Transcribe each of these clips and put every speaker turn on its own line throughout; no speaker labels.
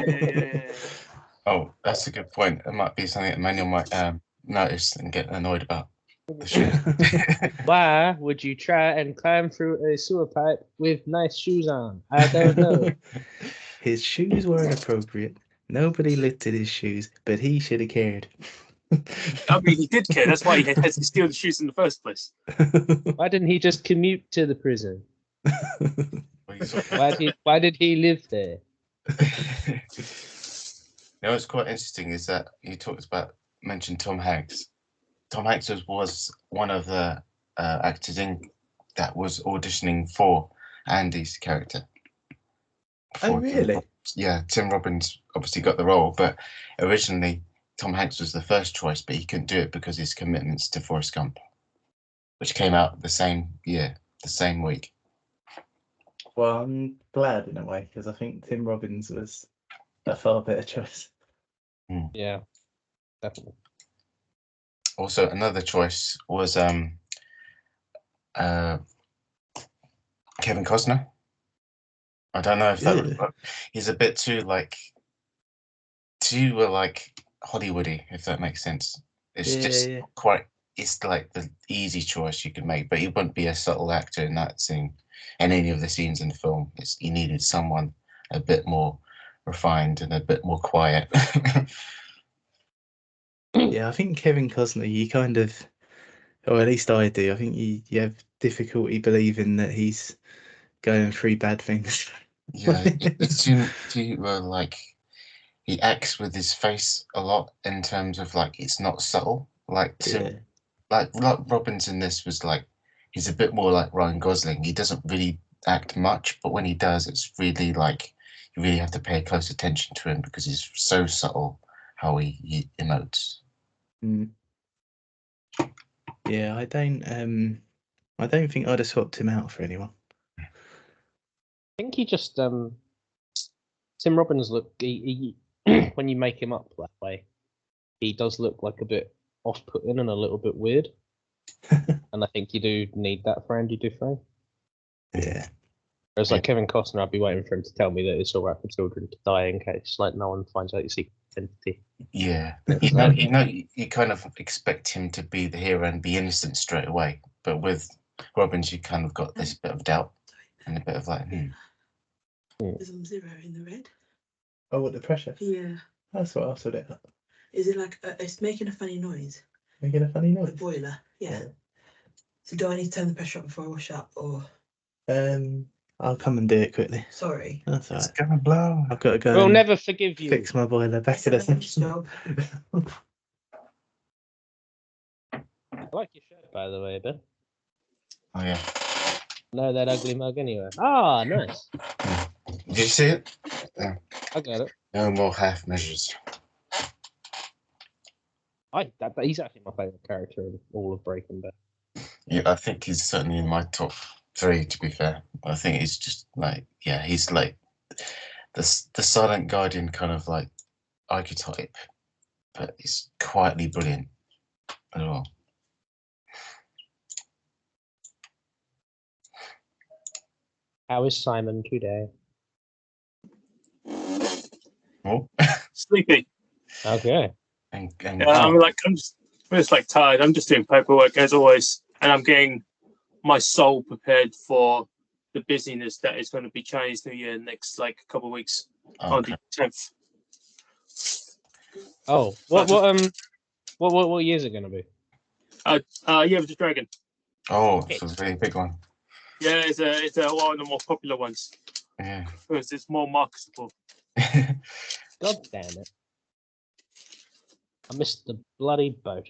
Yeah.
Oh, that's a good point. It might be something that Manuel might notice and get annoyed about. The shoes.
Why would you try and climb through a sewer pipe with nice shoes on? I don't know.
His shoes were inappropriate. Nobody lifted his shoes, but he should have cared.
I mean, he did care. That's why he had to steal the shoes in the first place.
Why didn't he just commute to the prison? Why did he live there?
You know what's quite interesting is that you mentioned Tom Hanks. Tom Hanks was one of the actors that was auditioning for Andy's character.
Oh, really?
Yeah, Tim Robbins obviously got the role, but originally Tom Hanks was the first choice, but he couldn't do it because of his commitments to Forrest Gump, which came out the same year, the same week.
Well, I'm glad in a way, because I think Tim Robbins was a far better choice.
Yeah, definitely.
Also, another choice was Kevin Costner. I don't know if that he's a bit too Hollywoody, if that makes sense. It's quite. It's like the easy choice you could make, but he wouldn't be a subtle actor in that scene, in any of the scenes in the film. He needed someone a bit more refined and a bit more quiet.
Yeah, I think Kevin Costner, you kind of, or at least I do, I think you have difficulty believing that he's going through bad things.
Yeah, he acts with his face a lot in terms of it's not subtle. Like Robbins in this was he's a bit more like Ryan Gosling. He doesn't really act much, but when he does, it's really you really have to pay close attention to him because he's so subtle how he emotes.
Yeah, I don't think I'd have swapped him out for anyone.
I think he just Tim Robbins he when you make him up that way, he does look like a bit off-putting and a little bit weird. And I think you do need that for Andy Dufresne.
Yeah.
Whereas Kevin Costner, I'd be waiting for him to tell me that it's all right for children to die in case no one finds out your secret identity.
Yeah, you kind of expect him to be the hero and be innocent straight away, but with Robbins, you kind of got this bit of doubt and a bit of
There's some zero in the red.
Oh, what, the pressure?
Yeah.
That's what I saw it up.
Is it it's making a funny noise?
Making a funny noise?
The boiler, yeah. So do I need to turn the pressure up before I wash up, or?
I'll come and do it quickly.
Sorry.
That's all right.
It's gonna blow.
I've got to go.
We'll never forgive you.
Fix my boiler back at the
job.
I like your shirt, by the way, Ben.
Oh yeah.
No, that ugly mug anyway. Ah, nice.
Did you see it? Yeah.
I got it.
No more half measures.
He's actually my favourite character in all of Breaking Bad.
Yeah, I think he's certainly in my top 3. To be fair, I think he's just he's like the silent guardian kind of archetype, but he's quietly brilliant as well.
How is Simon today?
Oh,
sleepy.
Okay.
I'm just tired. I'm just doing paperwork as always, and I'm getting my soul prepared for the busyness that is going to be Chinese New Year next couple of weeks on the 10th.
Oh, what year is it going to be?
Year of the Dragon.
Oh, so it's a very big one.
Yeah, it's one of the more popular ones.
Yeah,
because it's more marketable.
God damn it! I missed the bloody boat.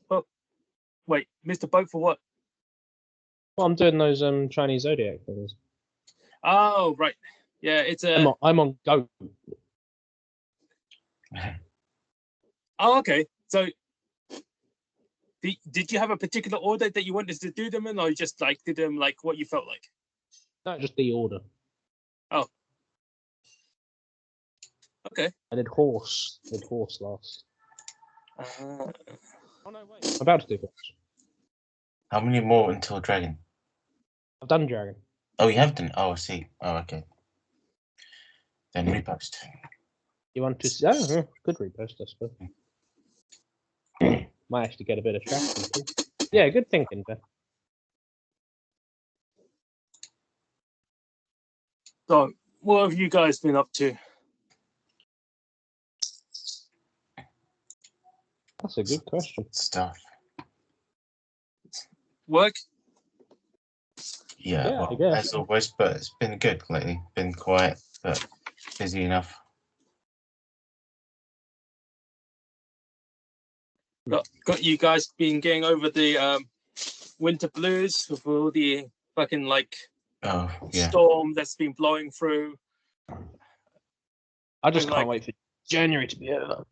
Well, wait, missed the boat for what?
Well, I'm doing those Chinese zodiac things.
Oh right, yeah, it's
I'm on go.
Oh, okay. So, did you have a particular order that you wanted to do them in, or you just did them what you felt like?
No, just the order.
Oh. Okay.
I did horse. Last.
Oh
no, wait. I'm about to do horse.
How many more until Dragon?
I've done Dragon.
Oh, you have done. Oh, I see. Oh, okay. Then repost.
You want to see? Oh, yeah, good repost, I suppose. Might actually get a bit of traction too. Yeah, good thinking, Ben.
So, what have you guys been up to?
That's a good question.
Stuff.
Work?
Yeah,
Yeah, I
well,
guess.
as always, but it's been good lately. Been quiet, but busy enough.
Got you guys been getting over the winter blues with all the fucking like
Oh, yeah.
storm that's been blowing through?
I just
And,
can't
like-
wait for January to be over.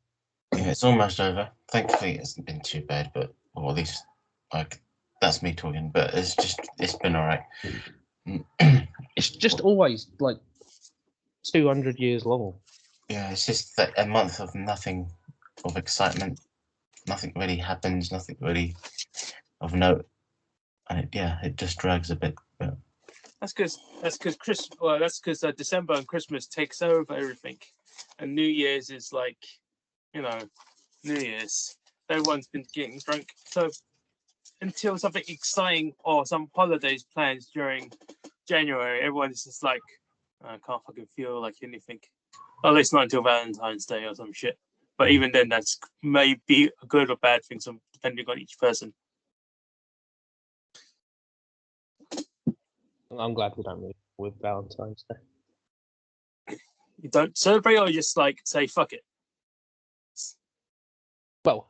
Yeah, it's almost over. Thankfully, it hasn't been too bad, but or at least like that's me talking. But it's been all right.
It's just always like 200 years long.
Yeah, it's just that a month of nothing of excitement. Nothing really happens. Nothing really of note, and it just drags a bit. But
That's because December and Christmas takes over everything, and New Year's is like, New Year's. Everyone's been getting drunk, so until something exciting or some holidays planned during January, everyone's just like, I can't fucking feel like anything. At least not until Valentine's Day or some shit. But even then, that's maybe a good or bad thing, so depending on each person.
I'm glad we don't live with Valentine's Day.
You don't celebrate, or just like say fuck it.
Well,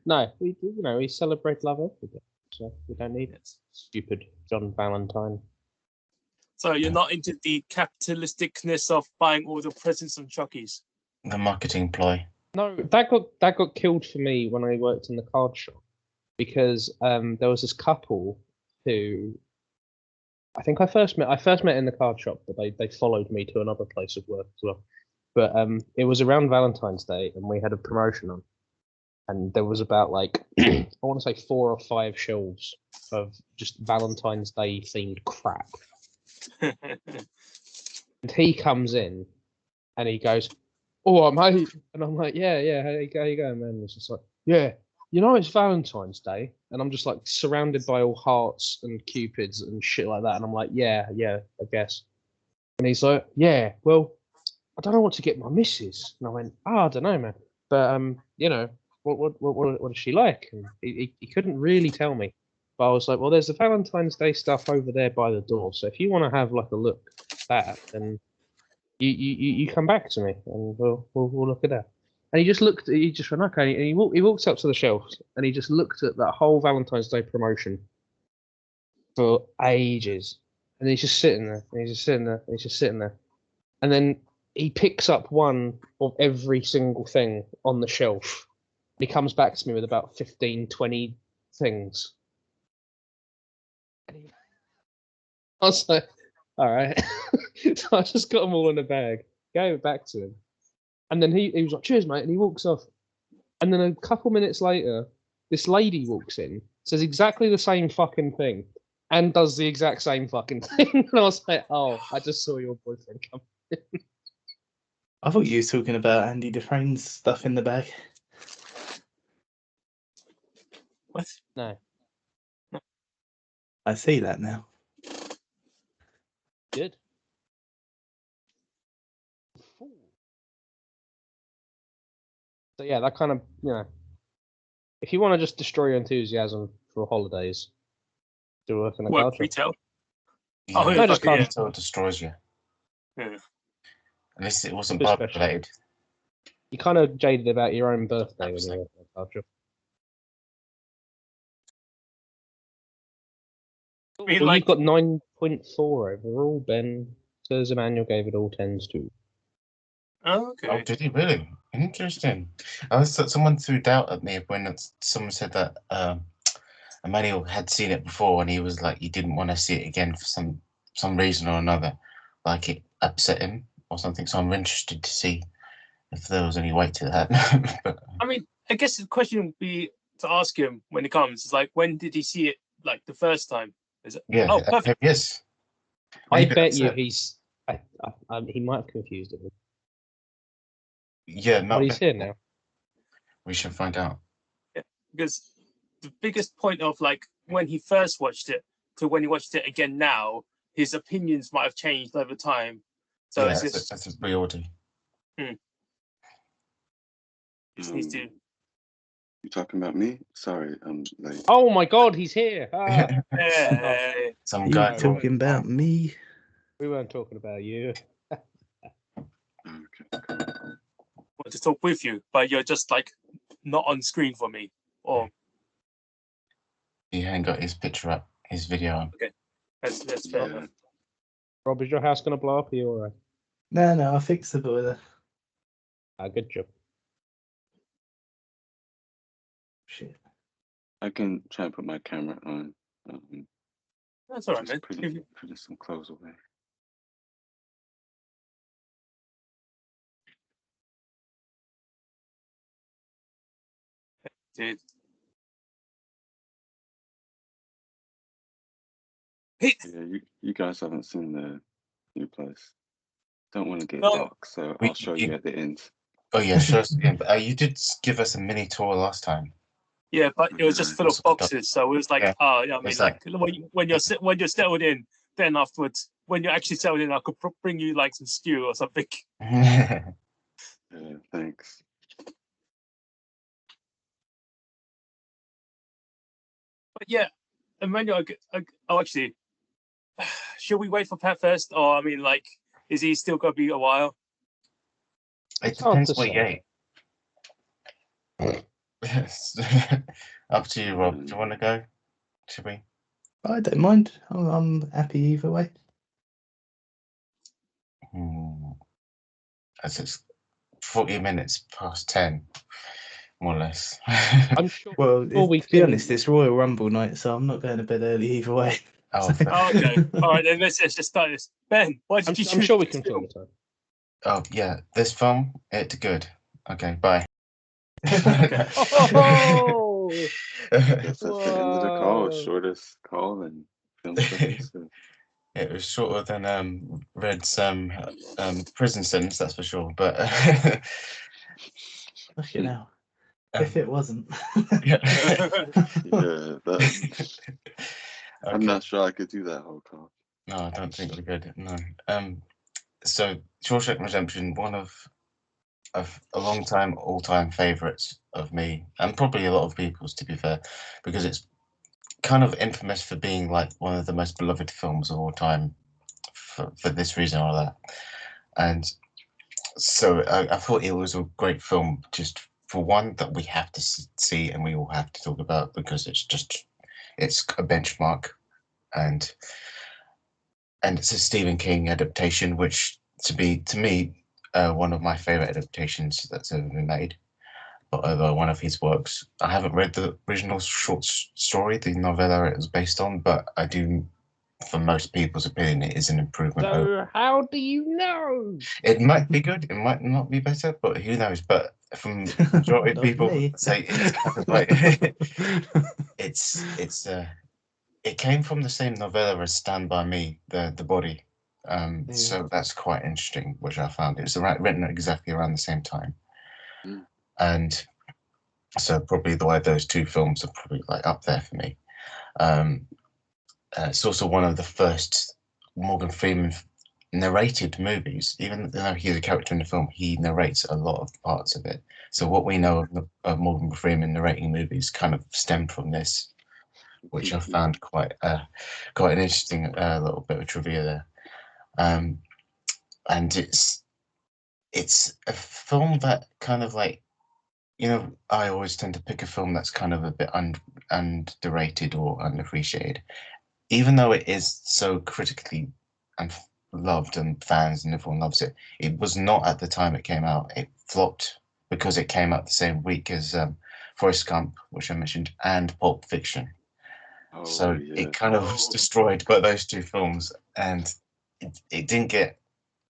no, we celebrate love every day, so we don't need it. Stupid John Valentine.
So you're not into the capitalisticness of buying all the presents on Chucky's.
the marketing ploy.
No, that got killed for me when I worked in the card shop, because there was this couple who I think I first met in the card shop, but they followed me to another place of work as well. But it was around Valentine's Day, and we had a promotion on, and there was about like I want to say 4 or 5 shelves of just Valentine's Day themed crap. And he comes in, and he goes, "Oh, mate," and I'm like, "Yeah, how you going, man?" And he's just like, "Yeah, it's Valentine's Day," and I'm just like surrounded by all hearts and cupids and shit like that, and I'm like, "Yeah, I guess." And he's like, "Yeah, well, I don't know what to get my missus," and I went, "I don't know, man, but what is she like?" And he couldn't really tell me, but I was like, "Well, there's the Valentine's Day stuff over there by the door, so if you want to have like a look at that, then you come back to me and we'll look at that." And he just went, okay, and he walks up to the shelves and he just looked at that whole Valentine's Day promotion for ages, and he's just sitting there, and he's just sitting there, and he's just sitting there, and then he picks up one of every single thing on the shelf. He comes back to me with about 15, 20 things. And I was like, all right. So I just got them all in a bag, gave it back to him. And then he was like, "Cheers, mate," and he walks off. And then a couple minutes later, this lady walks in, says exactly the same fucking thing, and does the exact same fucking thing. And I was like, "Oh, I just saw your boyfriend come in."
I thought you were talking about Andy Dufresne's stuff in the bag.
What?
No.
I see that now.
Good. So yeah, that kind of, if you want to just destroy your enthusiasm for holidays, do work in the
Work
culture.
retail.
Yeah,
Oh,
No, just
fucking
card.
retail destroys you.
Yeah.
At least it wasn't
Especially-
Bible related.
You're kind of jaded about your own birthday when you work in the culture.
I mean,
Well,
like,
you've got 9.4 overall. Ben says Emmanuel gave it all 10s too.
oh, okay.
Oh, did he really? Interesting. Someone threw doubt at me when someone said that Emmanuel had seen it before, and he was like, he didn't want to see it again for some reason or another, like it upset him or something. So I'm interested to see if there was any weight to that. But,
I mean, I guess the question would be to ask him when he comes is like, when did he see it like the first time? Is it?
Yeah.
Oh, perfect.
Yes.
I
Maybe
bet
that's
you
it.
he might have confused it.
Yeah.
But
Not.
he's here now.
We should find out.
Because the biggest point of like when he first watched it to when he watched it again now, his opinions might have changed over time. So
Yeah,
it's just,
that's a reorder.
just needs to.
You talking about me? Sorry, I'm late.
Oh my God, he's here! Ah,
Hey,
Some
You
guy
No,
talking about me?
we weren't talking about you.
Okay.
want to talk with you, but you're just like not on screen for me. Or
He hadn't got his picture up, his video on.
that's fair
Yeah.
enough.
Rob, is your house gonna blow up? Are you alright?
No, I fixed the boiler.
Good job.
Shit.
I can try and put my camera on.
That's all right,
Just
man.
putting some clothes away.
Dude.
Yeah, you guys haven't seen the new place. Don't want to get
No.
dark, so I'll show you at the end.
Oh yeah, sure. Yeah, but, you did give us a mini tour last time.
Yeah, but it was just full of boxes, so it was like,
Yeah.
oh, yeah. I mean,
It's
like when you're settled in, then afterwards, when you're actually settled in, I could bring you like some stew or something.
Yeah, thanks.
But yeah, Emmanuel, oh, actually, should we wait for Pat first, or I mean, like, is he still gonna be a while?
It
It's hard
depends
to
what you
say.
ate. Yes. Up to you, Rob. Do you want to go? Should we?
I don't mind. I'm happy either way.
As it's 40 minutes past 10, more or less.
I'm sure.
Well,
we
to be
can-
honest, it's Royal Rumble night, so I'm not going to bed early either way.
Oh,
So-
Oh, okay, all right, then let's just start this. Ben, why did
I'm
you choose
sure we
this
can fill
film?
the time.
oh yeah, this film, it's good. Okay, bye.
Oh!
I guess that's the end of the call.
Whoa.
Shortest call in film history.
It was shorter than Red's prison sentence, that's for sure. But
Fucking hell.
um,
If it wasn't.
Yeah, that, I'm
okay.
not sure I could do that whole call.
No, I don't think we're good. No. So Shawshank Redemption, one of a long time, all-time favourites of me, and probably a lot of people's, to be fair, because it's kind of infamous for being like one of the most beloved films of all time, for this reason or that. And so I thought it was a great film, just for one that we have to see and we all have to talk about, because it's a benchmark, and it's a Stephen King adaptation, which to me one of my favorite adaptations that's ever been made. But one of his works, I haven't read the original short story, the novella it was based on, but I do. For most people's opinion, it is an improvement.
So how do you know?
It might be good, it might not be better, but who knows? But from the majority of
Not
people
me.
say it's kind of like it came from the same novella as Stand By Me, the body. So that's quite interesting, which I found. It was written exactly around the same time.
Mm.
And so probably why those two films are probably like up there for me. It's also one of the first Morgan Freeman narrated movies. Even though he's a character in the film, he narrates a lot of parts of it. So what we know of Morgan Freeman narrating movies kind of stemmed from this, which I found quite an interesting little bit of trivia there. And it's a film that kind of like, I always tend to pick a film that's kind of a bit underrated or underappreciated, even though it is so critically and loved and fans and everyone loves it. It was not at the time it came out. It flopped because it came out the same week as Forrest Gump, which I mentioned, and Pulp Fiction. So it kind of was destroyed by those two films, and it didn't get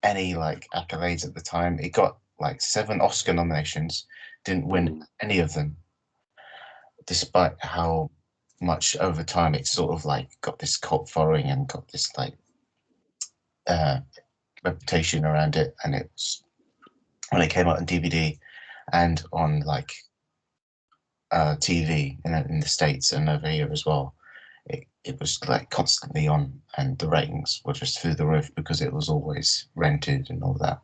any like accolades at the time. It got like 7 Oscar nominations, didn't win any of them, despite how much over time. It's sort of like got this cult following and got this like reputation around it. And it's when it came out on DVD and on like TV in the States and over here as well. It was like constantly on, and the ratings were just through the roof because it was always rented and all that.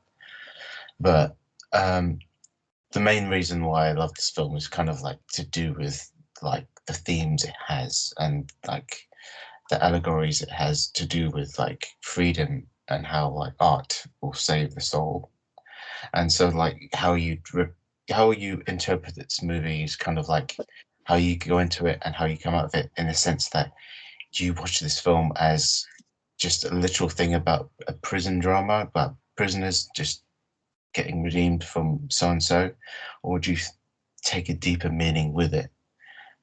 But the main reason why I love this film is kind of like to do with like the themes it has and like the allegories it has to do with like freedom and how like art will save the soul. And so like how you interpret this movie is kind of like how you go into it and how you come out of it, in the sense that you watch this film as just a literal thing about a prison drama about prisoners just getting redeemed from so and so, or do you take a deeper meaning with it?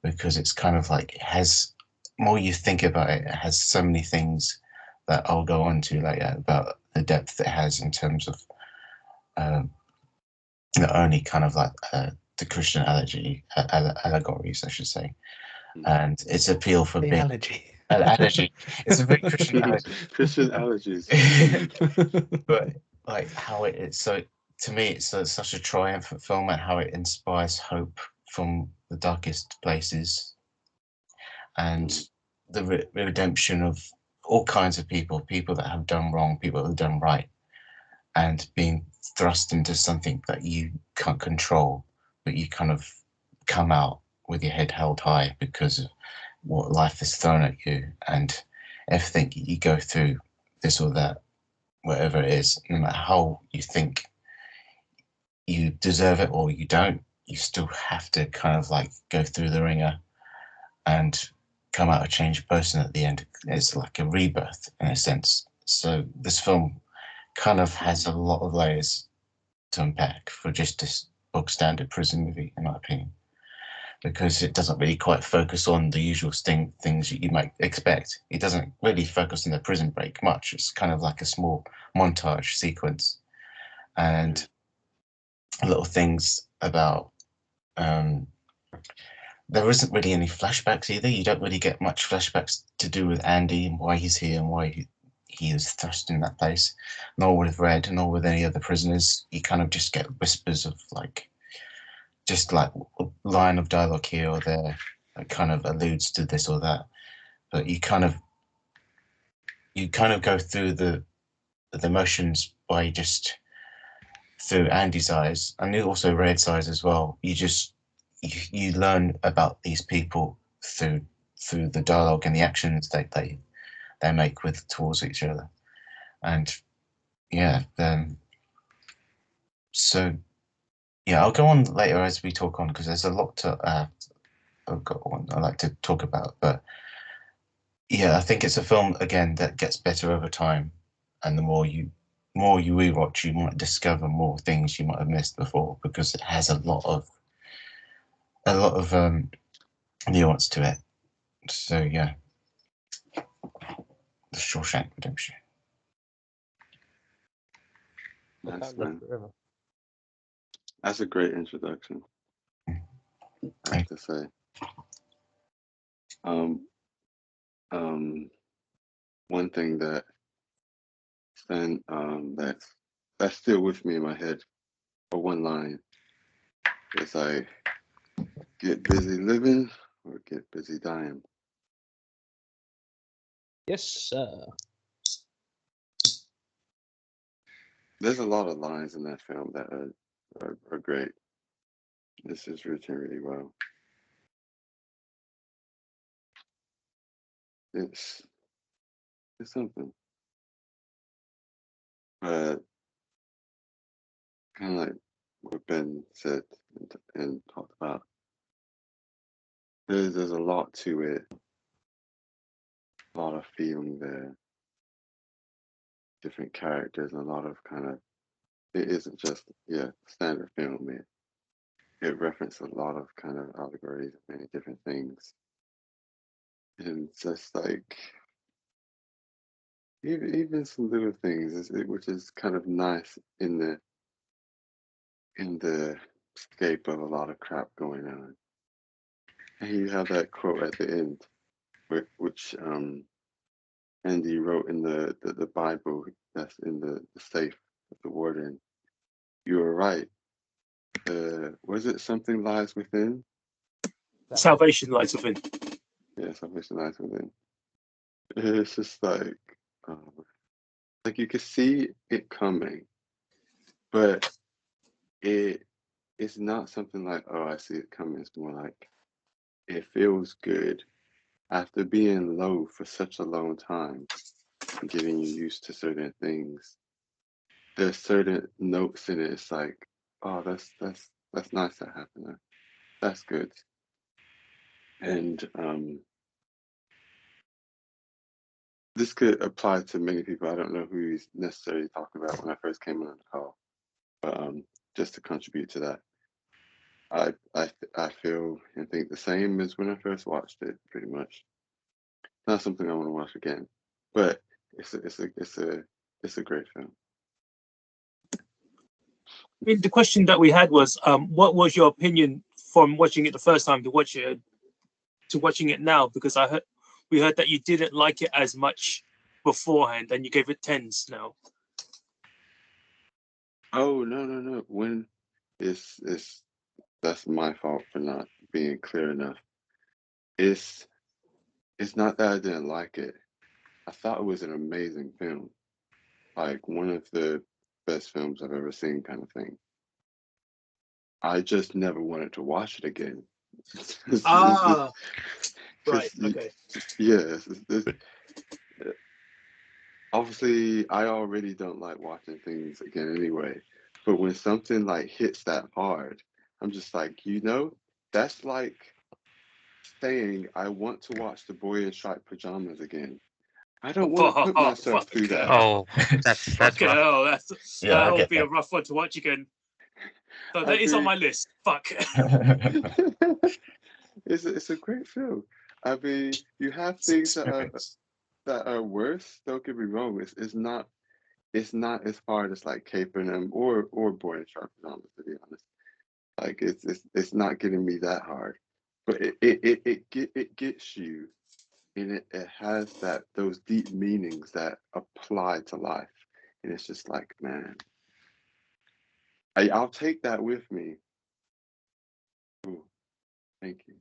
Because it's kind of like, it has more you think about it, it has so many things that I'll go on to later about the depth it has in terms of not only kind of like the Christian allegories, I should say, and its appeal for
The
being
allergy.
allergy. It's a very Christian allergy.
Christian allergies.
But like how it's so, to me, it's such a triumphant film, and how it inspires hope from the darkest places, and the redemption of all kinds of people that have done wrong, people that have done right, and being thrust into something that you can't control, but you kind of come out with your head held high because of what life has thrown at you, and everything you go through, this or that, whatever it is, no matter how you think you deserve it or you don't, you still have to kind of like go through the ringer and come out a changed person at the end. It's like a rebirth in a sense. So this film kind of has a lot of layers to unpack for just this bog standard prison movie, in my opinion, because it doesn't really quite focus on the usual things you might expect. It doesn't really focus on the prison break much. It's kind of like a small montage sequence and little things about there isn't really any flashbacks either. You don't really get much flashbacks to do with Andy and why he's here and why he is thrust in that place, nor with Red, nor with any other prisoners. You kind of just get whispers of like, just like a line of dialogue here or there that kind of alludes to this or that. But you kind of go through the motions by just through Andy's eyes, and also Red's eyes as well. You learn about these people through the dialogue and the actions they make with towards each other, and yeah. So yeah, I'll go on later as we talk on, because there's a lot to I've got one I like to talk about, but yeah, I think it's a film again that gets better over time, and the more you rewatch, you might discover more things you might have missed before, because it has a lot of nuance to it. So yeah, the Shawshank Redemption.
Nice,
Wakanda
man.
forever.
That's a great introduction, I have to say. One thing that that's still with me in my head, for one line, is like, get busy living or get busy dying.
Yes, sir.
There's a lot of lines in that film that are great. This is written really well. It's something. But kind of like what Ben said and talked about, there's a lot to it, a lot of feeling there, different characters, and a lot of kind of, it isn't just standard film. It references a lot of kind of allegories and many different things, and just like even some little things, which is kind of nice in the scape of a lot of crap going on. And you have that quote at the end, which Andy wrote in the Bible that's in the safe of the warden. You were right. Was it something lies within?
Salvation lies within.
Yeah, salvation lies within. It's just like you could see it coming, but it's not something like, oh, I see it coming. It's more like it feels good after being low for such a long time and getting you used to certain things. There's certain notes in it. It's like, oh, that's nice that happened. That's good. And this could apply to many people. I don't know who he's necessarily talking about when I first came on the call, but just to contribute to that, I feel and think the same as when I first watched it. Pretty much, not something I want to watch again, but it's a great film.
I mean, the question that we had was, what was your opinion from watching it the first time to watching it now? Because we heard that you didn't like it as much beforehand, and you gave it 10s now.
Oh no! When it's that's my fault for not being clear enough. It's not that I didn't like it. I thought it was an amazing film, like one of the best films I've ever seen, kind of thing. I just never wanted to watch it again.
Right. Okay.
Yes. Obviously, I already don't like watching things again anyway. But when something like hits that hard, I'm just like, that's like saying I want to watch The Boy in Striped Pajamas again. I don't want to put myself through that.
Oh, that's
Fucking
rough.
hell,
Yeah, I
that will
get
be a
that.
rough one to watch again. So that is on my list. Fuck.
It's a great film. I mean, you have things that are worse. Don't get me wrong. It's not as hard as like Cape and or Boy in Striped Pajamas, to be honest. Like it's not getting me that hard, but it gets you, and it has those deep meanings that apply to life, and it's just like, man, I'll take that with me. Ooh, thank you.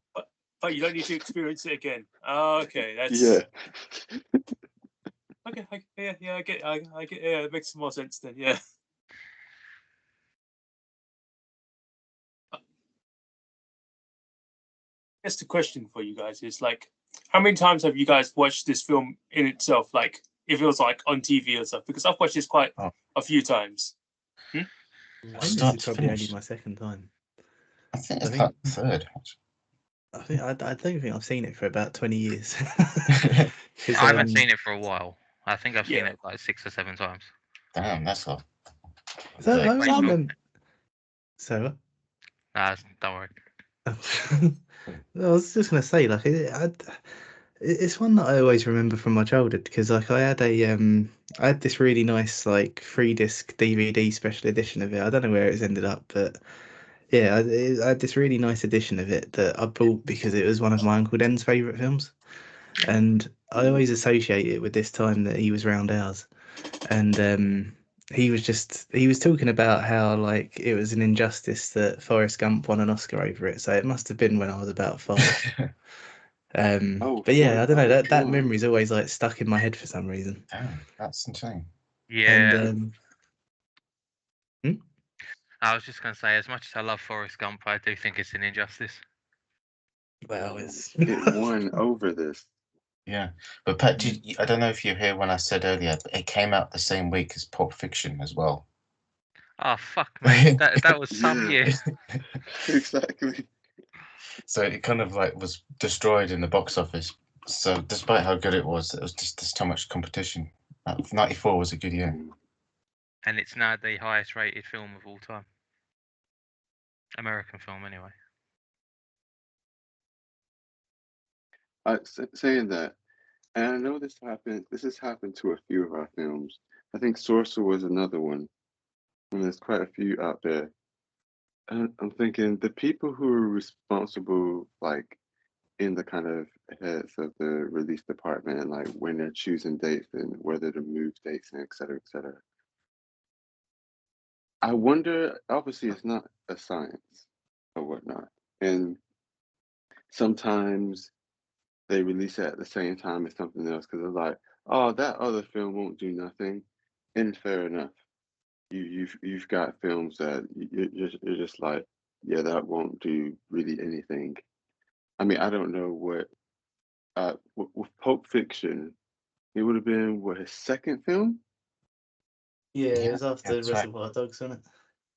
But you don't need to experience it again. Okay, that's
Yeah.
okay. I get. Yeah, it makes more sense then. Yeah. I guess the question for you guys is like, how many times have you guys watched this film in itself? Like, if it was like on TV or stuff, because I've watched this quite a few times.
I think this is probably only my second time.
I think it's like the third.
I don't think I've seen it for about 20 years.
I haven't seen it for a while. I think I've seen it like 6 or 7 times.
Damn, that's all.
So
Like,
I remember. So.
Don't worry.
I was just gonna say, like, it's one that I always remember from my childhood because, like, I had this really nice like 3-disc DVD special edition of it. I don't know where it's ended up, but yeah, I had this really nice edition of it that I bought because it was one of my Uncle Den's favourite films, and I always associate it with this time that he was round ours, and he was talking about how like it was an injustice that Forrest Gump won an Oscar over it. So it must have been when I was about 5. But yeah, I don't know, that memory's always like stuck in my head for some reason.
Damn, that's insane.
Yeah.
And
I was just going to say, as much as I love Forrest Gump, I do think it's an injustice.
Well,
it won over this.
Yeah, but Pat, I don't know if you're here when I said earlier, but it came out the same week as Pulp Fiction as well.
Oh fuck, mate! that was some years.
Exactly.
So it kind of like was destroyed in the box office. So despite how good it was just too much competition. 94 was a good year.
And it's now the highest rated film of all time. American film, anyway.
Saying that, and I know this has happened to a few of our films. I think Sorcerer was another one. And there's quite a few out there. And I'm thinking the people who are responsible, like in the kind of heads of the release department and like when they're choosing dates and whether to move dates and et cetera, et cetera. I wonder, obviously it's not a science or whatnot. And sometimes they release it at the same time as something else because they're like, oh, that other film won't do nothing. And fair enough. You've got films that you're just like, yeah, that won't do really anything. I mean, I don't know what with Pulp Fiction, it would have been what his second film.
Yeah, it
Yeah,
was after
that's right.
Reservoir Dogs, wasn't it?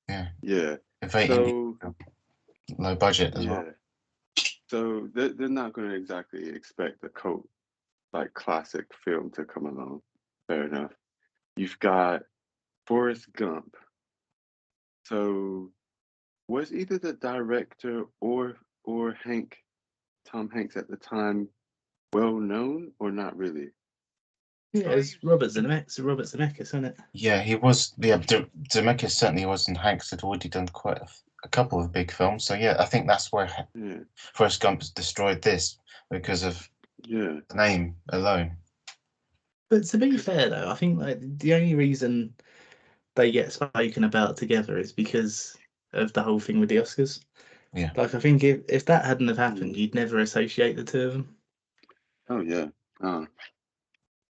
Yeah.
Yeah.
A very
So
low budget as well.
yeah. So they're not going to exactly expect a cult like classic film to come along. Fair enough. You've got Forrest Gump. So was either the director or Tom Hanks at the time well known or not really?
Yeah, it's Robert Zemeckis, isn't it?
Yeah, he was. Yeah, Zemeckis certainly was, and Hanks had already done quite a couple of big films. So yeah, I think that's where
Yeah.
Forrest Gump destroyed this because of
Yeah.
the name alone.
But to be fair, though, I think like the only reason they get spoken about together is because of the whole thing with the Oscars.
Yeah.
Like I think if that hadn't have happened, you'd never associate the two of them.
Oh yeah.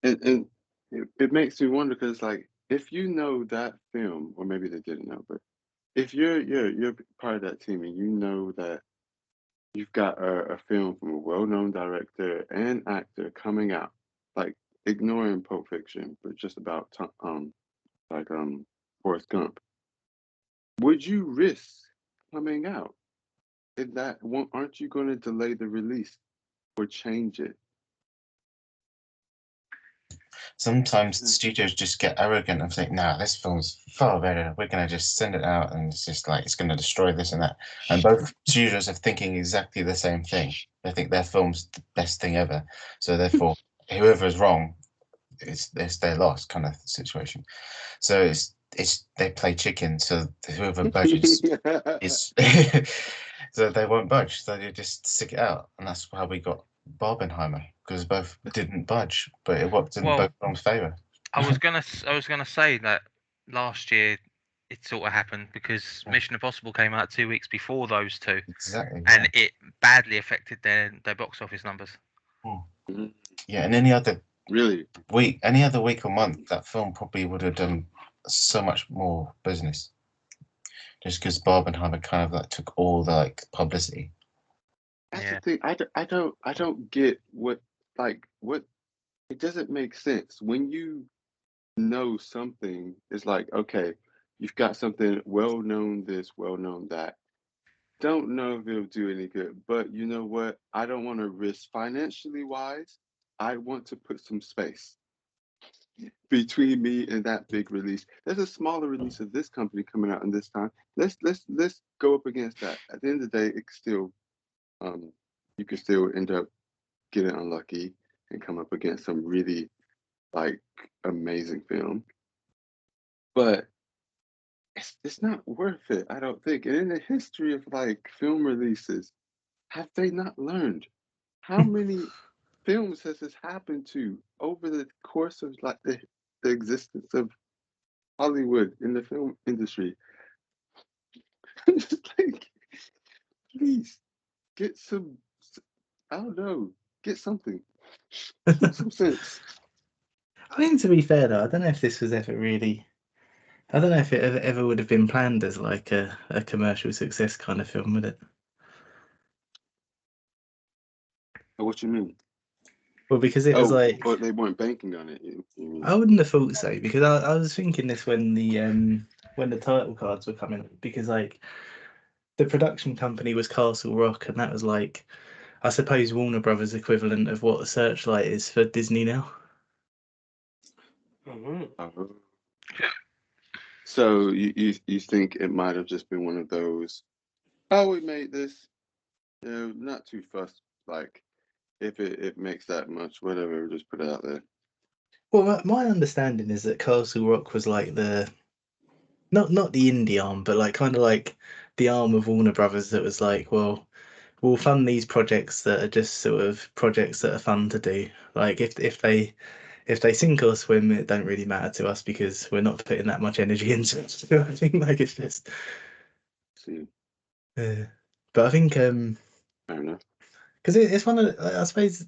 And it makes me wonder because like if you know that film, or maybe they didn't know, but if you're part of that team and you know that you've got a film from a well-known director and actor coming out, like ignoring Pulp Fiction, but just about Forrest Gump, would you risk coming out? In that one, aren't you going to delay the release or change it?
Sometimes studios just get arrogant and think, "Nah, this film's far better. We're gonna just send it out, and it's just like it's gonna destroy this and that." And both studios are thinking exactly the same thing. They think their film's the best thing ever. So therefore, whoever is wrong, it's their loss kind of situation. So it's they play chicken. So whoever budges is so they won't budge. So they just stick it out, and that's how we got Barbenheimer, because both didn't budge, but it worked in both films' favour.
I was gonna say that last year it sort of happened because Mission Impossible came out 2 weeks before those two,
Exactly.
and it badly affected their box office numbers.
Yeah, and any other
Really?
any other week or month, that film probably would have done so much more business. Just because Barbenheimer kind of like took all the like publicity.
That's the thing. I don't get what it doesn't make sense when you know something is like, okay, you've got something well known this, well known that. Don't know if it'll do any good, but you know what? I don't want to risk financially wise. I want to put some space between me and that big release. There's a smaller release of this company coming out in this time. Let's go up against that. At the end of the day, it still you could still end up getting unlucky and come up against some really like amazing film. But it's not worth it, I don't think. And in the history of like film releases, have they not learned? How many films has this happened to over the course of like the existence of Hollywood in the film industry? Just like, please get some, I don't know, get something, some sense.
I mean, to be fair though, I don't know if this was ever really. I don't know if it ever would have been planned as like a commercial success kind of film, would it?
What you mean?
Well, because it was like,
but they weren't banking on it. You mean?
I wouldn't have thought so, because I was thinking this when the title cards were coming up, because like the production company was Castle Rock, and that was like, I suppose Warner Brothers equivalent of what Searchlight is for Disney now.
So you think it might have just been one of those, oh, we made this, not too fussed, like if it makes that much, whatever, just put it out there.
Well, my understanding is that Castle Rock was like the not the indie arm, but like kind of like the arm of Warner Brothers that was like, well, we'll fund these projects that are just sort of projects that are fun to do. Like if they sink or swim, it don't really matter to us because we're not putting that much energy into it. So I think like it's just.
See,
But I think
fair enough.
because it's one of I suppose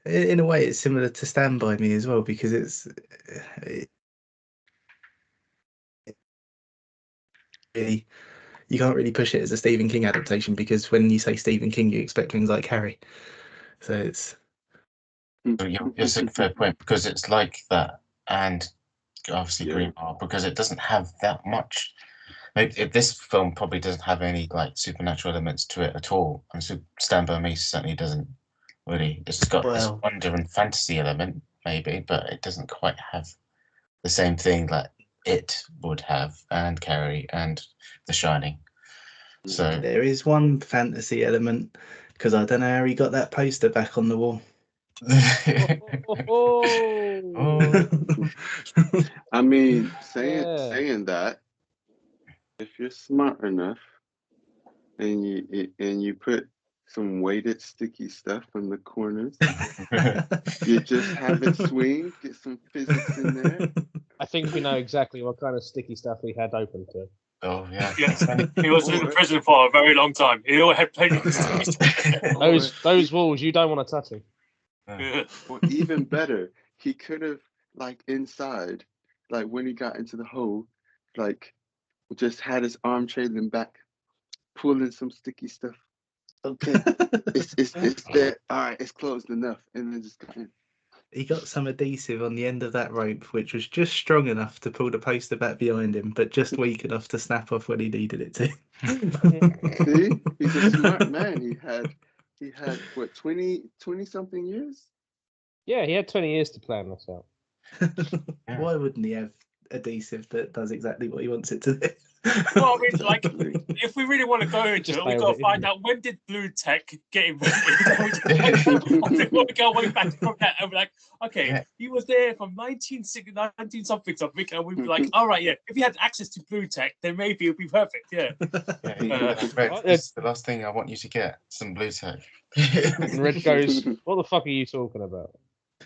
in a way it's similar to Stand By Me as well because it really you can't really push it as a Stephen King adaptation because when you say Stephen King, you expect things like Carrie. So it's
You're saying fair point because it's like that, and obviously
Yeah.
Green Mile because it doesn't have that much. Maybe this film probably doesn't have any like supernatural elements to it at all, and so Stand By Me certainly doesn't really. It's got this
Well-
wonder and fantasy element maybe, but it doesn't quite have the same thing that it would have, and Carrie and The Shining. So
there is one fantasy element because I don't know how he got that poster back on the wall.
Oh.
I mean,
Yeah.
saying that, if you're smart enough and you put some weighted sticky stuff on the corners, you just have it swing, get some physics in there.
I think we know exactly what kind of sticky stuff he had open to.
Oh yeah.
Yes, he was in prison for a very long time. He all had plenty of sticky
Those walls, you don't want to touch them.
Yeah.
Or even better, he could have like inside, like when he got into the hole, like just had his arm trailing back, pulling some sticky stuff. Okay, it's there. All right, it's closed enough, and then just got in.
He got some adhesive on the end of that rope, which was just strong enough to pull the poster back behind him, but just weak enough to snap off when he needed it to.
See, he's a smart man. He had what 20 something years.
Yeah, he had 20 years to plan this out.
Why wouldn't he have adhesive that does exactly what he wants it to do?
Well, I mean, like, if we really want to go into it, we've got to find out when did Blue Tech get invented. I think we'll go way back from that and be like, okay, he was there from 19 something, and we'd be like, all right, yeah, if he had access to Blue Tech, then maybe it would be perfect, yeah.
Red, this is the last thing I want you to get, some Blue Tech.
And Red goes, what the fuck are you talking about?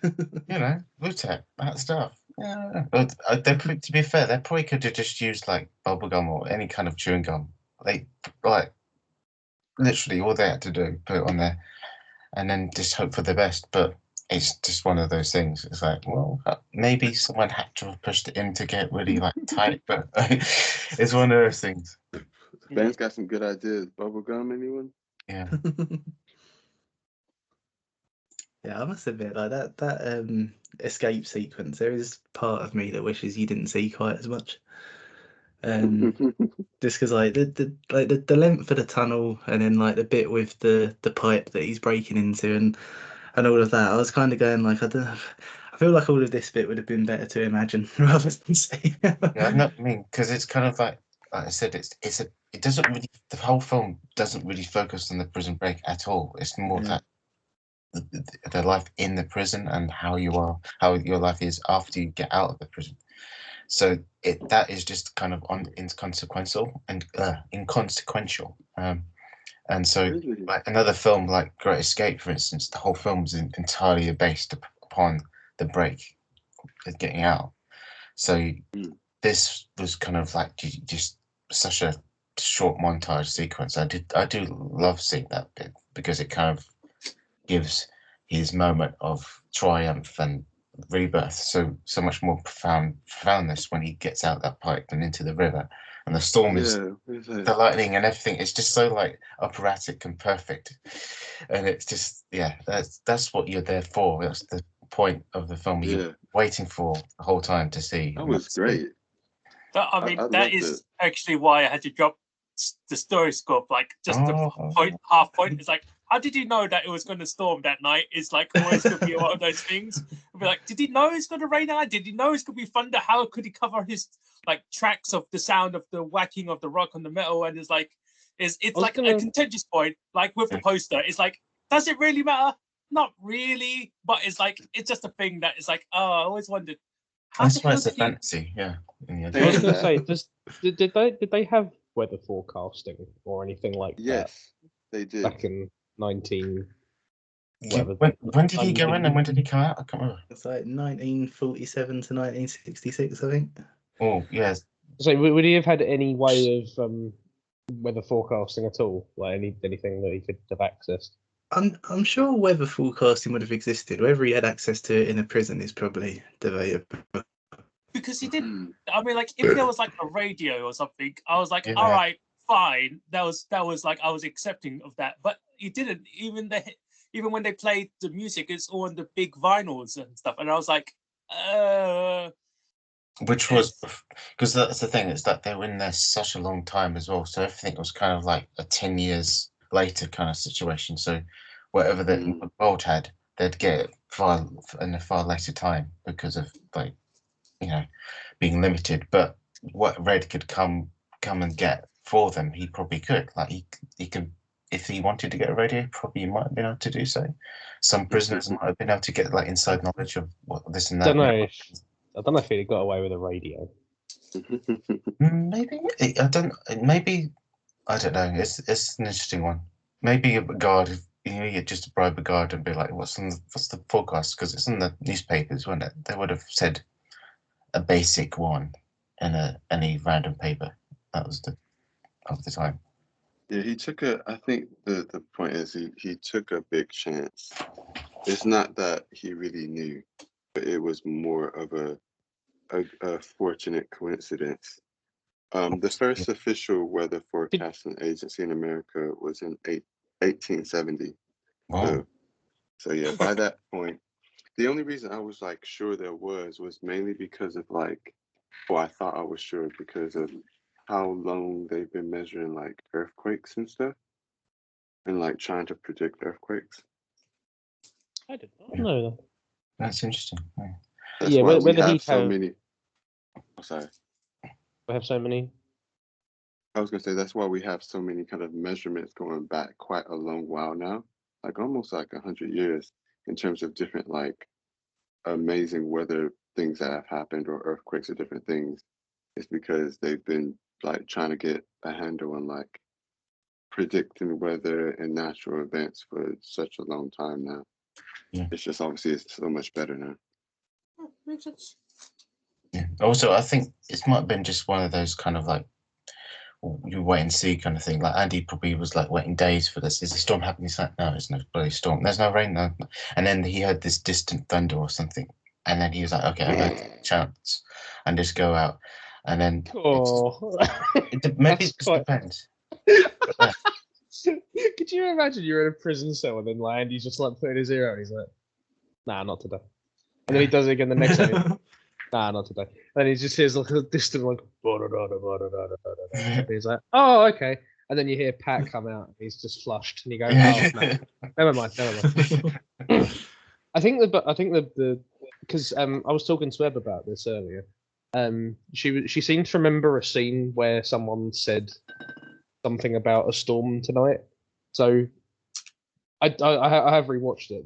You know, Blue Tech, that stuff. Yeah. But to be fair, they probably could have just used like bubblegum or any kind of chewing gum. They like literally all they had to do, put it on there, and then just hope for the best. But it's just one of those things. It's like, well, maybe someone had to have pushed it in to get really like tight, but it's one of those things.
Ben's got some good ideas. Bubblegum, anyone?
Yeah.
Yeah, I must admit, like that escape sequence, there is part of me that wishes you didn't see quite as much. Just because like the length of the tunnel and then like the bit with the pipe that he's breaking into and all of that, I was kind of going like I don't know, I feel like all of this bit would have been better to imagine rather than see.
Yeah, I mean, because it's kind of like I said, it doesn't really, the whole film doesn't really focus on the prison break at all. It's more that the life in the prison and how your life is after you get out of the prison. So that is just kind of inconsequential and inconsequential. And so like another film like Great Escape, for instance, the whole film is entirely based upon the break, getting out. So this was kind of like just such a short montage sequence. I do love seeing that bit because it kind of gives his moment of triumph and rebirth so much more profoundness when he gets out that pipe and into the river, and the storm is the lightning and everything. It's just so like operatic and perfect, and it's just that's what you're there for. That's the point of the film. You're waiting for the whole time to see.
That was great.
I mean, that is actually why I had to drop the story scope, like just the half point. It's like, how did he know that it was going to storm that night? It's like always going to be one of those things. I'll be like, did he know it's going to rain out? Did he know it's going to be thunder? How could he cover his like tracks of the sound of the whacking of the rock on the metal? And it's like, it's like a contentious point. Like with the poster, it's like, does it really matter? Not really, but it's like it's just a thing that is like, oh, I always wondered.
That's why it's a fantasy, yeah.
I was going to say, did they have weather forecasting or anything like that?
Yes, They did.
back in 19.
Yeah,
Whatever.
when did he go in and when did he come out? I can't remember.
It's like 1947 to 1966, I think.
Oh, yes.
So would he have had any way of weather forecasting at all? Like anything that he could have accessed?
I'm sure weather forecasting would have existed. Whether he had access to it in a prison is probably debatable.
Because he did.
Hmm.
I mean, like if there was like a radio or something, I was like,
Yeah.
all right, fine. That was like I was accepting of that. But he didn't. Even when they played the music, it's all on the big vinyls and stuff. And I was like,
Which was because that's the thing, is that they were in there such a long time as well. So everything was kind of like a 10 years later kind of situation. So whatever the world had, they'd get it in a far later time because of like, you know, being limited. But what Red could come and get for them, he probably could. Like he could, if he wanted to get a radio, probably might have been able to do so. Some prisoners might have been able to get like inside knowledge of what this and that.
I don't know if he'd got away with a radio.
Maybe I don't. Maybe I don't know. It's an interesting one. Maybe a guard. You just bribe a guard and be like, "What's the forecast?" Because it's in the newspapers, wasn't it? They would have said a basic one in any random paper. That was of the time.
Yeah, he took I think the point is he took a big chance. It's not that he really knew, but it was more of a fortunate coincidence. The first official weather forecasting agency in America was in 1870.
Wow.
So yeah, by that point, the only reason I was like sure there was mainly because of like, well, I thought I was sure because of how long they've been measuring like earthquakes and stuff, and like trying to predict earthquakes.
I did not know that.
That's interesting. Yeah.
That's
Yeah,
why we
whether
have
he'd
so
have-
many. Oh, sorry.
We have so many.
I was gonna say that's why we have so many kind of measurements going back quite a long while now, like almost like 100 years in terms of different like amazing weather things that have happened or earthquakes or different things. It's because they've been like trying to get a handle on like predicting weather and natural events for such a long time now.
Yeah.
It's just obviously it's so much better now.
makes sense.
Yeah. Also, I think it might have been just one of those kind of like you wait and see kind of thing. Like Andy probably was like waiting days for this. Is the storm happening? He's like, no, there's no bloody storm. There's no rain. No. And then he heard this distant thunder or something. And then he was like, okay, I'm going to take a chance and just go out. And then maybe it just depends.
Could you imagine you're in a prison cell and then like Andy's just like putting his ear out and he's like, nah, not today. And then he does it again the next day. Nah, not today. And he just hears like a distant like and he's like, oh, okay. And then you hear Pat come out and he's just flushed and you go, oh no. Never mind. I think the because I was talking to Eb about this earlier. She seemed to remember a scene where someone said something about a storm tonight. So I have rewatched it.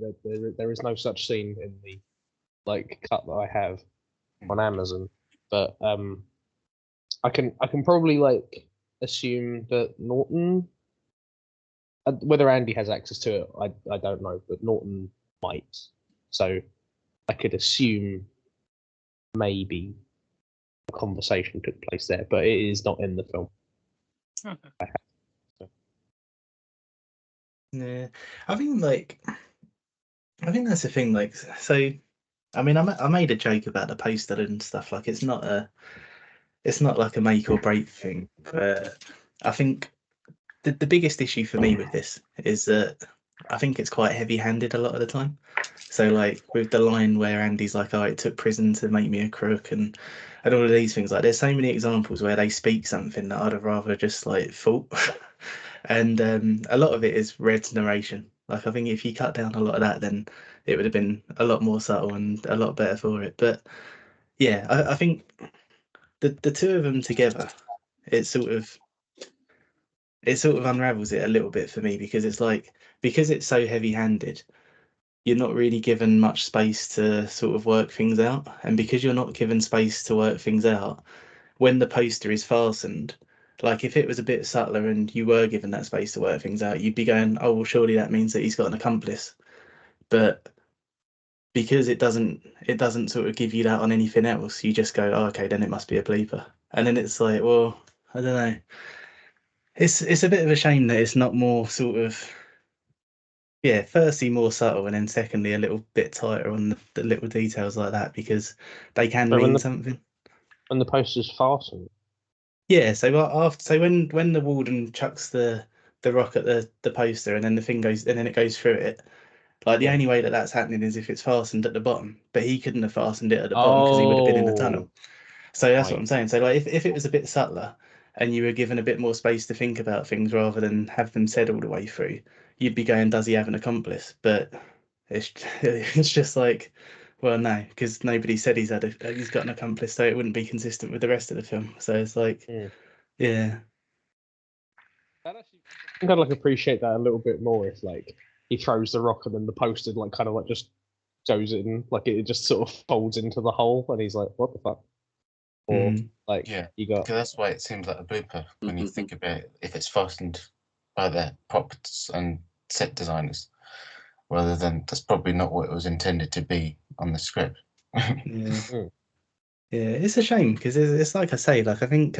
There is no such scene in the like cut that I have on Amazon, but I can probably like assume that Norton, whether Andy has access to it, I don't know, but Norton might. So I could assume maybe a conversation took place there, but it is not in the film.
Yeah, I think that's the thing. Like, so, I mean, I made a joke about the poster and stuff. Like, it's not like a make or break thing. But I think the biggest issue for me with this is that I think it's quite heavy-handed a lot of the time. So, like with the line where Andy's like, "Oh, it took prison to make me a crook," and all of these things. Like, there's so many examples where they speak something that I'd have rather just like thought. And a lot of it is Red's narration. Like, I think if you cut down a lot of that, then it would have been a lot more subtle and a lot better for it. But yeah, I think the two of them together, it sort of unravels it a little bit for me, because it's like, because it's so heavy-handed, you're not really given much space to sort of work things out. And because you're not given space to work things out, when the poster is fastened, Like if it was a bit subtler and you were given that space to work things out, you'd be going, oh well, surely that means that he's got an accomplice. But because it doesn't sort of give you that on anything else, you just go, oh, okay, then it must be a bleeper. And then it's like, well, I don't know. It's a bit of a shame that it's not more sort of, yeah, firstly more subtle, and then secondly a little bit tighter on the little details like that, because they can
So
mean something.
When the poster's fastened.
Yeah, so when the warden chucks the rock at the poster, and then the thing goes, and then it goes through it. Like the
Yeah.
only way that that's happening is if it's fastened at the bottom, but he couldn't have fastened it at the bottom because he would have been in the tunnel. So that's what
Right.
I'm saying. So like if it was a bit subtler and you were given a bit more space to think about things rather than have them said all the way through, you'd be going, does he have an accomplice? But it's just like, well, no, because nobody said he's got an accomplice, so it wouldn't be consistent with the rest of the film. So it's like, yeah.
I think I'd like appreciate that a little bit more if like he throws the rock and then the poster like kind of like just goes in, like it just sort of folds into the hole, and he's like, what the fuck? Or like
Yeah,
you got
because that's why it seems like a blooper when you think about it, if it's fastened by the props and set designers, rather than that's probably not what it was intended to be on the script.
Yeah. Yeah, it's a shame because it's like I say, like I think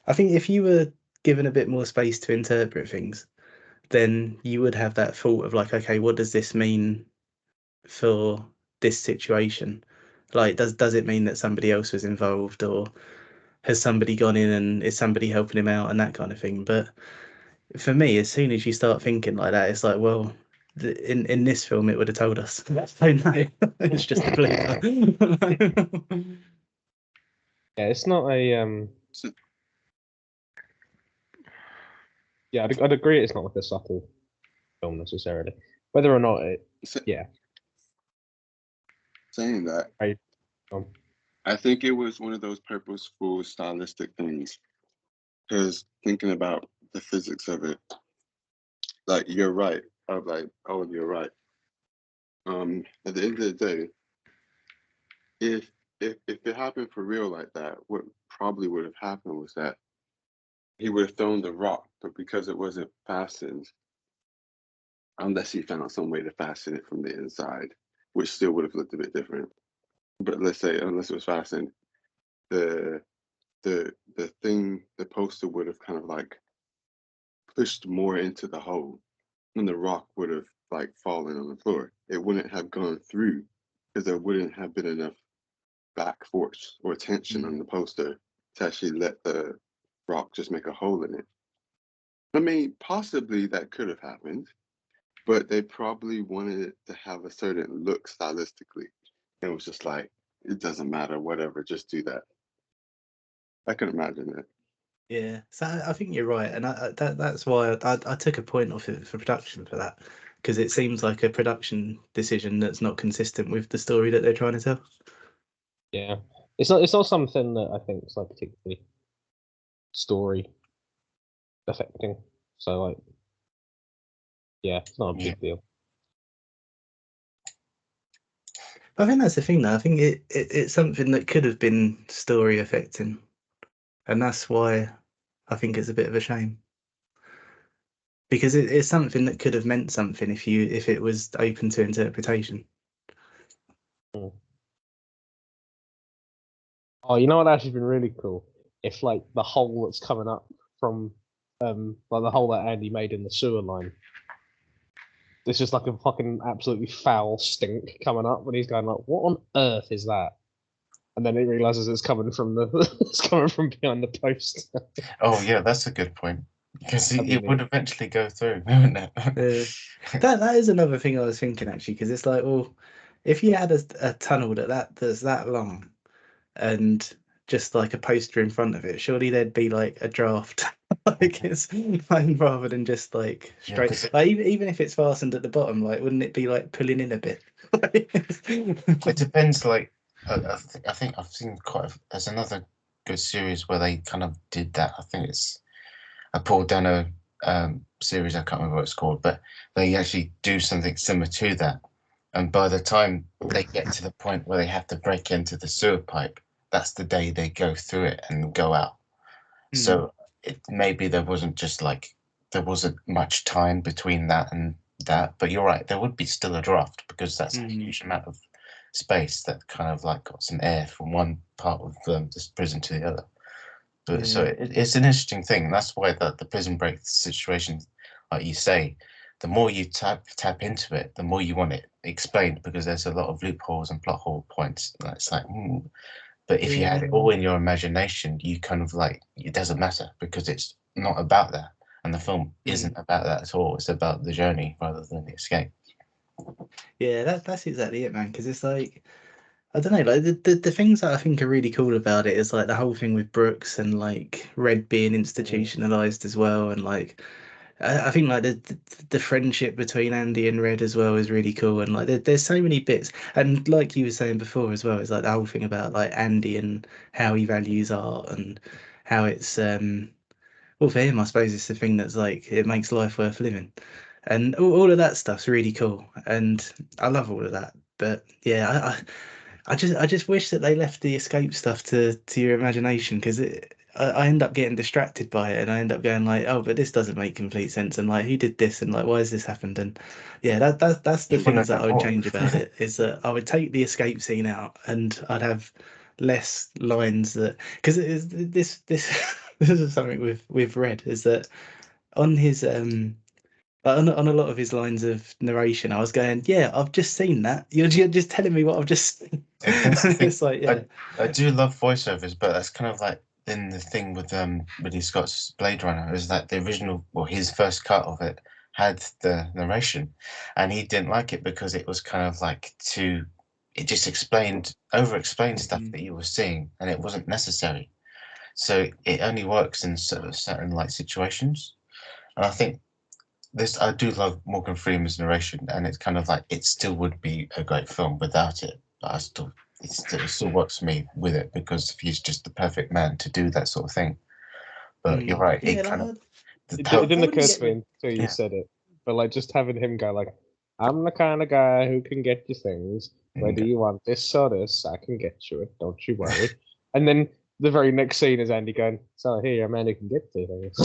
if you were given a bit more space to interpret things, then you would have that thought of like, okay, what does this mean for this situation? Like, does it mean that somebody else was involved, or has somebody gone in and is somebody helping him out and that kind of thing? But for me, as soon as you start thinking like that, it's like, well, in this film, it would have told us. So no, it's just a bleeper.
yeah, it's not a yeah, I'd agree it's not like a subtle film necessarily. Whether or not it yeah.
Saying that, I think it was one of those purposeful stylistic things. Because thinking about the physics of it, like you're right. I'm like, oh, you're right. At the end of the day, if it happened for real like that, what probably would have happened was that he would have thrown the rock, but because it wasn't fastened, unless he found some way to fasten it from the inside, which still would have looked a bit different. But let's say unless it was fastened, the the poster would have kind of like pushed more into the hole, and the rock would have like fallen on the floor. It wouldn't have gone through because there wouldn't have been enough back force or tension on the poster to actually let the rock just make a hole in it. I mean, possibly that could have happened, but they probably wanted it to have a certain look stylistically. It was just like, it doesn't matter, whatever, just do that. I can imagine that.
Yeah, so I think you're right, and that's why I took a point off it for production for that, because it seems like a production decision that's not consistent with the story that they're trying to tell.
Yeah, it's not something that I think is like particularly story affecting. So like, yeah, it's not a big deal.
I think that's the thing, though. I think it's something that could have been story affecting, and that's why I think it's a bit of a shame. Because it's something that could have meant something if it was open to interpretation.
Oh, you know what actually been really cool? If like the hole that's coming up from like the hole that Andy made in the sewer line. It's just like a fucking absolutely foul stink coming up, and he's going like, "What on earth is that?" And then he realizes it's coming from behind the post.
Oh yeah, that's a good point. Because it would eventually go through, wouldn't it?
That is another thing I was thinking actually, because it's like, well, if you had a tunnel that's that long, and just like a poster in front of it, surely there'd be like a draft, like it's like, rather than just like straight. Like even if it's fastened at the bottom, like wouldn't it be like pulling in a bit?
It depends. Like I think I've seen there's another good series where they kind of did that. I think it's a Paul Dano series. I can't remember what it's called, but they actually do something similar to that. And by the time they get to the point where they have to break into the sewer pipe, that's the day they go through it and go out. So maybe there wasn't much time between that and that. But you're right, there would be still a draft because that's a huge amount of space that kind of like got some air from one part of this prison to the other. But so it's an interesting thing. That's why the prison break situation, like you say, the more you tap into it, the more you want it explained because there's a lot of loopholes and plot hole points. It's like, but if you had it all in your imagination, you kind of like it doesn't matter because it's not about that, and the film isn't about that at all. It's about the journey rather than the escape.
Yeah, that's exactly it, man. Because it's like, I don't know, like the things that I think are really cool about it is like the whole thing with Brooks and like Red being institutionalized as well, and like I think like the friendship between Andy and Red as well is really cool, and like there's so many bits, and like you were saying before as well, it's like the whole thing about like Andy and how he values art and how it's well for him I suppose it's the thing that's like it makes life worth living, and all of that stuff's really cool, and I love all of that. But yeah, I just wish that they left the escape stuff to your imagination because I end up getting distracted by it and I end up going like, oh, but this doesn't make complete sense and like who did this and like why has this happened and yeah, that's the
You wanna
things that
know
I would
more.
change about it is that I would take the escape scene out and I'd have less lines that because this this is something with Red is that on his but on a lot of his lines of narration, I was going, "Yeah, I've just seen that. You're just telling me what I've just seen."
That's the thing.
It's like, yeah,
I do love voiceovers, but that's kind of like in the thing with Ridley Scott's Blade Runner is that the original, well, his first cut of it had the narration, and he didn't like it because it was kind of like it just over-explained stuff that you were seeing, and it wasn't necessary. So it only works in certain like situations, and I think I do love Morgan Freeman's narration, and it's kind of like it still would be a great film without it. But it still works for me with it because he's just the perfect man to do that sort of thing. But you're right,
yeah,
it kind of
It
how,
didn't
wouldn't
occur
get
to me until you
Yeah.
said it, but like just having him go like, "I'm the kind of guy who can get you things. Whether you want this or this, I can get you it. Don't you worry." And then the very next scene is Andy going, "So here, a man who can get you things."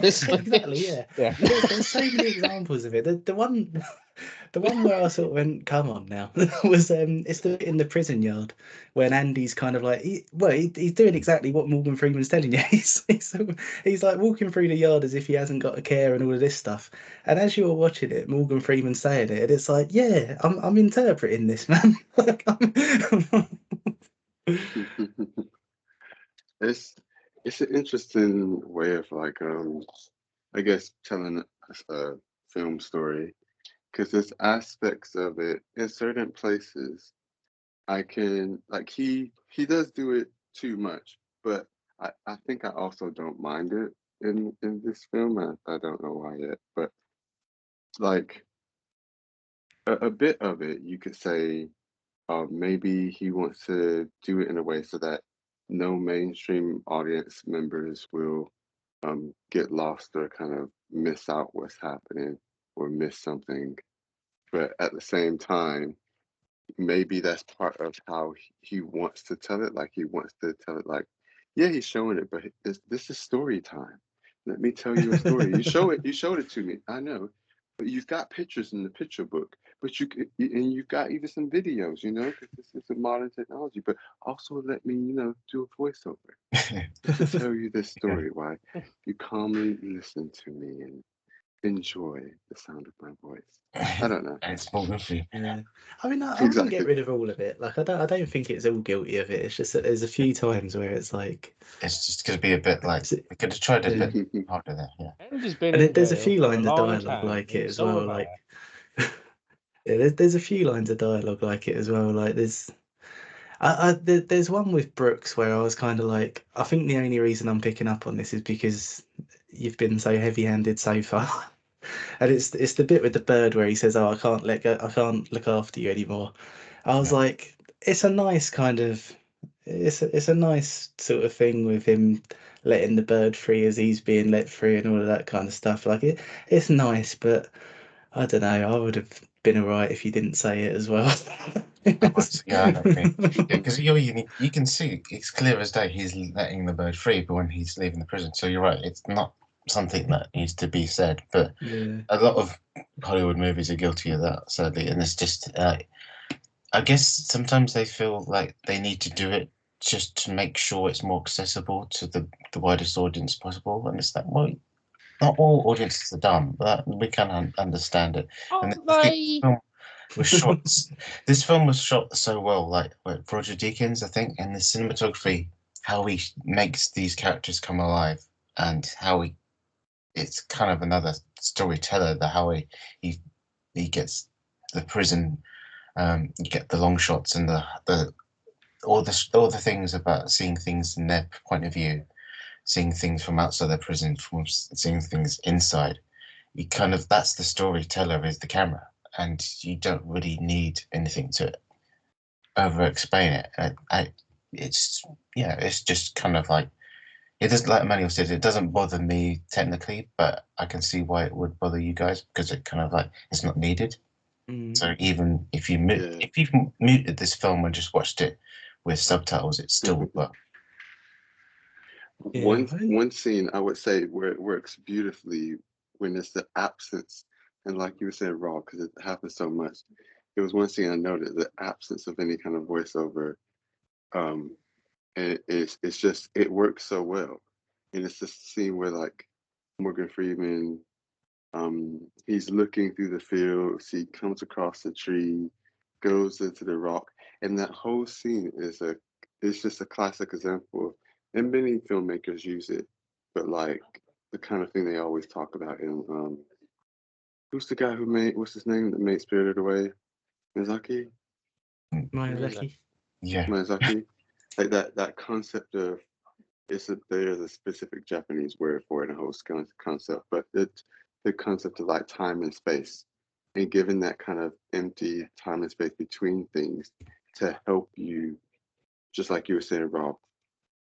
It's like-
exactly, yeah.
yeah.
There's so many examples of it. The one where I sort of went, "Come on now," was it's the bit in the prison yard when Andy's kind of like, he's doing exactly what Morgan Freeman's telling you. He's like walking through the yard as if he hasn't got a care and all of this stuff. And as you're watching it, Morgan Freeman's saying it, and it's like, yeah, I'm interpreting this, man. Like,
It's it's an interesting way of like I guess telling a film story because there's aspects of it in certain places I can like he does do it too much, but I think I also don't mind it in this film. I don't know why yet, but like a bit of it you could say maybe he wants to do it in a way so that no mainstream audience members will get lost or kind of miss out what's happening or miss something. But at the same time, maybe that's part of how he wants to tell it. Like he wants to tell it like, yeah, he's showing it, but this is story time. Let me tell you a story. You showed it to me. I know, but you've got pictures in the picture book, but and you've got even some videos, because this is a modern technology. But also let me, do a voiceover just to tell you this story. Why you calmly listen to me and enjoy the sound of my voice. I don't know.
it's Morgan Freeman.
yeah. I mean, I wouldn't
Exactly.
get rid of all of it. Like, I don't think it's all guilty of it. It's just that there's a few times where it's like,
It's just going to be a bit like they could have tried a bit harder there. Yeah.
Andy's been
and
in
there's a
jail
few
for a
lines of
long
dialogue
time,
like it
and
as
so
well.
have I.
Like, yeah, there's a few lines of dialogue like it as well. Like, there's one with Brooks where I was kind of like, I think the only reason I'm picking up on this is because you've been so heavy-handed so far. And it's the bit with the bird where he says, "Oh, I can't look after you anymore." I was
Yeah.
like, it's a nice kind of, it's a nice sort of thing with him letting the bird free as he's being let free and all of that kind of stuff. Like it's nice, but I don't know. been alright if you didn't say it as well.
Yeah, I know what you mean. Yeah, because you can see it's clear as day he's letting the bird free, but when he's leaving the prison, so you're right. It's not something that needs to be said, but
Yeah.
a lot of Hollywood movies are guilty of that, sadly, and it's just. I guess sometimes they feel like they need to do it just to make sure it's more accessible to the widest audience possible, and it's like, well, not all audiences are dumb, but we can understand it. And I think this film was shot. This film was shot so well, like Roger Deakins, I think, and the cinematography, how he makes these characters come alive, and how it's kind of another storyteller. How he gets the prison, you get the long shots and the all the things about seeing things in their point of view, seeing things from outside the prison, from seeing things inside. You kind of that's the storyteller is the camera, and you don't really need anything to over explain it. It's just kind of like it doesn't, like Emmanuel said, it doesn't bother me technically, but I can see why it would bother you guys because it kind of like it's not needed. So even if you if you've muted this film and just watched it with subtitles, it still would work.
One scene I would say where it works beautifully when it's the absence, and like you were saying, raw, because it happens so much. There was one scene I noted, the absence of any kind of voiceover, and it's just it works so well, and it's the scene where like Morgan Freeman, he's looking through the fields, he comes across the tree, goes into the rock, and that whole scene is just a classic example. And many filmmakers use it, but like the kind of thing they always talk about in who's the guy who made what's his name that made Spirited Away? Miyazaki?
Miyazaki.
Yeah.
Miyazaki? Like that concept of there's a specific Japanese word for it, a whole concept, but it's the concept of like time and space, and given that kind of empty time and space between things to help you, just like you were saying, Rob,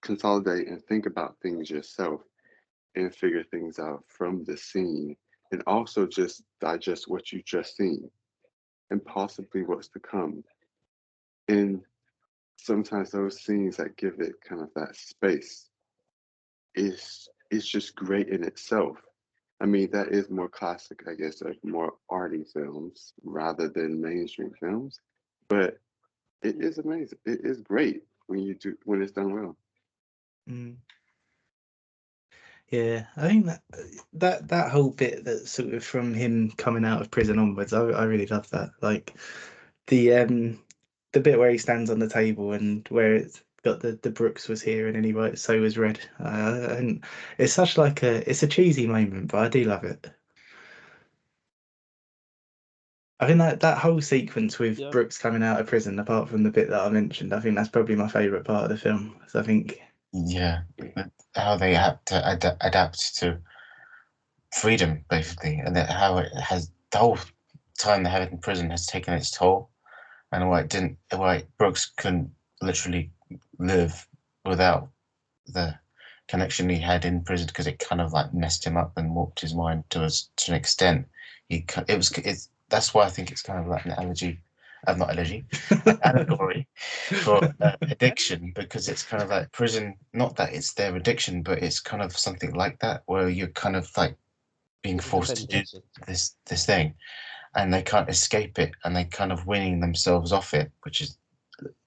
consolidate and think about things yourself and figure things out from the scene, and also just digest what you just seen and possibly what's to come. And sometimes those scenes that give it kind of that space is just great in itself. I mean, that is more classic, I guess, like more arty films rather than mainstream films. But it is amazing. It is great when it's done well.
Yeah, I think that whole bit that sort of from him coming out of prison onwards, I really love that. Like the bit where he stands on the table and where it's got the Brooks was here and then he writes so was red. And it's such like it's a cheesy moment, but I do love it. I think that whole sequence with Brooks coming out of prison, apart from the bit that I mentioned, I think that's probably my favourite part of the film. So I think
how they have to adapt to freedom, basically, and that how it has the whole time they have it in prison has taken its toll, and why Brooks couldn't literally live without the connection he had in prison because it kind of like messed him up and warped his mind to an extent. That's why I think it's kind of like an allegory for addiction, because it's kind of like prison. Not that it's their addiction, but it's kind of something like that where you're kind of like being forced to do this thing, and they can't escape it, and they kind of winning themselves off it, which is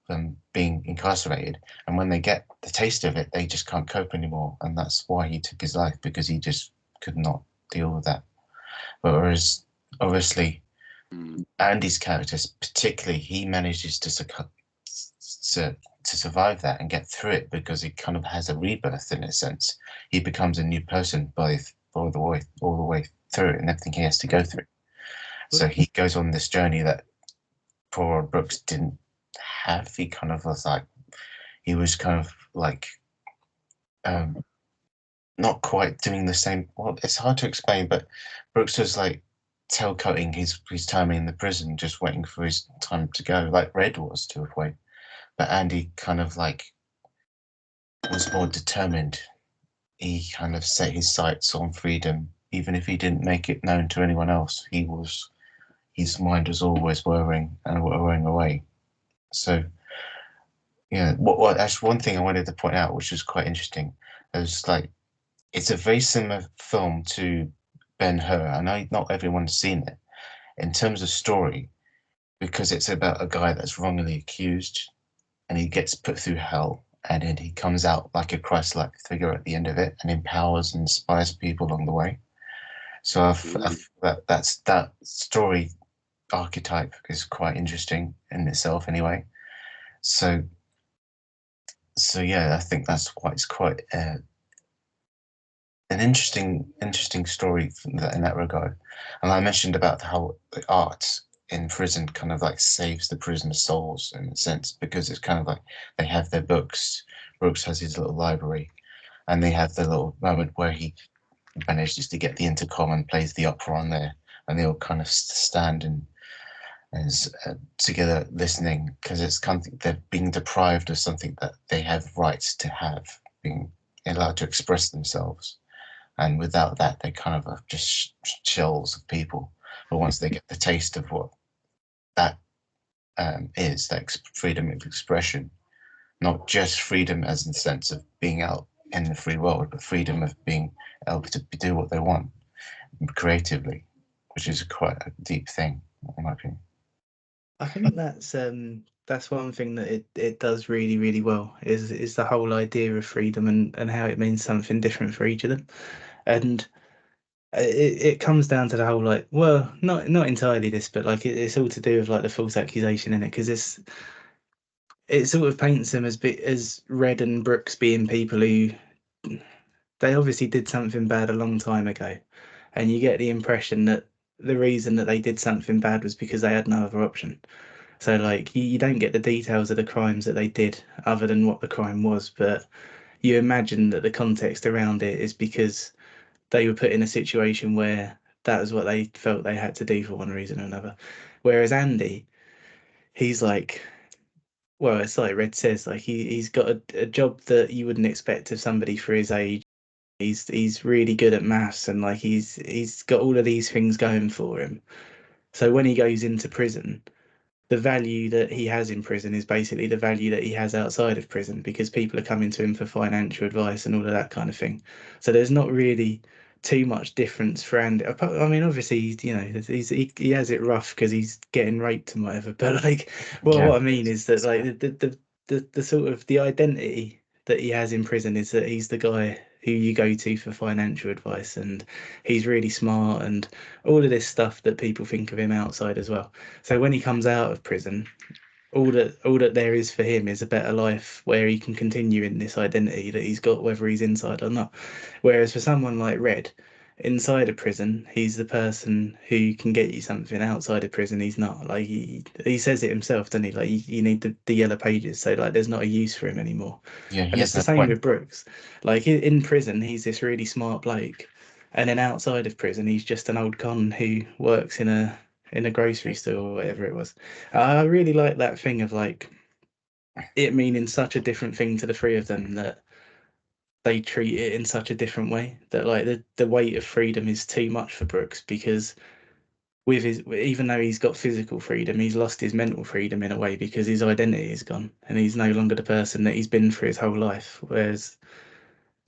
them being incarcerated. And when they get the taste of it, they just can't cope anymore, and that's why he took his life, because he just could not deal with that. But whereas obviously Andy's character, particularly, he manages to survive that and get through it because he kind of has a rebirth in a sense. He becomes a new person all the way through it and everything he has to go through. So he goes on this journey that poor old Brooks didn't have. He kind of was like, he was kind of like, not quite doing the same. Well, it's hard to explain, but Brooks was like tailcoating his time in the prison, just waiting for his time to go, like Red was to a point. But Andy kind of like was more determined. He kind of set his sights on freedom, even if he didn't make it known to anyone else. He his mind was always whirring away. So yeah, what actually one thing I wanted to point out, which was quite interesting, is like it's a very similar film to Ben-Hur. I know not everyone's seen it in terms of story, because it's about a guy that's wrongly accused and he gets put through hell, and then he comes out like a Christ-like figure at the end of it and empowers and inspires people along the way. So that story archetype is quite interesting in itself anyway. So yeah, I think that's quite an interesting story in that regard. And I mentioned about how the art in prison kind of like saves the prisoner's souls in a sense, because it's kind of like they have their books. Brooks has his little library, and they have the little moment where he manages to get the intercom and plays the opera on there, and they all kind of stand and as together listening, because it's kind of they're being deprived of something that they have rights to have, being allowed to express themselves. And without that, they kind of are just shells of people. But once they get the taste of what that is, that freedom of expression, not just freedom as in the sense of being out in the free world, but freedom of being able to do what they want creatively, which is quite a deep thing, in my opinion.
I think that's one thing that it does really, really well is the whole idea of freedom and how it means something different for each of them. And it comes down to the whole like, well, not entirely this, but like it's all to do with like the false accusation in it, because it sort of paints them as Red and Brooks being people who they obviously did something bad a long time ago, and you get the impression that the reason that they did something bad was because they had no other option. So like you don't get the details of the crimes that they did other than what the crime was, but you imagine that the context around it is because they were put in a situation where that was what they felt they had to do for one reason or another. Whereas Andy, he's like, well, it's like Red says, like he's got a job that you wouldn't expect of somebody for his age. He's really good at maths, and like he's got all of these things going for him. So when he goes into prison, the value that he has in prison is basically the value that he has outside of prison, because people are coming to him for financial advice and all of that kind of thing. So there's not really too much difference for Andy. I mean, obviously, he has it rough because he's getting raped and whatever. But like, well,
Yeah.
what I mean is that like the sort of the identity that he has in prison is that he's the guy who you go to for financial advice, and he's really smart and all of this stuff that people think of him outside as well. So when he comes out of prison, all that there is for him is a better life where he can continue in this identity that he's got, whether he's inside or not. Whereas for someone like Red, inside a prison, he's the person who can get you something. Outside of prison, he's not. Like he says it himself, doesn't he? Like you need the yellow pages, so like there's not a use for him anymore.
Yeah, he
And
has
it's the
that
same
point.
with Brooks. Like in prison, he's this really smart bloke, and then outside of prison, he's just an old con who works in a grocery store or whatever it was. I really like that thing of like it meaning such a different thing to the three of them, that they treat it in such a different way, that like the weight of freedom is too much for Brooks, because with his, even though he's got physical freedom, he's lost his mental freedom in a way, because his identity is gone and he's no longer the person that he's been for his whole life. Whereas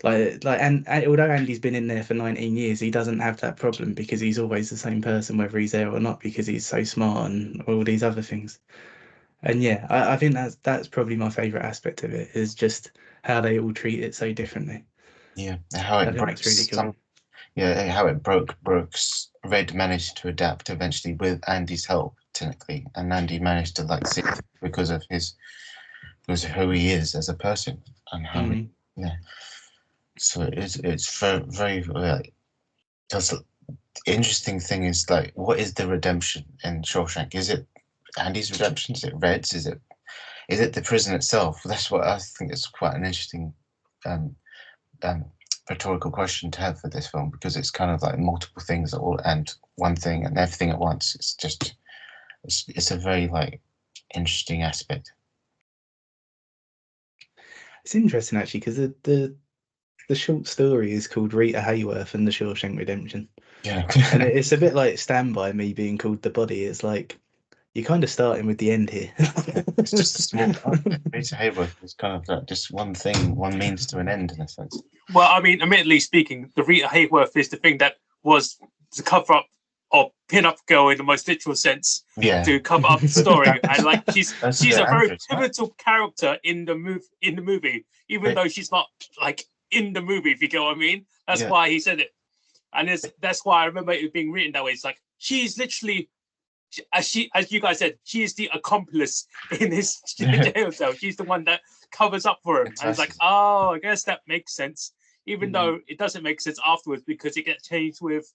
and although Andy's been in there for 19 years, he doesn't have that problem, because he's always the same person whether he's there or not, because he's so smart and all these other things. And yeah, I think that's probably my favorite aspect of it, is just how they all treat it so differently.
Yeah, how
I
it
think that's
breaks
really cool.
Yeah, how it broke Brooks. Red managed to adapt eventually with Andy's help, technically, and Andy managed to like see it because of who he is as a person and how yeah. So it's very that's the interesting thing is like, what is the redemption in Shawshank? Is it Andy's redemption? Is it Red's? Is it the prison itself? That's what I think is quite an interesting um, um, rhetorical question to have for this film, because it's kind of like multiple things that all and one thing and everything at once. It's just it's a very like interesting aspect.
It's interesting actually, because the short story is called Rita Hayworth and the Shawshank Redemption,
Yeah.
and it's a bit like Stand By Me being called The Body. It's like you're kind of starting with the end here.
It's just a small part. Rita Hayworth is kind of like just one thing, one means to an end in a sense.
Well, I mean, admittedly speaking, the Rita Hayworth is the thing that was to cover up or pin up girl in the most literal sense
Yeah.
to cover up the story, and like she's
That's
a
the
very
actress, right?
pivotal character in the movie, even
Right.
though she's not like in the movie. If you get what I mean, that's
Yeah.
why he said it, and that's why I remember it being written that way. It's like she's literally. As you guys said, she is the accomplice in his jail cell. She's the one that covers up for him. And it's like, oh, I guess that makes sense. Even though it doesn't make sense afterwards because it gets changed with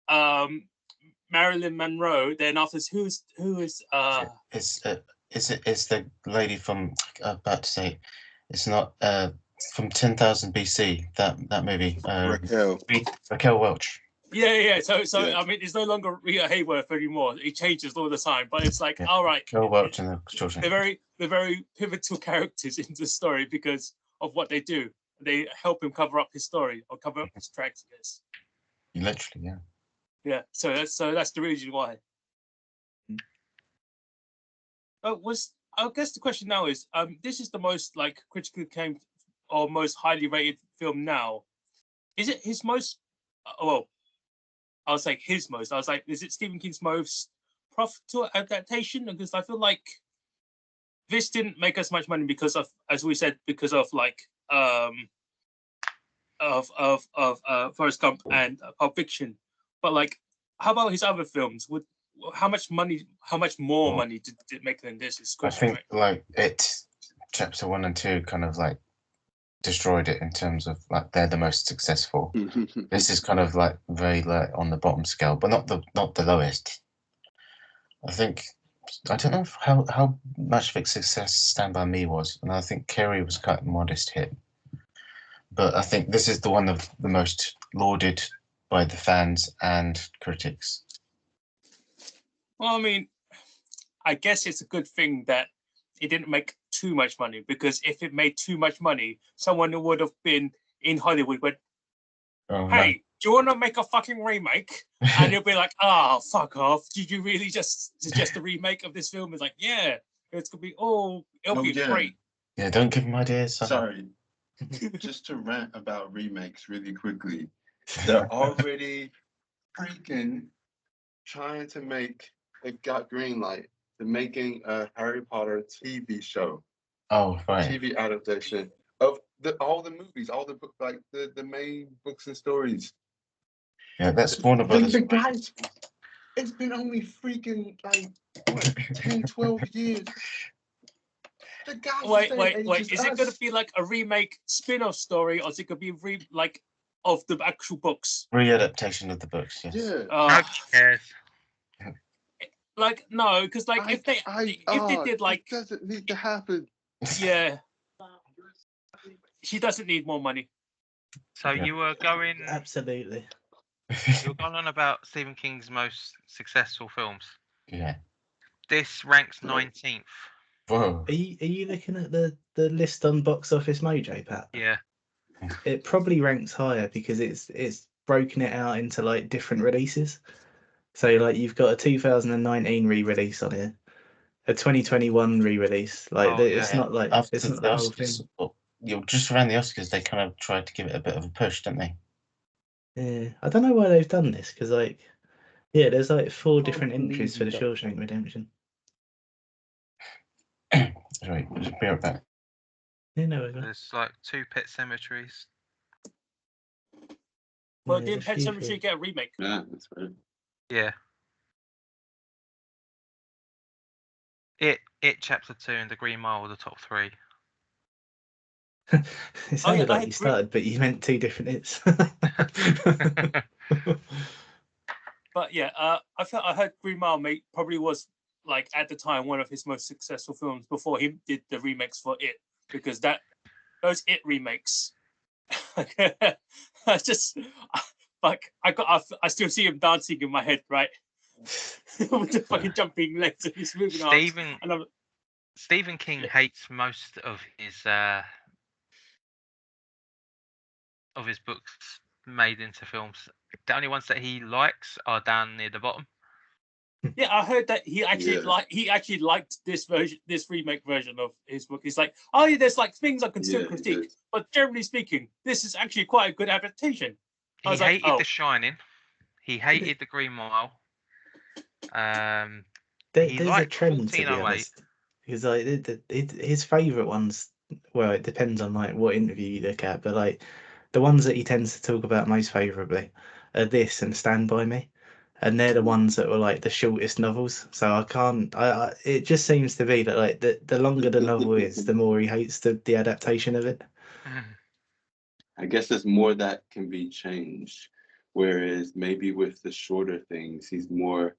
Marilyn Monroe. Then after who is
It's the lady from about to say it's not from 10,000 BC that movie Raquel Welch.
yeah. So
Yeah.
I mean, it's no longer Rita Hayworth anymore. It changes all the time, but it's like,
Yeah.
all right,
Raquel Welch and the Shawshank.
they're very pivotal characters in the story because of what they do. They help him cover up his story or cover up his tracks, I guess.
Literally, yeah.
Yeah, so that's the reason why. I guess the question now is, this is the most like critically acclaimed or most highly rated film now. Is it his most? Well, I was like his most. I was like, is it Stephen King's most profitable adaptation? Because I feel like this didn't make as much money because of, as we said, because of like Forrest Gump and Pulp Fiction. But like, how about his other films? How much more money did it make than this? Is
I
question,
think like chapter 1 and 2 kind of like destroyed it in terms of like they're the most successful. This is kind of like very like on the bottom scale, but not the lowest. I think I don't know how much of a success Stand By Me was, and I think Carrie was quite a modest hit. But I think this is the one of the most lauded by the fans and critics.
Well, I mean, I guess it's a good thing that it didn't make too much money, because if it made too much money, someone who would have been in Hollywood went, hey, do you want to make a fucking remake? And you'll be like, fuck off. Did you really just suggest a remake of this film? It's like, yeah, it's going to be, it'll be great.
Yeah, don't give them ideas.
Sorry. Just to rant about remakes really quickly. They're already freaking trying to make, it got green light, to making a Harry Potter TV show.
Oh, right.
TV adaptation of all the movies, all the book, like the main books and stories.
Yeah, that's Warner Brothers.
The guys, it's been only freaking like what, 10, 12 years. The guys
Wait. Is it going to be like a remake spin-off story, or is it going to be like of the actual books?
Readaptation of the books, yes.
Yeah.
Nobody cares.
Like, no, because like if they did like,
it doesn't need to happen.
Yeah, she doesn't need more money.
So you were going.
Absolutely.
You're going on about Stephen King's most successful films.
Yeah.
This ranks 19th.
Whoa.
Are you looking at the list on Box Office Mojo, Pat?
Yeah.
It probably ranks higher because it's broken it out into like different releases. So like you've got a 2019 re-release on here, a 2021 re-release. Like it's not like it's not the whole thing.
Just around the Oscars, they kind of tried to give it a bit of a push, didn't they?
Yeah, I don't know why they've done this because like, yeah, there's like 4 different entries for the Shawshank Redemption.
Sorry, just be right back.
Yeah, no,
There's like 2 Pet Cemeteries.
Well,
Yeah,
didn't
there's a
Pet
few
Cemetery get a remake?
Yeah, that's right.
Yeah. It Chapter 2 and The Green Mile were the top 3.
It sounded
I
like
had
you started, but you meant 2 different hits.
But yeah, I heard Green Mile probably was like at the time one of his most successful films before he did the remakes for It, because those It remakes, I just like I still see him dancing in my head, right? With the fucking jumping legs and his moving arms.
Stephen King hates most of his of his books made into films. The only ones that he likes are down near the bottom.
Yeah, I heard that he actually
Yeah.
liked this version, this remake version of his book. He's like, oh yeah, there's like things I can still
Yeah,
critique,
it's-
but generally speaking, this is actually quite a good adaptation. I
He
was like,
hated
oh,
The Shining. He hated The Green Mile. He
There's a
liked
trend, to be
1408.
honest, because like his favorite ones. Well, it depends on like what interview you look at, but like the ones that he tends to talk about most favorably are this and Stand By Me, and they're the ones that were like the shortest novels. So I can't. It just seems to be that like the longer the novel is, the more he hates the adaptation of it.
I guess there's more that can be changed. Whereas maybe with the shorter things, he's more,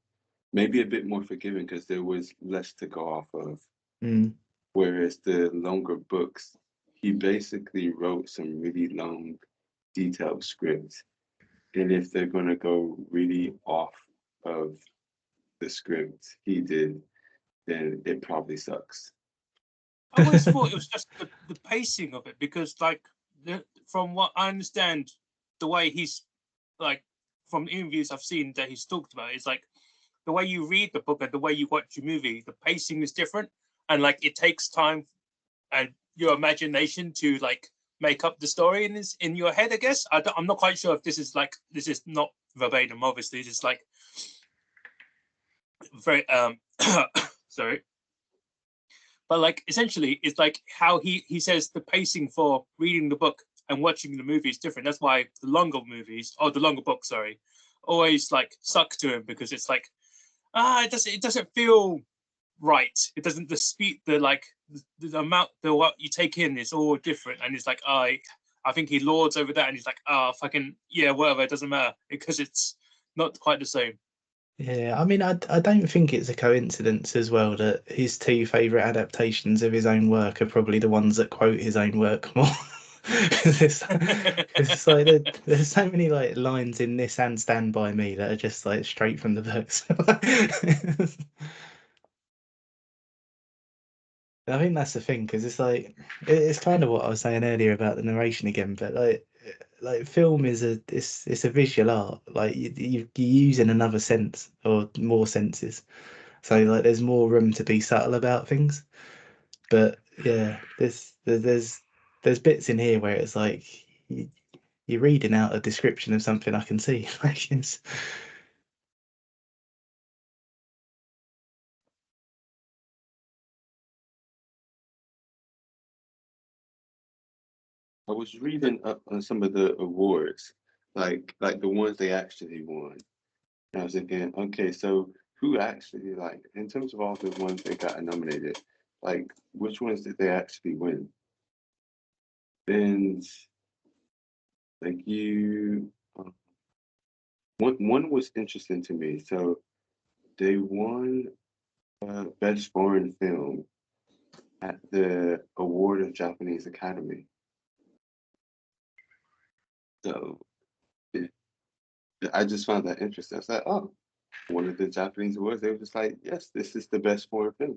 maybe a bit more forgiving because there was less to go off of.
Mm.
Whereas the longer books, he basically wrote some really long, detailed scripts. And if they're going to go really off of the script he did, then it probably sucks.
I always thought it was just the pacing of it, because like from what I understand, the way he's like, from interviews I've seen that he's talked about, is like the way you read the book and the way you watch the movie, the pacing is different, and like it takes time and your imagination to like make up the story in your head. I guess I'm not quite sure if this is not verbatim. Obviously, this is like very sorry. But like essentially, it's like how he says the pacing for reading the book and watching the movie is different. That's why the longer movies, or the longer books, sorry, always like suck to him, because it's like it doesn't feel right. It doesn't, the speed, the amount, the what you take in is all different, and it's like I think he lords over that, and he's like fucking yeah, whatever, it doesn't matter, because it's not quite the same.
Yeah, I mean, I don't think it's a coincidence as well that his two favourite adaptations of his own work are probably the ones that quote his own work more. It's like there's so many like lines in this and Stand By Me that are just like straight from the books. I think that's the thing, because it's like it's kind of what I was saying earlier about the narration again, but like film is it's a visual art. Like you're using another sense or more senses, so like there's more room to be subtle about things. But yeah, there's bits in here where it's like you're reading out a description of something I can see. Like it's,
I was reading up on some of the awards, like the ones they actually won. And I was thinking, okay, so who actually, like, in terms of all the ones that got nominated, like which ones did they actually win? And like one was interesting to me. So they won best foreign film at the Award of Japanese Academy. So it, I just found that interesting. I was like, oh, one of the Japanese awards. They were just like, yes, this is the best foreign film.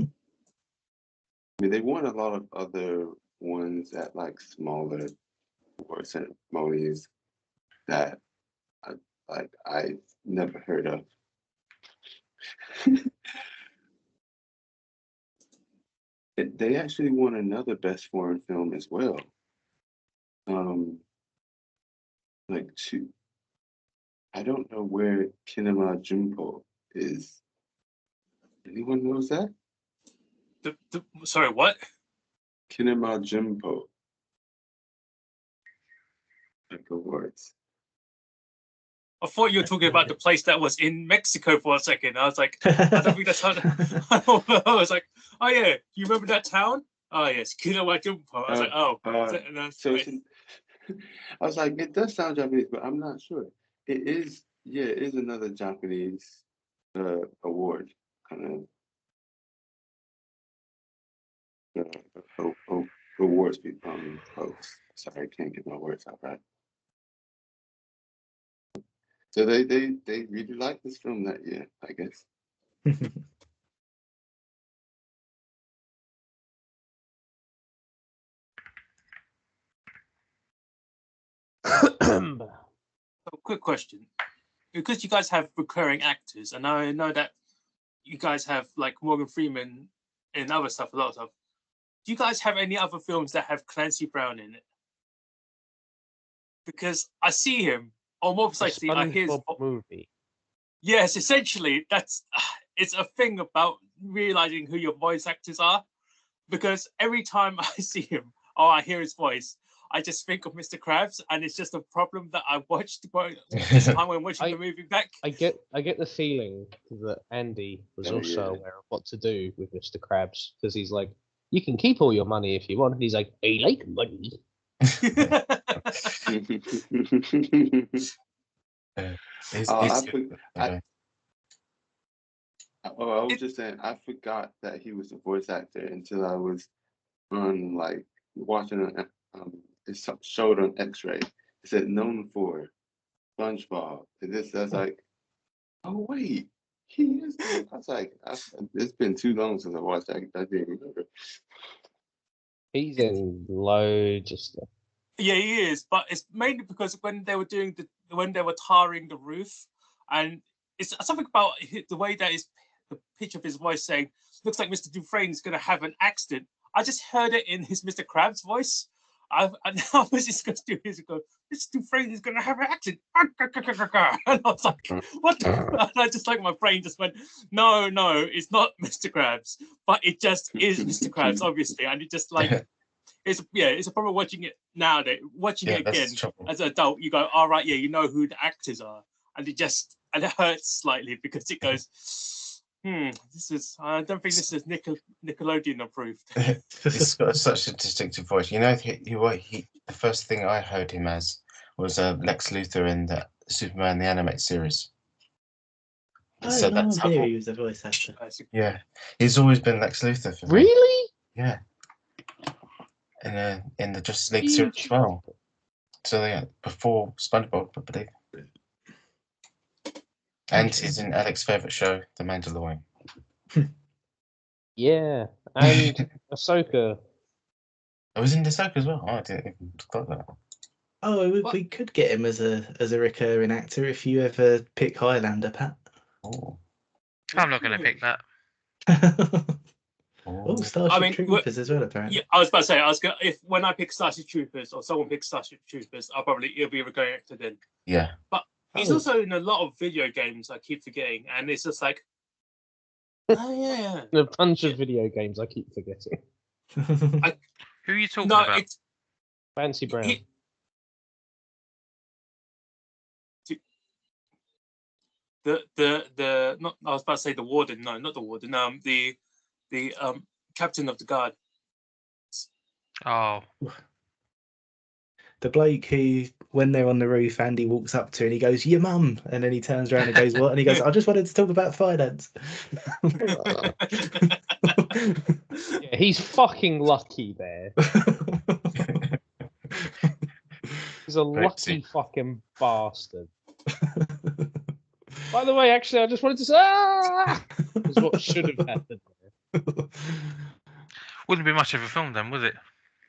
I mean, they won a lot of other ones at like smaller award ceremonies that I, I've never heard of. They actually won another best foreign film as well. Like two. I don't know where Kinema Junpo is. Anyone knows that?
Sorry, what?
Kinema Junpo. Like awards.
I thought you were talking about the place that was in Mexico for a second. I was like, I don't think that's how. I was like, oh yeah, you remember that town? Oh yes, Kinawajumpo. I was like, oh.
So I was like, it does sound Japanese, but I'm not sure. It is, yeah, it is another Japanese award kind of awards host. Sorry, I can't get my words out right. So they really liked this film that year, I guess.
A quick question. Because you guys have recurring actors, and I know that you guys have like Morgan Freeman and other stuff, a lot of stuff. Do you guys have any other films that have Clancy Brown in it? Because I see him, or more precisely, I hear his
movie.
Yes, essentially, it's a thing about realizing who your voice actors are. Because every time I see him or I hear his voice, I just think of Mr. Krabs, and it's just a problem that I watched this time when watching the movie back.
I get the feeling that Andy was also aware of what to do with Mr. Krabs, because he's like, you can keep all your money if you want. And he's like, I like money.
I was just saying, I forgot that he was a voice actor until I was on like watching it showed on X-Ray. It said known for SpongeBob. And this, I was like, oh wait, he is. I was like, it's been too long since I watched that. I didn't remember.
He's in loads of stuff.
Yeah, he is, but it's mainly because when they were tarring the roof, and it's something about the way that the pitch of his voice saying, looks like Mr. Dufresne is going to have an accident. I just heard it in his Mr. Krabs voice. I was just going to do his go, Mr. Dufresne is going to have an accident. And I was like, what the? And I just like my brain just went, no, it's not Mr. Krabs, but it just is Mr. Krabs, obviously. And it just like, it's a problem watching it now. Watching it again as an adult, you go, all right, you know who the actors are. And it hurts slightly because it goes, I don't think this is Nickelodeon approved.
He's got such a distinctive voice. You know, the first thing I heard him as was Lex Luthor in the Superman the Animated Series.
So that's how he was a voice actor.
Yeah, he's always been Lex Luthor for me.
Really?
Yeah. In the Justice League series as well. So yeah, before SpongeBob, I believe. And he's in Alex's favourite show, The Mandalorian.
Yeah, and Ahsoka.
I was in Ahsoka as well. Oh, I didn't even thought that.
Oh, we could get him as a recurring actor if you ever pick Highlander, Pat.
Oh.
I'm not going to pick that.
Starship Troopers as well, apparently.
Yeah, I was about to say, when I pick Starship Troopers or someone picks Starship Troopers, it'll be a recurring actor then.
Yeah.
But he's also in a lot of video games. I keep forgetting, and it's just like, oh yeah,
A bunch of video games I keep forgetting.
Who are you talking about?
It's
Fancy Brown.
Not, I was about to say the warden. No, not the warden. The captain of the guard.
Oh.
The bloke who, when they're on the roof, Andy walks up to and he goes, your mum. And then he turns around and goes, what? And he goes, I just wanted to talk about finance.
Yeah, he's fucking lucky there. He's a lucky fucking bastard. By the way, actually, I just wanted to say, is what should have happened there.
Wouldn't be much of a film then, would it?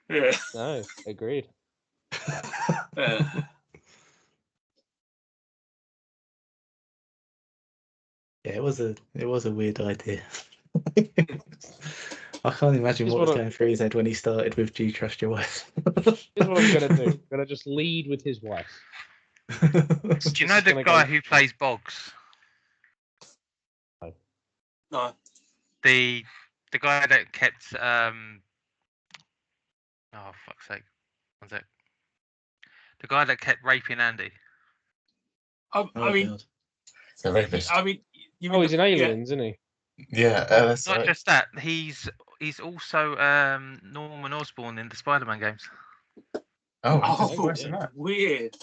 Yeah.
No, agreed.
Yeah, it was a weird idea. I can't imagine what was going through his head when he started with "Do you trust your wife?"
Here's what I'm gonna do. I'm gonna just lead with his wife.
Do you know the guy who plays Boggs?
No.
The guy that kept oh fuck's sake. One sec. The guy that kept raping Andy.
I mean,
God. The rapist.
I mean,
he's in Aliens, isn't he?
Yeah, that's
Not
right.
just that. He's also Norman Osborn in the Spider-Man games.
Weird.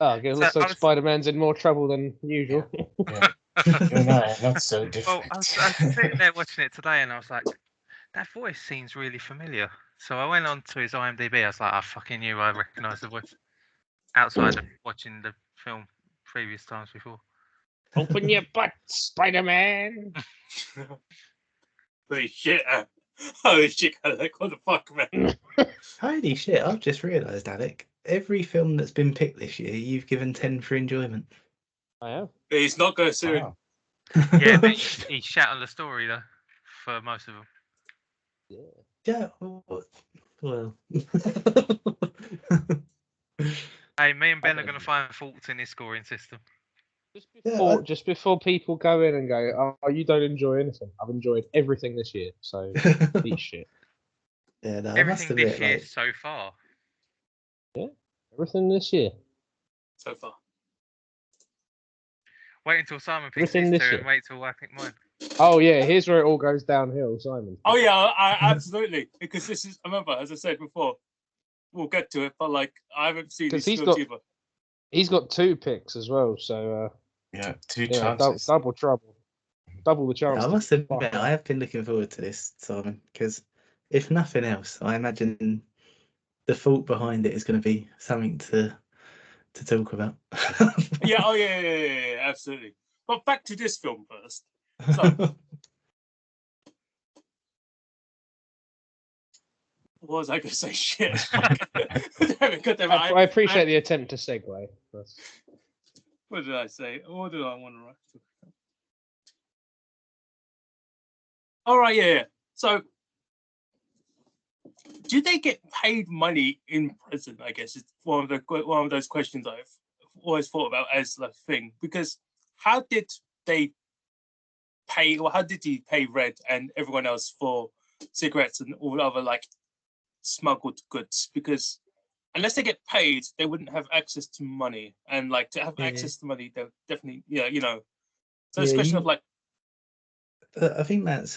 It looks like Spider-Man's in more trouble than usual.
Yeah. No, not so different.
Well, I was sitting there watching it today, and I was like, that voice seems really familiar. So I went on to his IMDb. I was like, I fucking knew I recognised the voice outside of watching the film previous times before.
Open your butt, Spider-Man.
Holy shit. Holy shit, Alec, what the fuck, man?
Holy shit! I've just realised, Alec. Every film that's been picked this year, you've given 10 for enjoyment.
I have.
He's not going soon.
Wow.
Yeah, but he shat on the story though for most of them.
Yeah.
Yeah. Well.
Hey, me and Ben
I
are going to
don't
find faults in his scoring system.
Just before people go in and go, oh, you don't enjoy anything. I've enjoyed everything this year, so eat shit.
Yeah, no, I must
Everything this
admit,
year
like,
so far.
Everything this year.
So far.
Wait until Simon picks
Everything
his
this
two
year.
and wait till I pick mine.
Oh yeah, here's where it all goes downhill, Simon.
Oh yeah, I absolutely. Because this is, remember, as I said before, we'll get to it, but like I haven't seen these
Because
films either.
he's got 2 picks as well, so
Yeah, two
yeah,
chances.
double trouble, double the chance.
I
to
must
fuck
admit,
up.
I have been looking forward to this, Simon, because if nothing else, I imagine the thought behind it is going to be something to talk about.
Yeah, oh yeah, absolutely. But back to this film first. So, what was I going to say? Shit.
I appreciate the attempt to segue.
What did I say? What did I want to write? All right, yeah. So, do they get paid money in prison? I guess it's one of those questions I've always thought about as a thing. Because how did they pay, or how did he pay Red and everyone else for cigarettes and all other like smuggled goods? Because unless they get paid, they wouldn't have access to money, and like to have access to money, they'll definitely, yeah, you know. So it's a question of like.
I think that's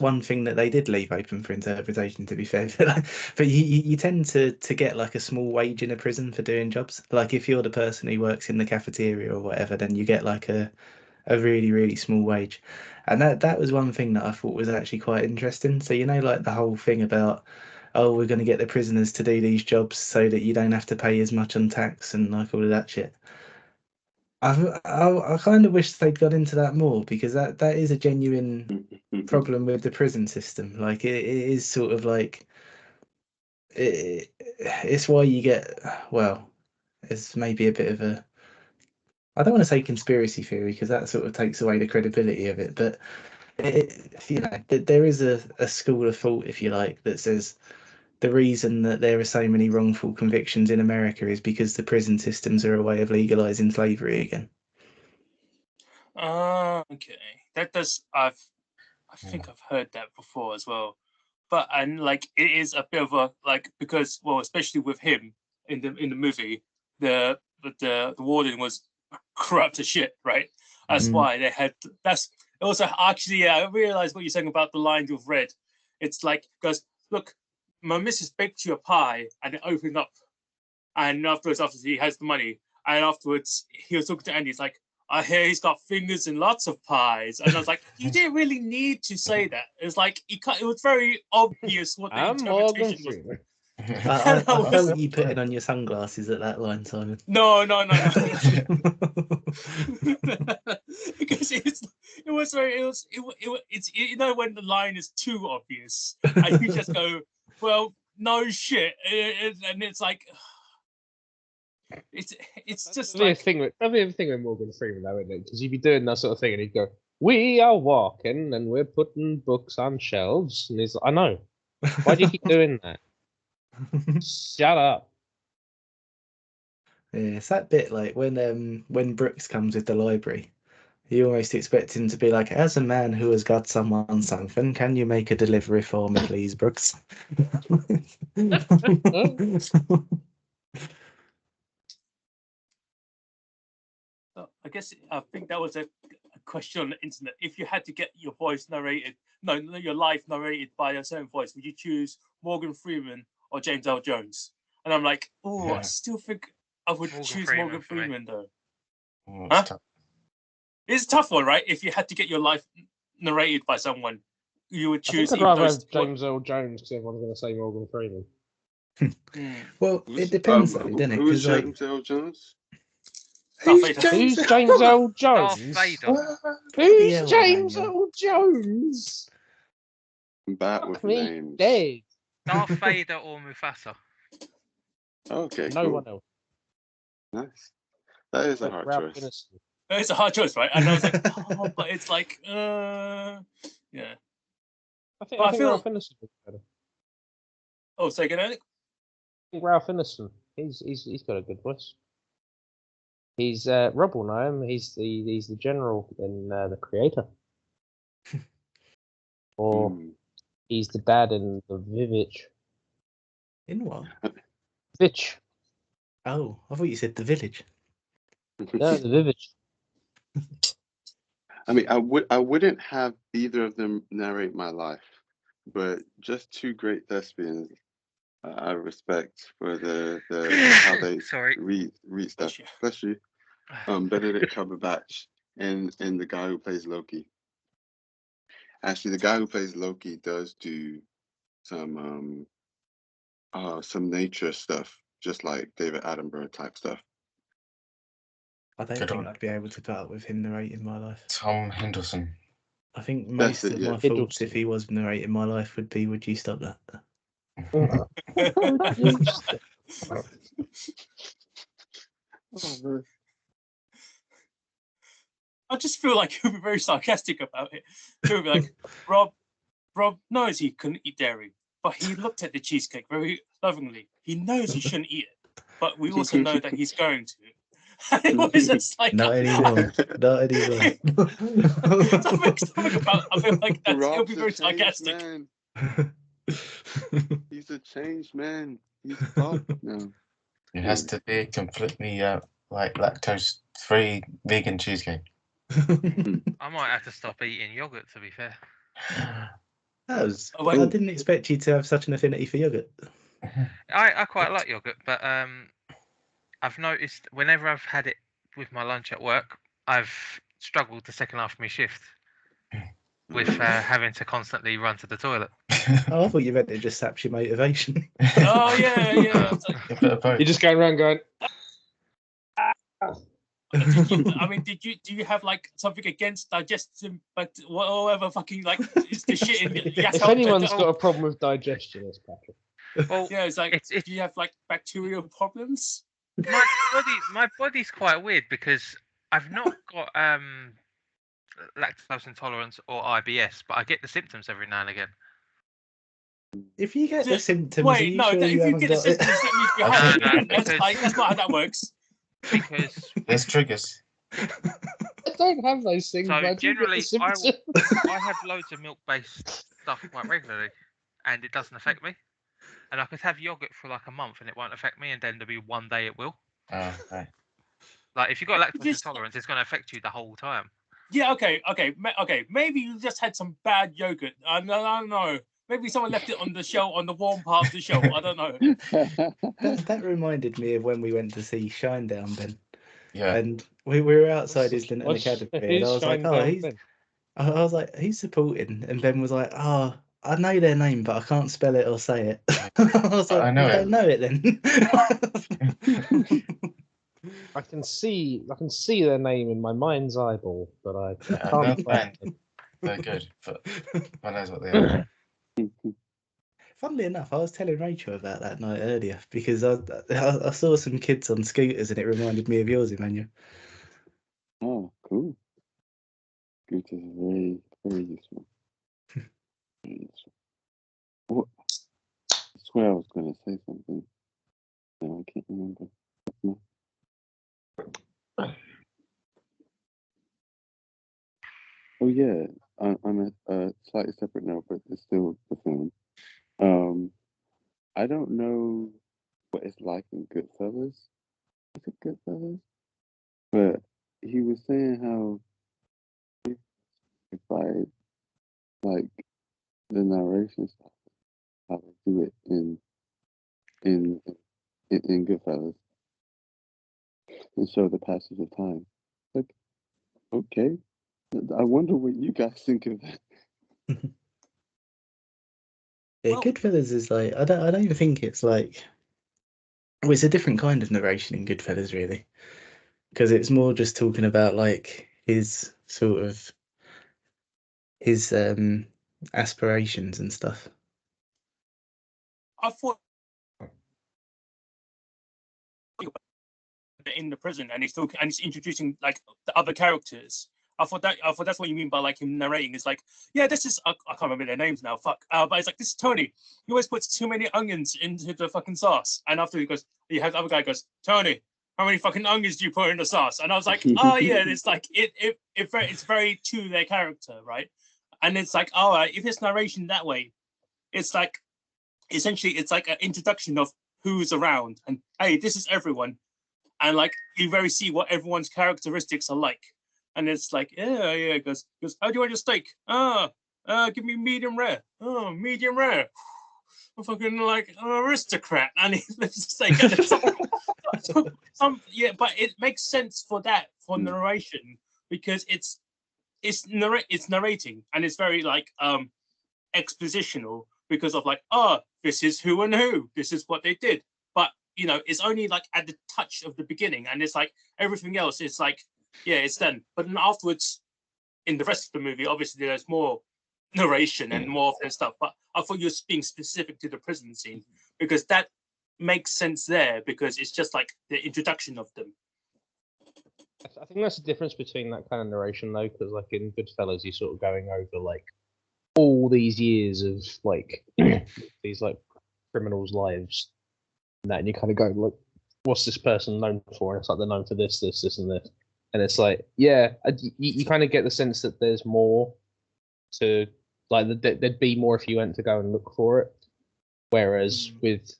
one thing that they did leave open for interpretation, to be fair. But you tend to get like a small wage in a prison for doing jobs. Like if you're the person who works in the cafeteria or whatever, then you get like a really, really small wage. And that was one thing that I thought was actually quite interesting. So, you know, like the whole thing about, oh, we're going to get the prisoners to do these jobs so that you don't have to pay as much on tax and like all of that shit. I kind of wish they'd got into that more, because that is a genuine problem with the prison system. Like it is sort of like it's why you get, well, it's maybe a bit of a, I don't want to say conspiracy theory because that sort of takes away the credibility of it, but you know, there is a school of thought, if you like, that says the reason that there are so many wrongful convictions in America is because the prison systems are a way of legalizing slavery again.
Okay, that does. I think I've heard that before as well. But and like it is a bit of a like, because, well, especially with him in the movie, the warden was corrupt as shit, right? That's why they had. That's also actually, yeah, I realized what you're saying about the lines with Red. It's like, because look, my missus baked you a pie and it opened up, and afterwards, after he has the money, and afterwards he was talking to Andy. He's like, I hear he's got fingers in lots of pies, and I was like, you didn't really need to say that. It's like it was very obvious what the
I'm Morgan
interpretation was.
Freeman.
I felt you putting on your sunglasses at that line, Simon.
No. Because it was very, it's you know, when the line is too obvious and you just go, well, no shit, and it's like, it's just
That'd
like,
be a thing with Morgan Freeman, though, isn't it? Because you'd be doing that sort of thing, and he'd go, "We are walking, and we're putting books on shelves," and he's like, "I know. Why do you keep doing that? Shut up."
Yeah, it's that bit like when Brooks comes with the library, you almost expect him to be like, as a man who has got someone something, can you make a delivery for me, please, Brooks?
I guess I think that was a question on the internet. If you had to get your voice narrated, no, your life narrated by a certain voice, would you choose Morgan Freeman or James L. Jones? And I'm like, oh, I still think I would choose Morgan Freeman though.
It's tough.
It's a tough one, right? If you had to get your life narrated by someone, you would choose.
I think I'd rather have James L. Jones, because everyone's going to say Morgan Freeman.
Well, it depends, though, doesn't it?
Who's James L. Jones?
Who's James L. Jones?
Darth Vader.
Who's James L. Jones?
bad with
Fuck me,
names.
dead.
Darth Vader or Mufasa?
Okay,
No
cool.
one else.
Nice. That is a
But
hard
Ralph
choice.
Ineson.
It's a hard choice, right? And I was like, oh, but it's like, yeah.
I think,
But I
I think
feel-
Ralph Ineson would be better.
Oh, say again, Alec?
I think Ralph Ineson. He's got a good voice. He's Rob will know him. He's the general in The Creator. Or
Hmm.
he's the dad in The Village.
In what?
Village.
Oh, I thought you said The Village.
No, The Village.
I mean, I wouldn't have either of them narrate my life, but just two great thespians I respect for the how they
Sorry.
read stuff. Bless you. Benedict Cumberbatch and the guy who plays Loki. Actually, the guy who plays Loki does do some nature stuff, just like David Attenborough type stuff.
I don't
Good
think
on.
I'd be able to put up with him narrating my life.
Tom Henderson.
I think
That's
most
it,
of
yeah.
my thoughts,
Hiddleston.
if he was narrating my life, would be, "Would you stop that?"
I just feel like he'll be very sarcastic about it. He'll be like, Rob knows he couldn't eat dairy, but he looked at the cheesecake very lovingly. He knows he shouldn't eat it, but we also know that he's going to. And it was just like,
Not anymore. Not anymore.
something about, I feel like that's, he'll
Rob's
be
a
very
changed
sarcastic.
man. He's a changed man. He's fucked now.
It has to be completely like lactose-free vegan cheesecake.
I might have to stop eating yogurt, to be fair.
That was.
Oh, wait.
I didn't expect you to have such an affinity for yogurt.
I quite like yogurt, but I've noticed whenever I've had it with my lunch at work, I've struggled the second half of my shift with having to constantly run to the toilet.
Oh, I thought you meant it just saps your motivation.
Oh, yeah. It's like,
A bit of both.
You're just going around going.
do you have like something against digestive, but whatever fucking like is the shit in the
If anyone's got a problem with digestion, it's Patrick.
Well,
yeah, it's like,
it's
do you have like bacterial problems?
my body's quite weird because I've not got lactose intolerance or IBS, but I get the symptoms every now and again.
If you get the symptoms,
Wait,
are you
no,
sure
if
you
you
haven't
get the
got it?
symptoms, that means you have
No,
it. That's,
because-
like, that's not how that works.
Because
There's triggers.
I don't have those things.
So
but I do get the
generally,
symptoms.
I have loads of milk-based stuff quite regularly, and it doesn't affect me. And I could have yogurt for like a month, and it won't affect me, and then there'll be one day it will.
Oh, right.
Like if you've got lactose
Just-
intolerance, it's going to affect you the whole time.
Yeah, okay. Maybe you just had some bad yogurt. I don't know. Maybe someone left it on the shelf, on the warm part of the shelf. I don't know.
That reminded me of when we went to see Shinedown, Ben.
Yeah.
And we were outside Islington
What's-
Academy, and
who's
I was like,
Shinedown
"Oh, he's."
then?
I was like, "Who's supporting?" And Ben was like, "Oh, I know their name, but I can't spell it or say it." I was like,
I know
"You
it.
don't know it then."
I can see their name in my mind's eyeball, but I
Yeah,
can't
no
find
plan. They're good, but I knows what they are.
Funnily enough, I was telling Rachel about that night earlier because I saw some kids on scooters and it reminded me of yours, Emmanuel.
Oh, cool. Good is very, very useful. Very useful. What? I swear I was going to say something. No, I can't remember. Oh yeah, on a slightly separate note, but it's still the film. I don't know what it's like in Goodfellas. Is it Goodfellas? But he was saying how if I like the narration stuff, how they do it in Goodfellas and show the passage of time. Like, okay, I wonder what you guys think of that.
Yeah,
Well-
Goodfellas is like I don't even think it's like. Well, it's a different kind of narration in Goodfellas, really, because it's more just talking about like his sort of his aspirations and stuff.
I thought in the prison, and he's introducing like the other characters. I thought that's what you mean by like him narrating. It's like, yeah, this is I can't remember their names now. Fuck. But it's like, this is Tony. He always puts too many onions into the fucking sauce. And after he goes, you have the other guy goes, Tony, how many fucking onions do you put in the sauce? And I was like, oh yeah, it's like it's very to their character, right? And it's like, all right, if it's narration that way, it's like essentially it's like an introduction of who's around, and hey, this is everyone, and like you very see what everyone's characteristics are like. And it's like, yeah, goes, how do you want your steak? Give me medium rare. Oh, medium rare. I'm fucking like an aristocrat. And he lifts the steak. And it's but it makes sense for narration, because it's narrating, and it's very like expositional, because of like, this is who and who, this is what they did. But you know, it's only like at the touch of the beginning, and it's like everything else, it's like, yeah, it's done. But then afterwards, in the rest of the movie, obviously there's more narration and more of that stuff. But I thought you were being specific to the prison scene, because that makes sense there, because it's just like the introduction of them.
I think that's the difference between that kind of narration, though, because like in Goodfellas, you're sort of going over like all these years of like these like criminals' lives, and you kind of go, look, what's this person known for? And it's like, they're known for this, and this. And it's like, yeah, you kind of get the sense that there's more to, like, there'd be more if you went to go and look for it. Whereas with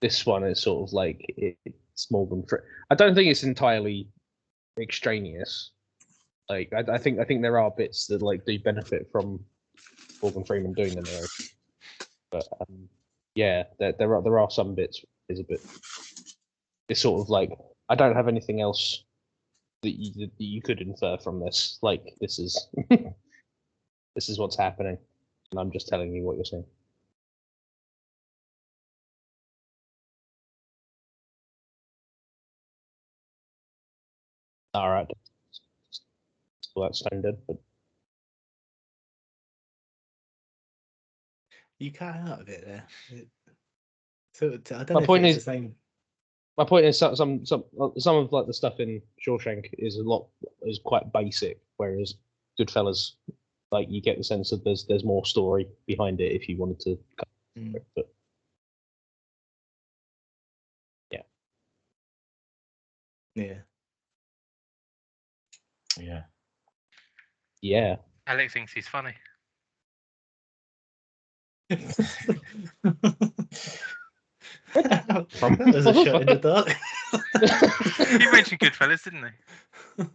this one, it's sort of like, it's more than I don't think it's entirely extraneous. Like, I think there are bits that like do benefit from Morgan Freeman doing the narration. But yeah, there are some bits is a bit. It's sort of like, I don't have anything else that you could infer from this. Like, this is this is what's happening, and I'm just telling you what you're seeing. All right, still that standard, but
You cut out a bit there. So I don't
My
know
point
if it's
is-
the same.
my point is some of like the stuff in Shawshank is quite basic, whereas Goodfellas, like, you get the sense that there's more story behind it if you wanted to cut it, but yeah.
Alex thinks he's funny.
That was a shot in the dark.
He mentioned Goodfellas, didn't he?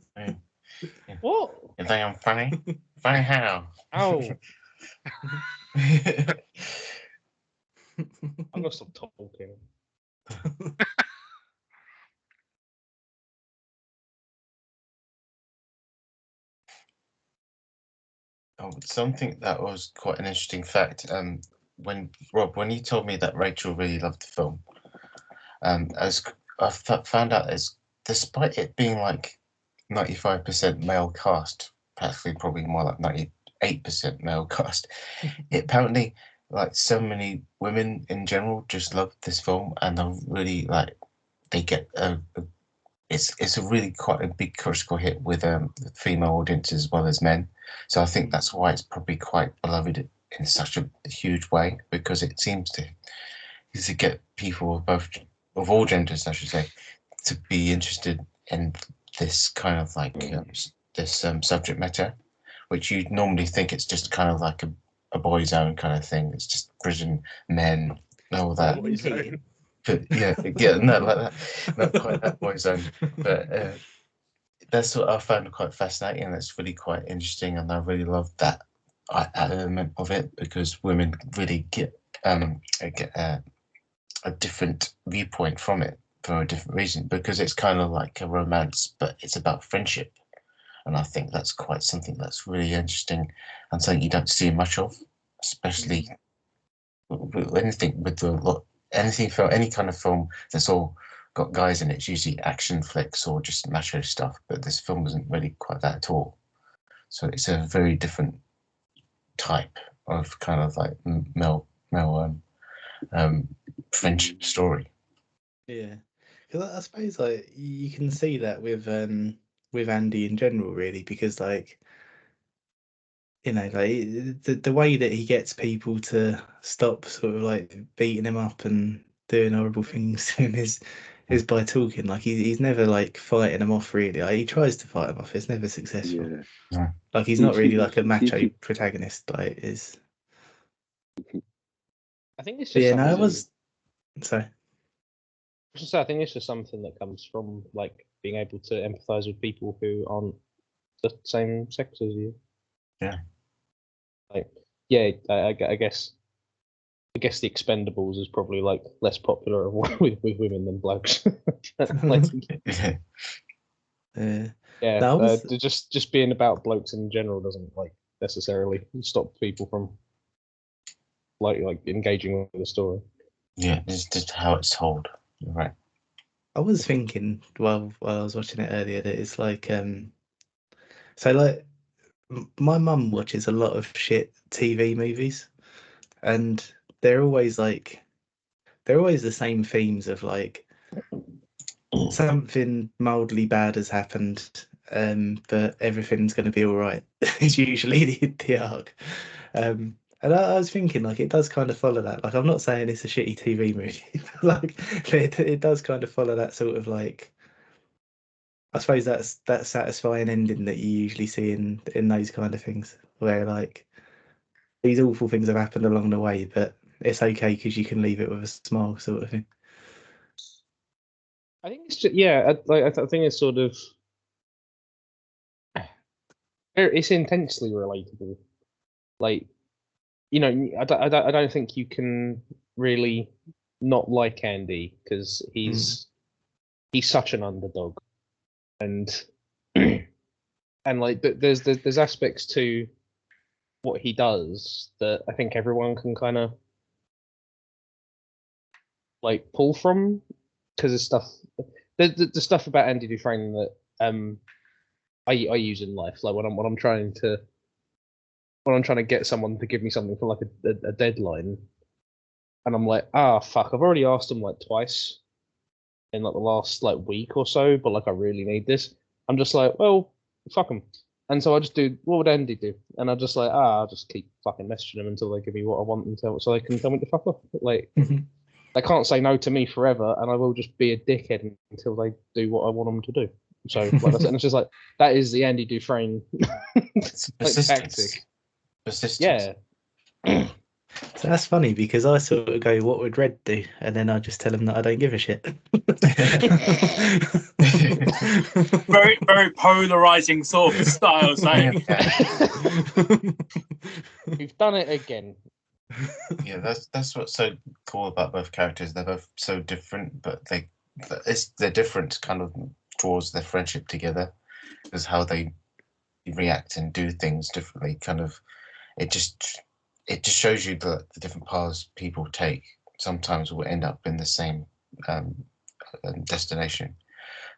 What?
You think I'm funny? Funny how?
Oh, I'm gonna stop talking.
Something that was quite an interesting fact. When you told me that Rachel really loved the film, as I found out, as despite it being like 95% male cast, practically probably more like 98% male cast, it apparently, like, so many women in general just love this film, and they're really like, they get it's a really quite a big critical hit with the female audience as well as men. So I think that's why it's probably quite beloved in such a huge way, because it seems to get people of all genders, I should say, to be interested in this kind of like this subject matter, which you'd normally think it's just kind of like a boys' own kind of thing. It's just prison men and all that. But yeah, not like that, not quite that boys' own. But that's what I found quite fascinating, and it's really quite interesting, and I really love that element of it, because women really get a different viewpoint from it for a different reason, because it's kind of like a romance, but it's about friendship, and I think that's quite something that's really interesting and something you don't see much of, especially with anything with anything for any kind of film that's all got guys in it. It's usually action flicks or just macho stuff, but this film isn't really quite that at all. So it's a very different type of kind of like male friendship story.
Yeah, because I suppose like you can see that with Andy in general, really, because like like the way that he gets people to stop sort of like beating him up and doing horrible things to him is by talking. Like he's never like fighting them off really. Like, he tries to fight them off. It's never successful.
Yeah.
Like he's not really like a macho protagonist. Like is.
I think it's
But
just
yeah, no,
something.
it was. Sorry.
I think it's just something that comes from like being able to empathize with people who aren't the same sex as you.
Yeah.
Like, yeah, I guess the Expendables is probably like less popular with women than blokes. Like, yeah,
that was
just being about blokes in general doesn't like necessarily stop people from like engaging with the story.
Yeah, it's just how it's told. You're right.
I was thinking while I was watching it earlier that it's like so like my mum watches a lot of shit TV movies, and they're always the same themes of like something mildly bad has happened, but everything's going to be all right. It's usually the arc. And I was thinking, like, it does kind of follow that. Like, I'm not saying it's a shitty TV movie, but like, it does kind of follow that sort of like. I suppose that's that satisfying ending that you usually see in those kind of things, where like these awful things have happened along the way, but it's okay because you can leave it with a smile, sort of thing.
I think it's just, yeah, I think it's sort of it's intensely relatable. Like, I don't think you can really not like Andy because he's such an underdog, and and like there's aspects to what he does that I think everyone can kind of like pull from, because there's stuff the stuff about Andy Dufresne that I use in life, like when I'm trying to get someone to give me something for like a deadline, and I'm like, fuck, I've already asked them like twice in like the last like week or so, but like I really need this. I'm just like, well, fuck them. And so I just do, what would Andy do? And I just like, I'll just keep fucking messaging them until they give me what I want, so they can tell me to fuck off. Like, they can't say no to me forever, and I will just be a dickhead until they do what I want them to do. So, like that's it. And it's just like, that is the Andy Dufresne like, tactic.
Persistence.
Yeah.
So that's funny because I sort of go, what would Red do? And then I just tell him that I don't give a shit.
Very, very polarizing sort of style saying.
We've done it again.
Yeah, that's what's so cool about both characters. They're both so different, but they're different kind of draws their friendship together, because how they react and do things differently. Kind of, it just shows you the different paths people take. Sometimes will end up in the same destination.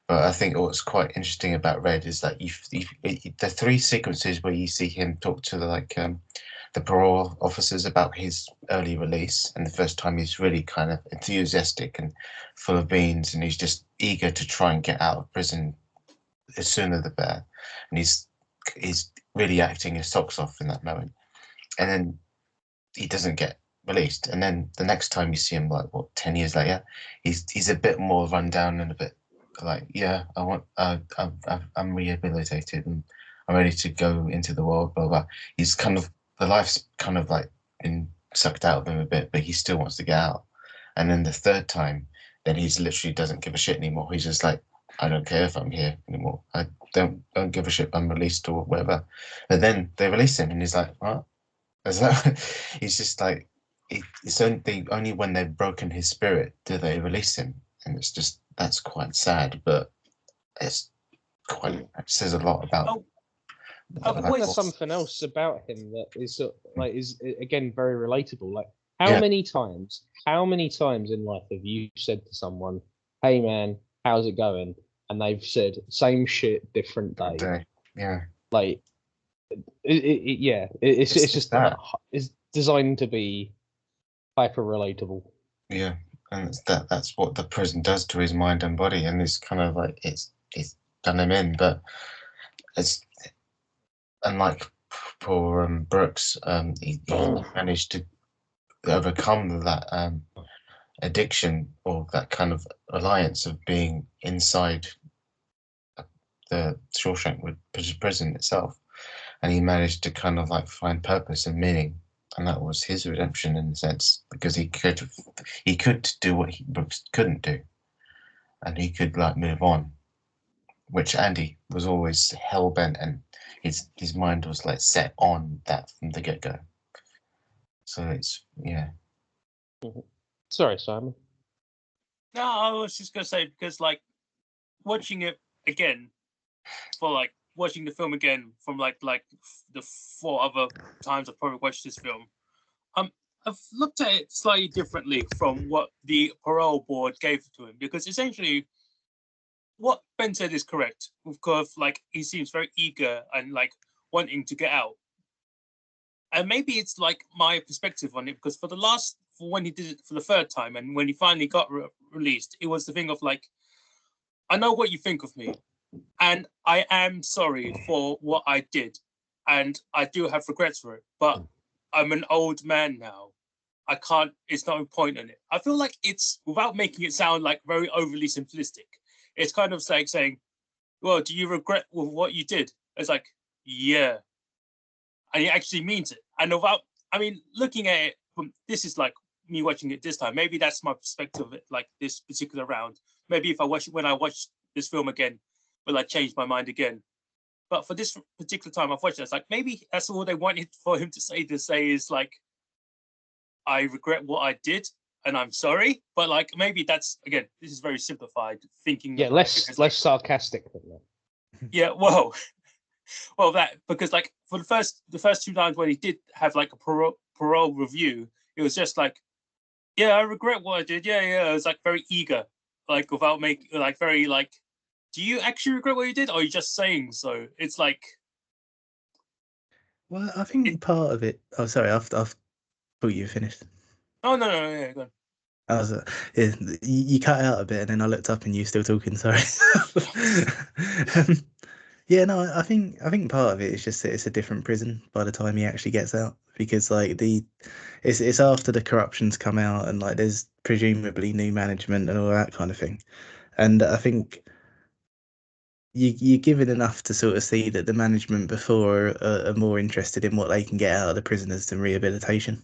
But I think what's quite interesting about Red is that the three sequences where you see him talk to the parole officers about his early release, and the first time he's really kind of enthusiastic and full of beans, and he's just eager to try and get out of prison the sooner the better, and he's really acting his socks off in that moment, and then he doesn't get released, and then the next time you see him, like 10 years later, he's a bit more run down and a bit like, yeah, I'm rehabilitated and I'm ready to go into the world, blah blah. He's kind of, the life's kind of like been sucked out of him a bit, but he still wants to get out. And then the third time, then he's literally doesn't give a shit anymore. He's just like, I don't care if I'm here anymore. I don't give a shit. I'm released or whatever. And then they release him, and he's like, what? Is that? He's just like, it's only when they've broken his spirit do they release him, and it's just, that's quite sad, but it says a lot about.
I think there's something else about him that is again very relatable. Like, how many times in life have you said to someone, "Hey man, how's it going?" and they've said same shit, different day.
Yeah.
Like, it's just
that.
designed to be hyper relatable.
Yeah, and that's what the prison does to his mind and body, and it's kind of like it's done him in. But it's unlike poor Brooks, he managed to overcome that addiction or that kind of alliance of being inside the Shawshank prison itself, and he managed to kind of like find purpose and meaning, and that was his redemption in a sense, because he could do what Brooks couldn't do, and he could like move on, which Andy was always hell bent, and his mind was like set on that from the get go. So it's
Sorry, Simon.
No, I was just gonna say because like watching it again for like watching the film again from like the 4 other times I've probably watched this film. I've looked at it slightly differently from what the parole board gave to him, because essentially what Ben said is correct. Of course, like he seems very eager and like wanting to get out. And maybe it's like my perspective on it, because for when he did it for the 3rd time and when he finally got released, it was the thing of like, I know what you think of me, and I am sorry for what I did, and I do have regrets for it, but I'm an old man now. I can't, it's no point in it. I feel like it's, without making it sound like very overly simplistic, it's kind of like saying, well, do you regret what you did? It's like, yeah. And he actually means it. And looking at it from, this is like me watching it this time. Maybe that's my perspective of it, like this particular round. Maybe when I watch this film again, will I change my mind again? But for this particular time I've watched it, it's like, maybe that's all they wanted for him to say is like, I regret what I did and I'm sorry. But like, maybe that's, again, this is very simplified thinking.
Yeah, less sarcastic than that.
Yeah, well, that, because like for the first 2 times when he did have like a parole review, it was just like, yeah, I regret what I did. Yeah. It was like very eager, like without making, like very like, do you actually regret what you did, or are you just saying so? It's like,
well, I think part of it. Oh, sorry, I've thought you finished.
Oh no, yeah, go on.
I was, you cut out a bit, and then I looked up, and you were still talking. Sorry. Yeah, no, I think part of it is just that it's a different prison by the time he actually gets out, because like it's after the corruption's come out, and like there's presumably new management and all that kind of thing, and I think you're given enough to sort of see that the management before are more interested in what they can get out of the prisoners than rehabilitation.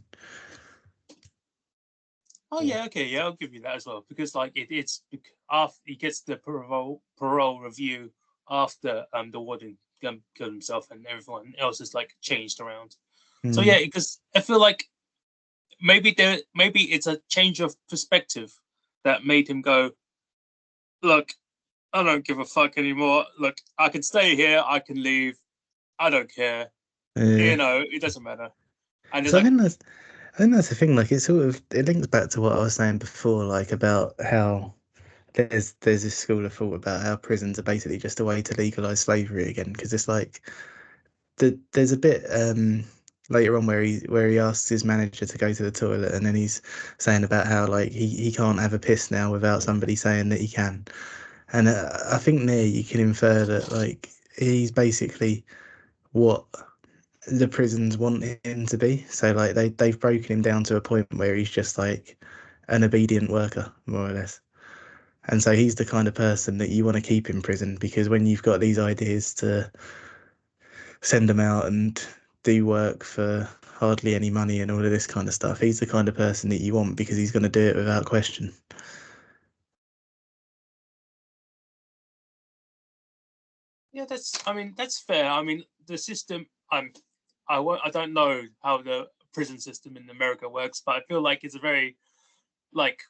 Oh yeah, okay, yeah, I'll give you that as well, because like it's after he gets the parole review after the warden killed himself and everyone else is like changed around. So yeah, because I feel like maybe it's a change of perspective that made him go, look, I don't give a fuck anymore. Look, I can stay here, I can leave, I don't care. It doesn't matter. And
so I think that's the thing. Like it links back to what I was saying before, like about how there's this school of thought about how prisons are basically just a way to legalize slavery again, because it's like there's a bit later on where he asks his manager to go to the toilet, and then he's saying about how like he can't have a piss now without somebody saying that he can, and I think there you can infer that like he's basically what the prisons want him to be. So like they've broken him down to a point where he's just like an obedient worker, more or less. And so he's the kind of person that you want to keep in prison, because when you've got these ideas to send them out and do work for hardly any money and all of this kind of stuff, he's the kind of person that you want, because he's going to do it without question.
Yeah, that's fair. I mean, the system, I don't know how the prison system in America works, but I feel like it's a very, like,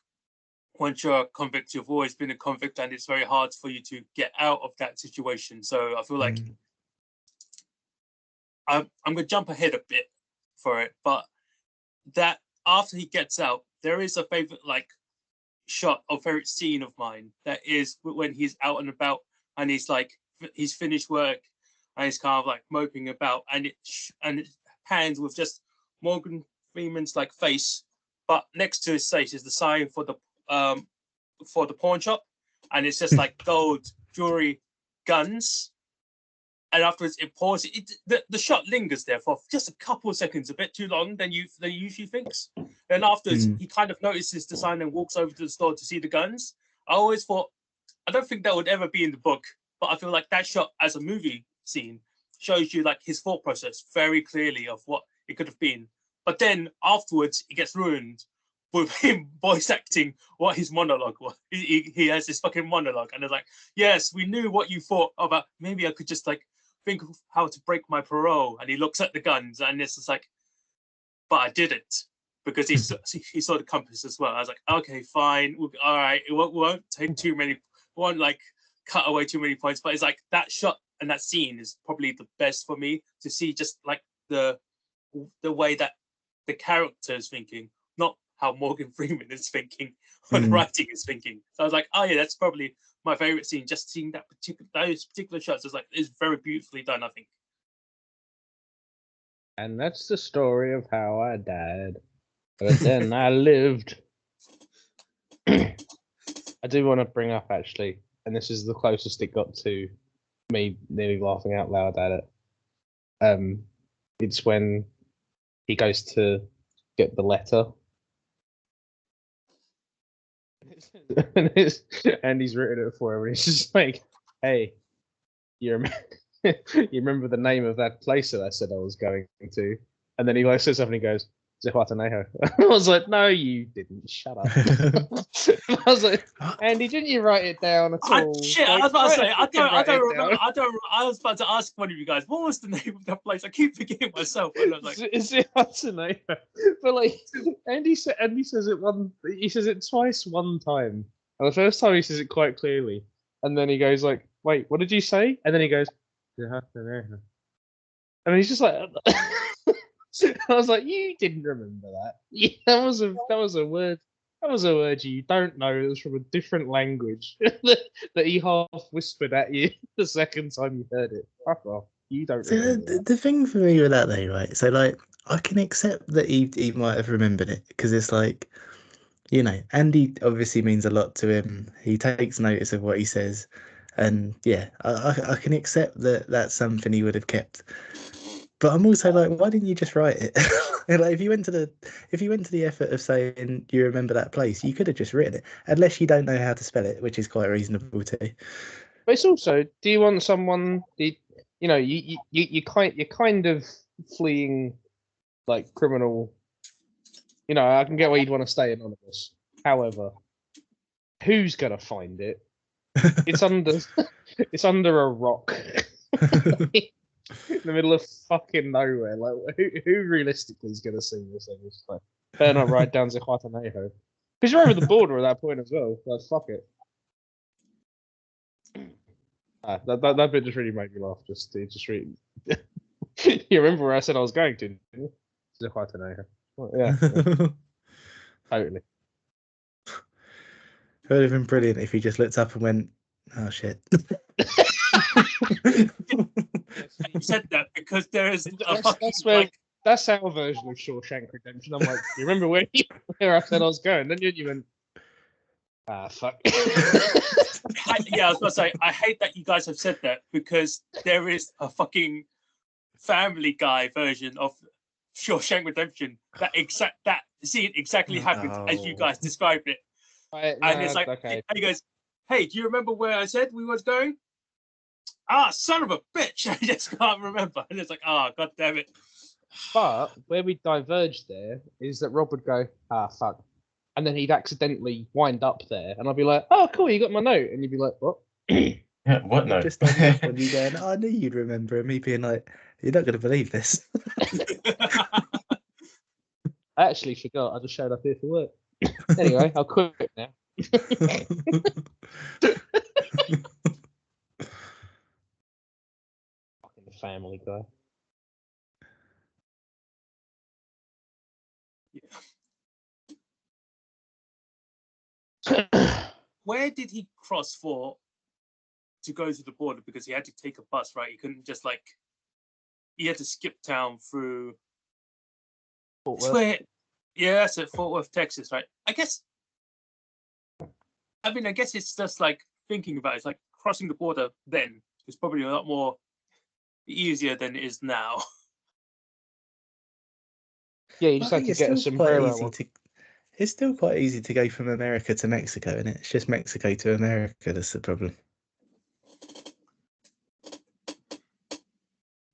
once you're a convict, you've always been a convict, and it's very hard for you to get out of that situation. So I feel like I'm gonna jump ahead a bit for it, but that after he gets out, there is a favorite like shot or favorite scene of mine, that is when he's out and about and he's finished work and he's kind of like moping about, and it pans with just Morgan Freeman's like face, but next to his face is the sign for the pawn shop, and it's just like gold jewelry, guns. And afterwards, it pauses. The shot lingers there for just a couple of seconds, a bit too long than he usually thinks. Then afterwards, he kind of notices the sign and walks over to the store to see the guns. I always thought, I don't think that would ever be in the book, but I feel like that shot as a movie scene shows you like his thought process very clearly of what it could have been. But then afterwards, it gets ruined with him voice acting what his monologue was. He has this fucking monologue, and it's like, yes, we knew what you thought about. Maybe I could just like think of how to break my parole. And he looks at the guns, and it's just like, but I didn't, because he saw the compass as well. I was like, okay, fine, all right, it won't take too many, won't like cut away too many points. But it's like that shot and that scene is probably the best for me to see, just like the way that the character is thinking, not how Morgan Freeman is thinking or the writing is thinking. So I was like, oh yeah, that's probably my favorite scene. Just seeing those particular shots is like, it's very beautifully done, I think.
And that's the story of how I died, but then I lived. I do want to bring up actually, and this is the closest it got to me nearly laughing out loud at it. It's when he goes to get the letter. And he's written it for him, and he's just like, "Hey, you remember the name of that place that I said I was going to?" And then he like says something, and he goes, "Zihuatanejo." I was like, "No, you didn't. Shut up." I was like, "Andy, didn't you write it down at all?"
Shit,
like,
I was about to say, I don't remember.
down.
I was about to ask one of you guys, what was the name of that place? I keep forgetting myself. And I was like,
Zihuatanejo. But like, Andy says it he says it twice one time. And the first time he says it quite clearly, and then he goes like, "Wait, what did you say?" And then he goes, "Zihuatanejo." And he's just like, I was like, "You didn't remember that? Yeah, that was a word. That was a word you don't know. It was from a different language that he half whispered at you the second time you heard it. Fuck off. You don't
So
remember that."
the thing for me with that though, right? So like, I can accept that he might have remembered it, because it's like, you know, Andy obviously means a lot to him. He takes notice of what he says, and yeah, I can accept that that's something he would have kept. But I'm also like, why didn't you just write it? Like, if you went to the effort of saying you remember that place, you could have just written it, unless you don't know how to spell it, which is quite reasonable too.
But it's also, do you want someone? You know, you're kind of fleeing like criminal. You know, I can get why you'd want to stay anonymous. However, who's gonna find it? It's under a rock. In the middle of fucking nowhere. Like, who realistically is going to see this thing? It's like, better not write down Zihuatanejo. Because you're over the border at that point as well. Like, fuck it. That bit just really made me laugh. Just really... You remember where I said I was going to, didn't you? Zihuatanejo. Well, yeah. Totally.
It would have been brilliant if he just looked up and went, "Oh shit."
you said that because there is
that's our version of Shawshank Redemption. I'm like, you remember where I said I was going? Then you went, fuck.
Yeah, I was going to say, I hate that you guys have said that, because there is a fucking Family Guy version of Shawshank Redemption that scene exactly happens as you guys described it. And it's like, okay. And he goes, "Hey, do you remember where I said we was going?" "Ah, son of a bitch!" I just can't remember. And it's like, oh, god damn it.
But where we diverged there is that Rob would go, fuck. And then he'd accidentally wind up there. And I'd be like, "Oh, cool, you got my note." And you'd be like, "What?"
Yeah, what note?
Just when you going, "I knew you'd remember," and me being like, "You're not going to believe this."
I actually forgot. I just showed up here for work. Anyway, I'll quit now. Fucking Family Guy.
Where did he cross to go to the border? Because he had to take a bus, right? He couldn't just he had to skip town through
Fort
It's
Worth.
where, yeah, that's at Fort Worth, Texas, right? I guess it's just like thinking about it. It's like crossing the border then is probably a lot more easier than it is now.
Yeah, you just had to get a sombrero on.
It's still quite easy to go from America to Mexico, isn't it? It's just Mexico to America that's the problem.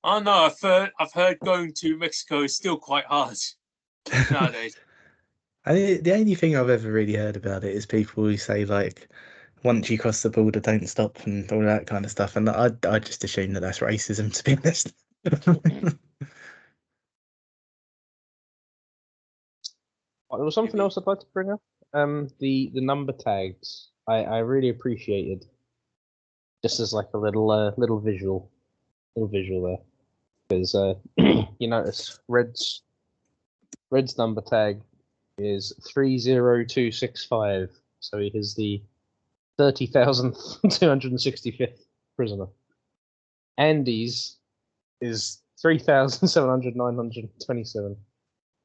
Oh no, I've heard going to Mexico is still quite hard nowadays.
I mean, the only thing I've ever really heard about it is people who say like, once you cross the border, don't stop and all that kind of stuff. And I just assume that that's racism, to be honest.
There was something else I'd like to bring up. The number tags. I really appreciated. Just as like a little visual there, because you notice Red's number tag is 30265, so he is the 30,265th prisoner. Andy's is 3,927.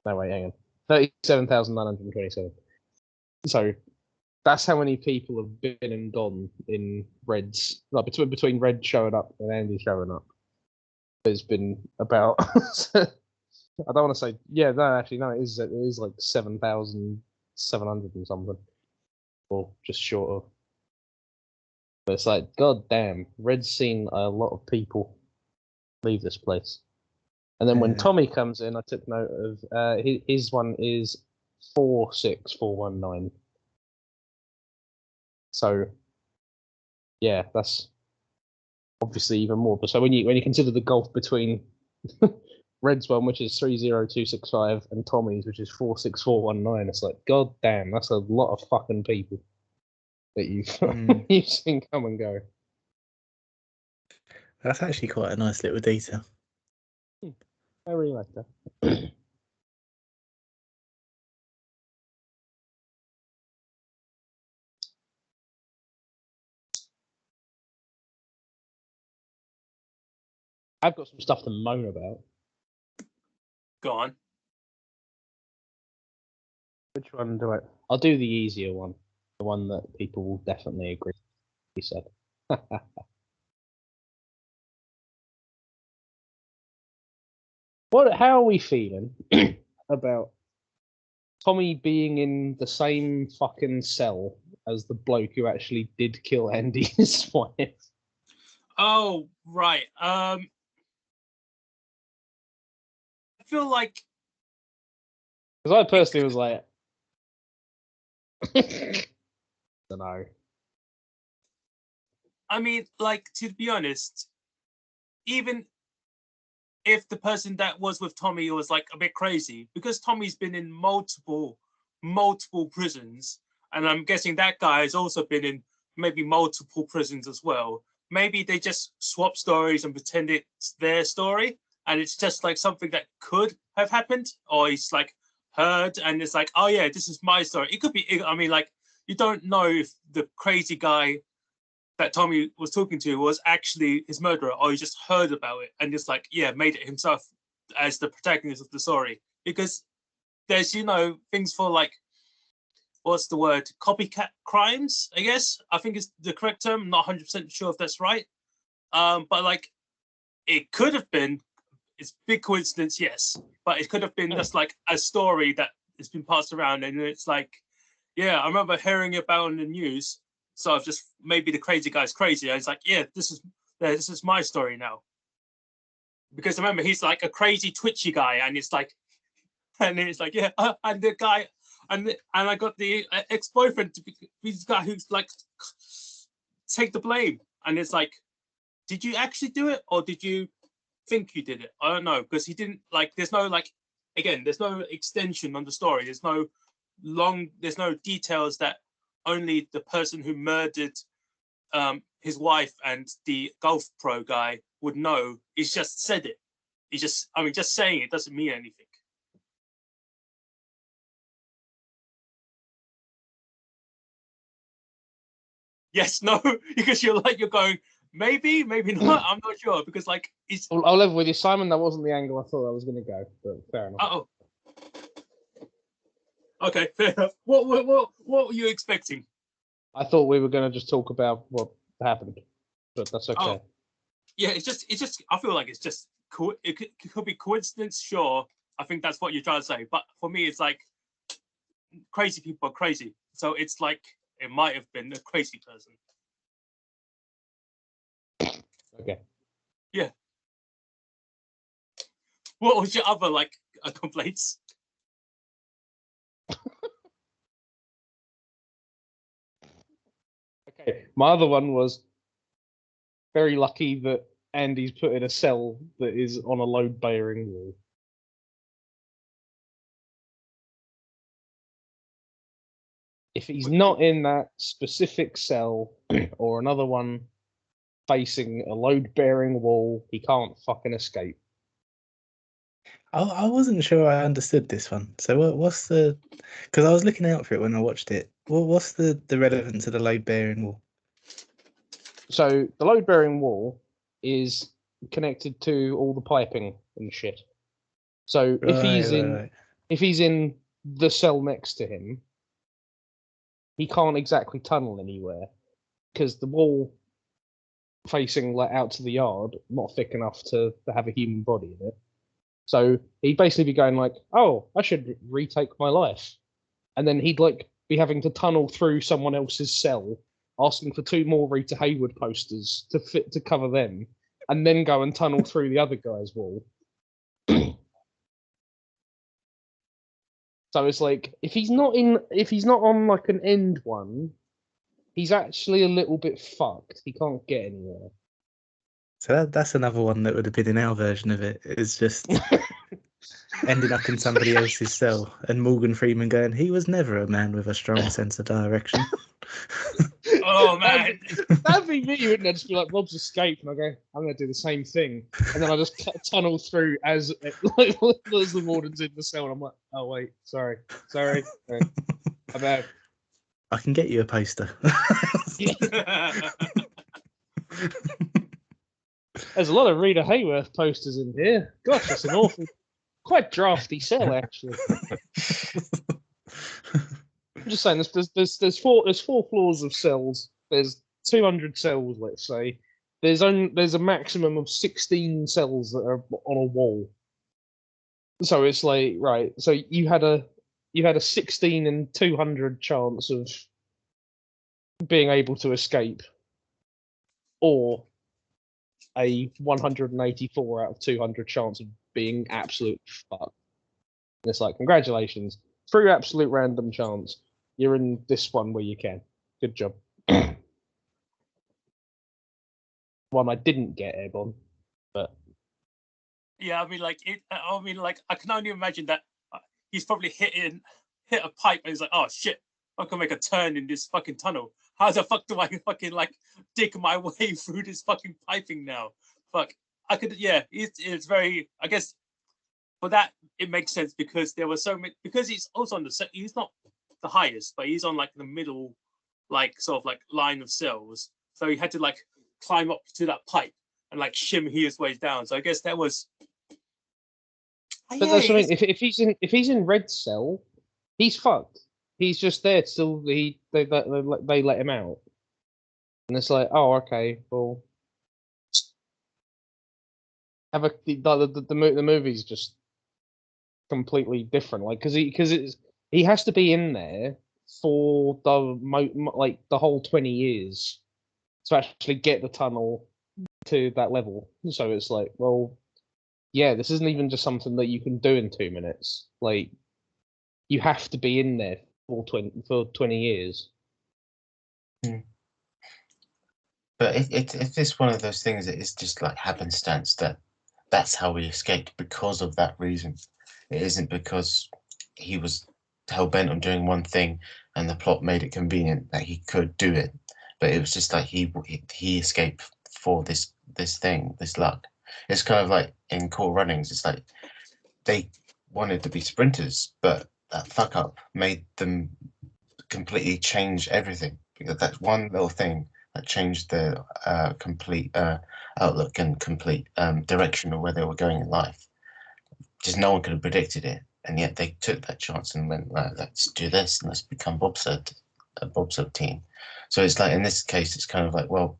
No, wait, hang on. 37,927. So that's how many people have been and gone in Red's, like between Red showing up and Andy showing up. There's been about I don't want to say, yeah, no, actually, no, it is like 7,700 and something, or just short of. But it's like, god damn, Red's seen a lot of people leave this place. And then when Tommy comes in, I took note of his one is 46419. So, yeah, that's obviously even more. But so when you consider the gulf between Red's one, which is 30265, and Tommy's, which is 46419, it's like, god damn, that's a lot of fucking people that you've seen come and go.
That's actually quite a nice little detail.
I really like that. I've got some stuff to moan about.
Go on.
Which one do I? I'll do the easier one. The one that people will definitely agree. He said. How are we feeling about Tommy being in the same fucking cell as the bloke who actually did kill Andy's wife?
Oh, right. I feel like,
because I personally was like, I don't know.
I mean, like, to be honest, even if the person that was with Tommy was like a bit crazy, because Tommy's been in multiple prisons, and I'm guessing that guy has also been in maybe multiple prisons as well. Maybe they just swap stories and pretend it's their story, and it's just like something that could have happened, or he's like heard, and it's like, oh yeah, this is my story. It could be, I mean, like, you don't know if the crazy guy that Tommy was talking to was actually his murderer, or he just heard about it and just like, yeah, made it himself as the protagonist of the story. Because there's, things for like, what's the word? Copycat crimes, I guess. I think is the correct term. I'm not 100% sure if that's right. But like, it could have been, it's big coincidence, yes. But it could have been just like a story that has been passed around. And it's like, yeah, I remember hearing about it in the news. So I've just, maybe the crazy guy's crazy. And it's like, yeah, this is my story now. Because remember, he's like a crazy, twitchy guy, and it's like, yeah, and the guy, and I got the ex-boyfriend to be this guy who's like, take the blame. And it's like, did you actually do it, or did you think you did it? I don't know, because he didn't, like, there's no, like, again, there's no extension on the story. There's no details that only the person who murdered his wife and the golf pro guy would know. He's just said it. Just saying it doesn't mean anything. Yes, no, because you're going, maybe not. I'm not sure, because like, it's.
I'll level with you, Simon. That wasn't the angle I thought I was going to go, but fair enough.
Okay, fair enough. What were you expecting?
I thought we were going to just talk about what happened, but that's okay.
Oh, yeah, it's just. I feel like it's just cool. It could be coincidence, sure. I think that's what you're trying to say. But for me, it's like crazy people are crazy. So it's like it might have been a crazy person.
Okay.
Yeah. What was your other complaints?
Okay. My other one was very lucky that Andy's put in a cell that is on a load-bearing wall. If he's not in that specific cell or another one facing a load-bearing wall, he can't fucking escape.
I wasn't sure I understood this one. So what's the? Because I was looking out for it when I watched it. What's the relevance of the load bearing wall?
So the load-bearing wall is connected to all the piping and shit. So if he's in the cell next to him, he can't exactly tunnel anywhere because the wall facing out to the yard not thick enough to have a human body in it. So he'd basically be going like, "Oh, I should retake my life," and then he'd be having to tunnel through someone else's cell, asking for 2 more Rita Hayworth posters to cover them, and then go and tunnel through the other guy's wall. So it's like if he's not on like an end one, he's actually a little bit fucked. He can't get anywhere.
So that's another one that would have been in our version of it. It's just ending up in somebody else's cell, and Morgan Freeman going, "He was never a man with a strong sense of direction."
Oh man,
that'd be me, wouldn't it? Just be like, Rob's escaped, and I go, I'm going to do the same thing, and then I just tunnel through as the warden's in the cell, and I'm like, oh wait, sorry, I'm out.
I can get you a poster.
There's a lot of Rita Hayworth posters in here. Gosh, that's an awful, quite drafty cell actually. I'm just saying, there's 4 floors of cells. There's 200 cells, let's say. There's a maximum of 16 cells that are on a wall. So it's like, right. So you had a 16 and 200 chance of being able to escape, or a 184 out of 200 chance of being absolute fucked. And it's like, congratulations, through absolute random chance, you're in this one where you can. Good job. One I didn't get airborne, but
yeah, I mean, I can only imagine that he's probably hit a pipe, and he's like, "Oh shit, I can make a turn in this fucking tunnel. How the fuck do I fucking dig my way through this fucking piping now? Fuck, I could, yeah. It's very, I guess, for that it makes sense because there were so many. Because he's also on the, he's not the highest, but he's on the middle, sort of line of cells. So he had to climb up to that pipe and shimmy his way down. So I guess that was.
But that's what I mean. If he's in red cell, he's fucked. He's just there till they let him out, and it's like, oh, okay, well, the movie's just completely different, because he has to be in there for the whole 20 years to actually get the tunnel to that level. So it's like, well, yeah, this isn't even just something that you can do in 2 minutes. You have to be in there for 20 years.
But if it's one of those things that is just happenstance that's how he escaped because of that reason. It isn't because he was hell-bent on doing one thing and the plot made it convenient that he could do it. But it was just he escaped for this thing, this luck. It's kind of like in Cool Runnings. It's like they wanted to be sprinters, but that fuck up made them completely change everything. Because that's one little thing that changed their complete outlook and complete direction of where they were going in life. Just no one could have predicted it, and yet they took that chance and went, right, let's do this and let's become a bobsled team. So it's like in this case, it's kind of like, well,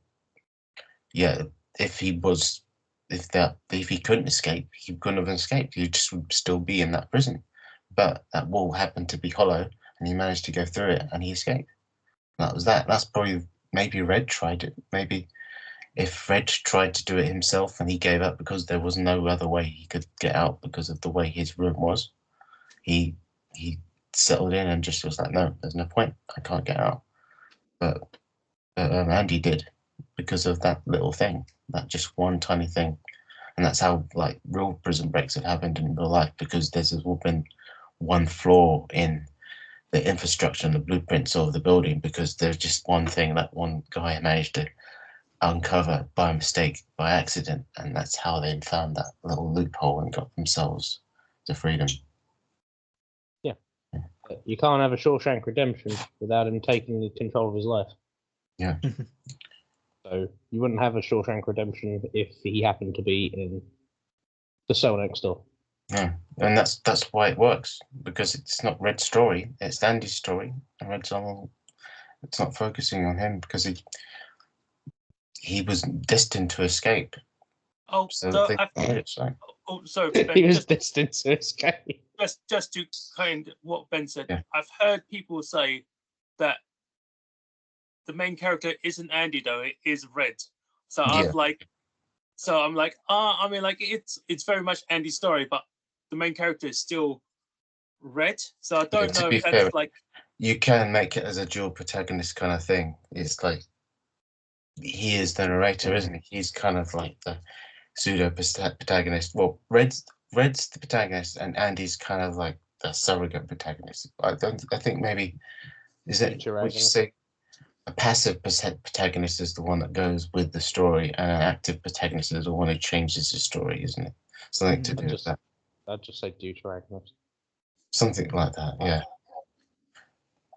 yeah, if he couldn't escape, he couldn't have escaped. He just would still be in that prison. But that wall happened to be hollow, and he managed to go through it, and he escaped. That was that. That's probably maybe Red tried it. Maybe if Red tried to do it himself and he gave up because there was no other way he could get out because of the way his room was, he settled in and just was like, no, there's no point. I can't get out. But Andy did because of that little thing, that just one tiny thing. And that's how like real prison breaks have happened in real life, because there's all been one flaw in the infrastructure and the blueprints of the building, because there's just one thing that one guy managed to uncover by mistake, by accident, and that's how they found that little loophole and got themselves to freedom.
You can't have a Shawshank Redemption without him taking control of his life.
Yeah.
So you wouldn't have a Shawshank Redemption if he happened to be in the cell next door.
Yeah, and that's why it works, because it's not Red's story, it's Andy's story, and it's not focusing on him because he was destined to escape.
Oh,
So
sorry,
He
Ben,
was destined to escape.
just to kind of what Ben said.
Yeah.
I've heard people say that the main character isn't Andy though; it is Red. So
Yeah.
I'm like, I mean, like it's very much Andy's story, but the main character is still Red. So I don't
to
know
be
if that's
fair,
like
you can make it as a dual protagonist kind of thing. It's like he is the narrator, isn't he? He's kind of like the pseudo protagonist. Well, Red's the protagonist, and Andy's kind of like the surrogate protagonist. I think maybe is it? Would you say a passive protagonist is the one that goes with the story, and an active protagonist is the one who changes the story, isn't it? Something to do with that.
I'd just say deuteragonist.
Something like that, yeah.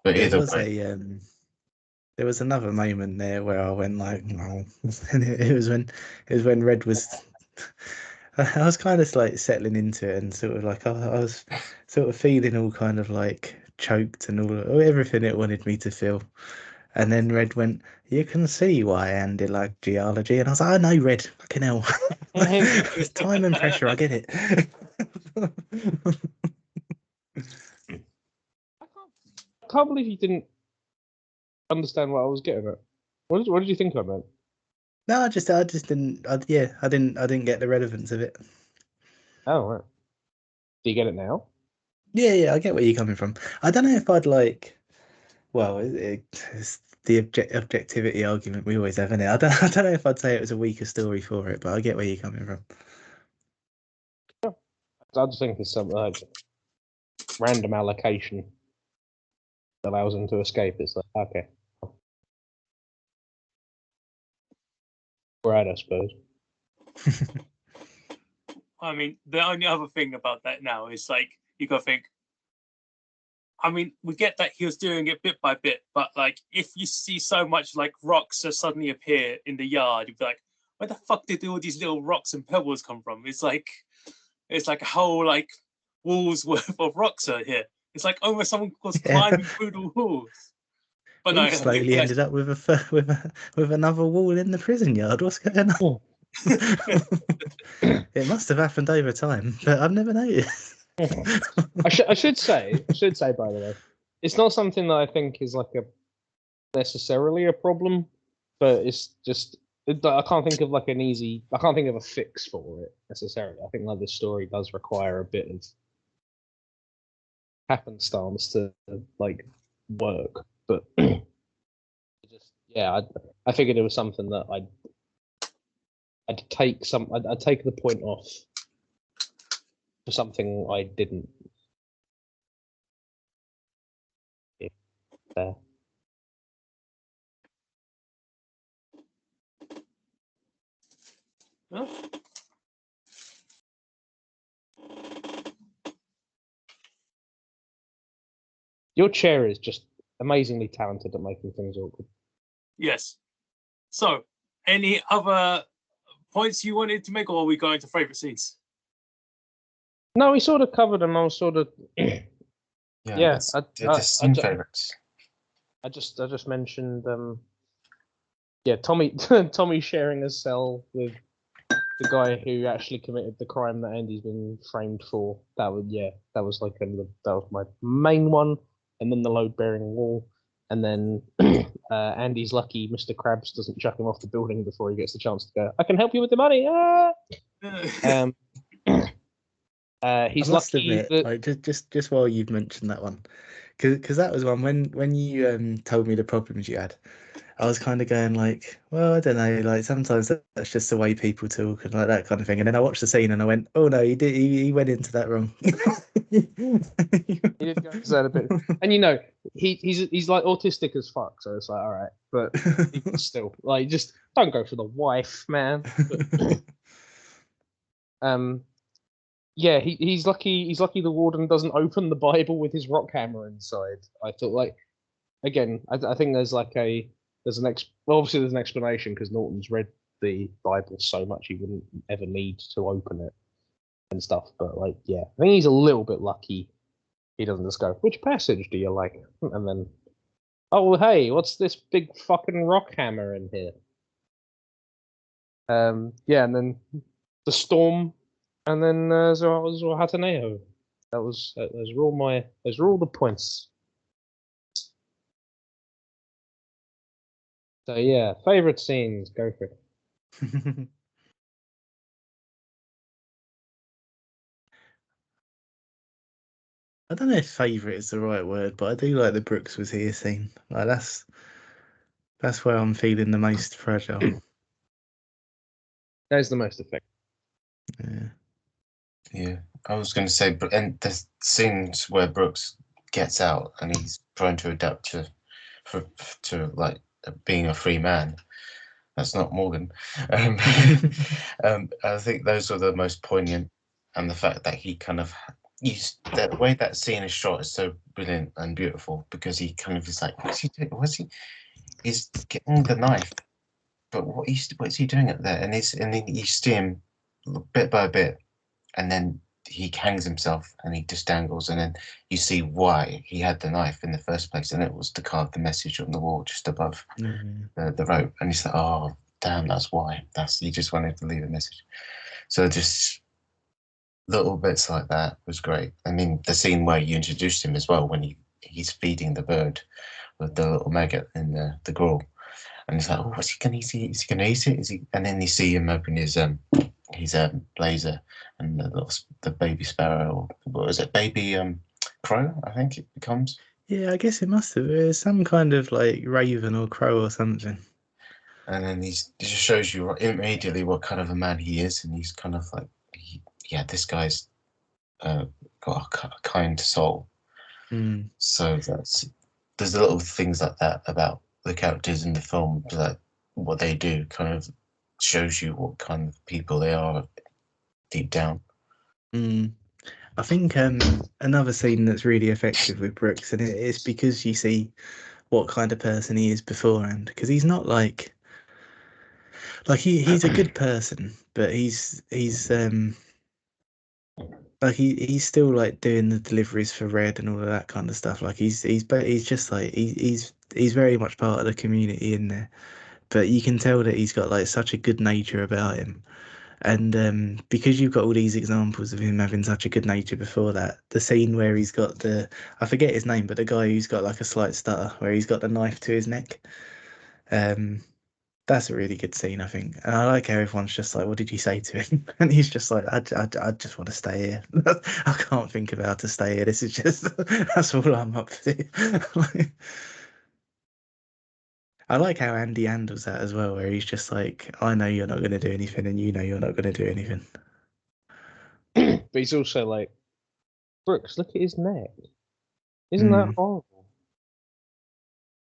But either way,
there was another moment there where I went like, no, and it was when Red was. I was kind of like settling into it, and sort of like I was sort of feeling all kind of like choked and all everything it wanted me to feel. And then Red went, you can see why Andy liked geology. And I was like, I know, Red, fucking hell. It's time and pressure, I get it.
I can't believe you didn't understand what I was getting at. What did you think I meant?
No, I just didn't. I didn't get the relevance of it.
Oh, right. Do you get it now?
Yeah, I get where you're coming from. I don't know if I'd like. Well, it's the objectivity argument we always have in it. I don't know if I'd say it was a weaker story for it, but I get where you're coming from.
I just think it's some like random allocation that allows him to escape. It's like, okay. Right, I suppose.
I mean, the only other thing about that now is like you gotta think. I mean, we get that he was doing it bit by bit, but like if you see so much like rocks just suddenly appear in the yard, you'd be like, where the fuck did all these little rocks and pebbles come from? It's like a whole like wall's worth of rocks are here. It's like almost someone was climbing through the walls. But
we slowly ended up with another wall in the prison yard. What's going on? It must have happened over time, but I've never noticed.
I should say, by the way, it's not something that I think is like necessarily a problem, but it's just I can't think of I can't think of a fix for it necessarily. I think like this story does require a bit of happenstance to like work, but I figured it was something that I'd take the point off for something I didn't. There.
Huh?
Your chair is just amazingly talented at making things awkward.
Yes. So, any other points you wanted to make, or are we going to favourite scenes?
No, he sort of covered them. I was sort of
Yeah,
yeah.
they're the scene favorites.
I just mentioned yeah, Tommy sharing a cell with the guy who actually committed the crime that Andy's been framed for. That was like that was my main one, and then the load bearing wall, and then Andy's lucky Mr. Krabs doesn't chuck him off the building before he gets the chance to go, I can help you with the money. He's
I must
lucky
admit,
that
like, just while you've mentioned that one, because that was one when you told me the problems you had, I was kind of going like, well, I don't know, like sometimes that's just the way people talk and like that kind of thing. And then I watched the scene and I went, oh no, he went into that wrong.
he did go into that a bit, and you know, he's like autistic as fuck, so it's like all right, but still, like, just don't go for the wife, man. But, yeah, he's lucky. He's lucky the warden doesn't open the Bible with his rock hammer inside. I thought, like, again, I think there's like obviously there's an explanation because Norton's read the Bible so much he wouldn't ever need to open it and stuff. But like, yeah, I think he's a little bit lucky. He doesn't just go, which passage do you like? And then, oh hey, what's this big fucking rock hammer in here? Yeah, and then the storm. And then Hataneo. Those are all the points. So yeah, favorite scenes, go for it.
I don't know if favourite is the right word, but I do like the Brooks was here scene. Like that's where I'm feeling the most fragile.
That is the most effective.
Yeah.
Yeah, I was going to say, and the scenes where Brooks gets out and he's trying to adapt to like being a free man. That's not Morgan. I think those are the most poignant, and the fact that he kind of the way that scene is shot is so brilliant and beautiful because he kind of is like, what's he doing? He's getting the knife, but what's he doing up there? And then you see him bit by bit. And then he hangs himself and he just dangles, and then you see why he had the knife in the first place, and it was to carve the message on the wall just above the rope. And he's like, oh damn, that's why. He just wanted to leave a message. So just little bits like that was great. I mean, the scene where you introduced him as well, when he's feeding the bird with the little maggot in the grill, and he's like, oh, what's he gonna eat? Is he gonna eat it? And then you see him open his blazer, and the baby sparrow, or what was it, baby crow, I think it becomes.
Yeah, I guess it must have. It was some kind of like raven or crow or something.
And then it just shows you immediately what kind of a man he is, and he's kind of like, this guy's got a kind soul. So there's little things like that about the characters in the film, that what they do kind of shows you what kind of people they are deep down.
I think another scene that's really effective with Brooks, and it's because you see what kind of person he is beforehand, because he's not like he's a good person, but he's like he's still like doing the deliveries for Red and all of that kind of stuff. Like he's just like he's very much part of the community in there, but you can tell that he's got like such a good nature about him. And because you've got all these examples of him having such a good nature before that, the scene where he's got I forget his name, but the guy who's got like a slight stutter, where he's got the knife to his neck, that's a really good scene, I think. And I like how everyone's just like, what did you say to him? And he's just like, I just want to stay here. I can't think of how to stay here. This is just, that's all I'm up to. I like how Andy handles that as well, where he's just like, I know you're not going to do anything, and you know you're not going to do anything.
But he's also like, Brooks, look at his neck. Isn't that horrible?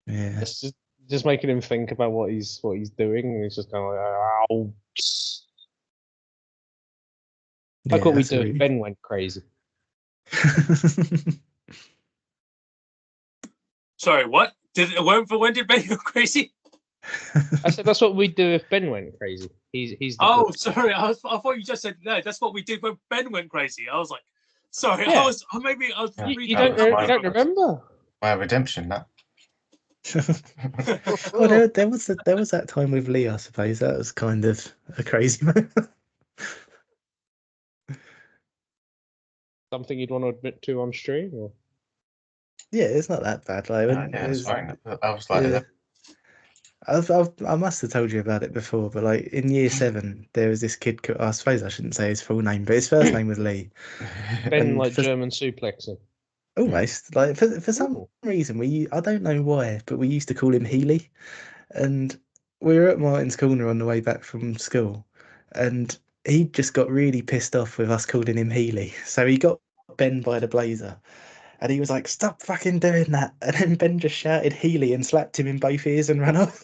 Yeah.
It's just making him think about what he's doing, and he's just kind of like, ow. Like what we do if Ben went crazy.
Sorry, what? When did Ben go crazy?
I said that's what we'd do if Ben went crazy. He's
oh, sorry. I thought you just said no. That's what we did when Ben went crazy. I was like, Sorry,
Yeah.
I was
You
reading
don't
the
you don't remember?
My redemption, that.
Well, there was that time with Lee, I suppose. That was kind of a crazy moment.
Something you'd want to admit to on stream, or
Yeah, it's not that bad. Like,
Yeah, it's fine. I was like,
yeah. I must have told you about it before, but like in year 7, there was this kid. I suppose I shouldn't say his full name, but his first name was Lee.
Ben
And
like
for-
German suplexing.
Almost like for some
Ooh.
reason I don't know why, but we used to call him Healy, and we were at Martin's Corner on the way back from school, and he just got really pissed off with us calling him Healy, so he got Ben by the blazer. And he was like, "Stop fucking doing that!" And then Ben just shouted Healy and slapped him in both ears and ran off.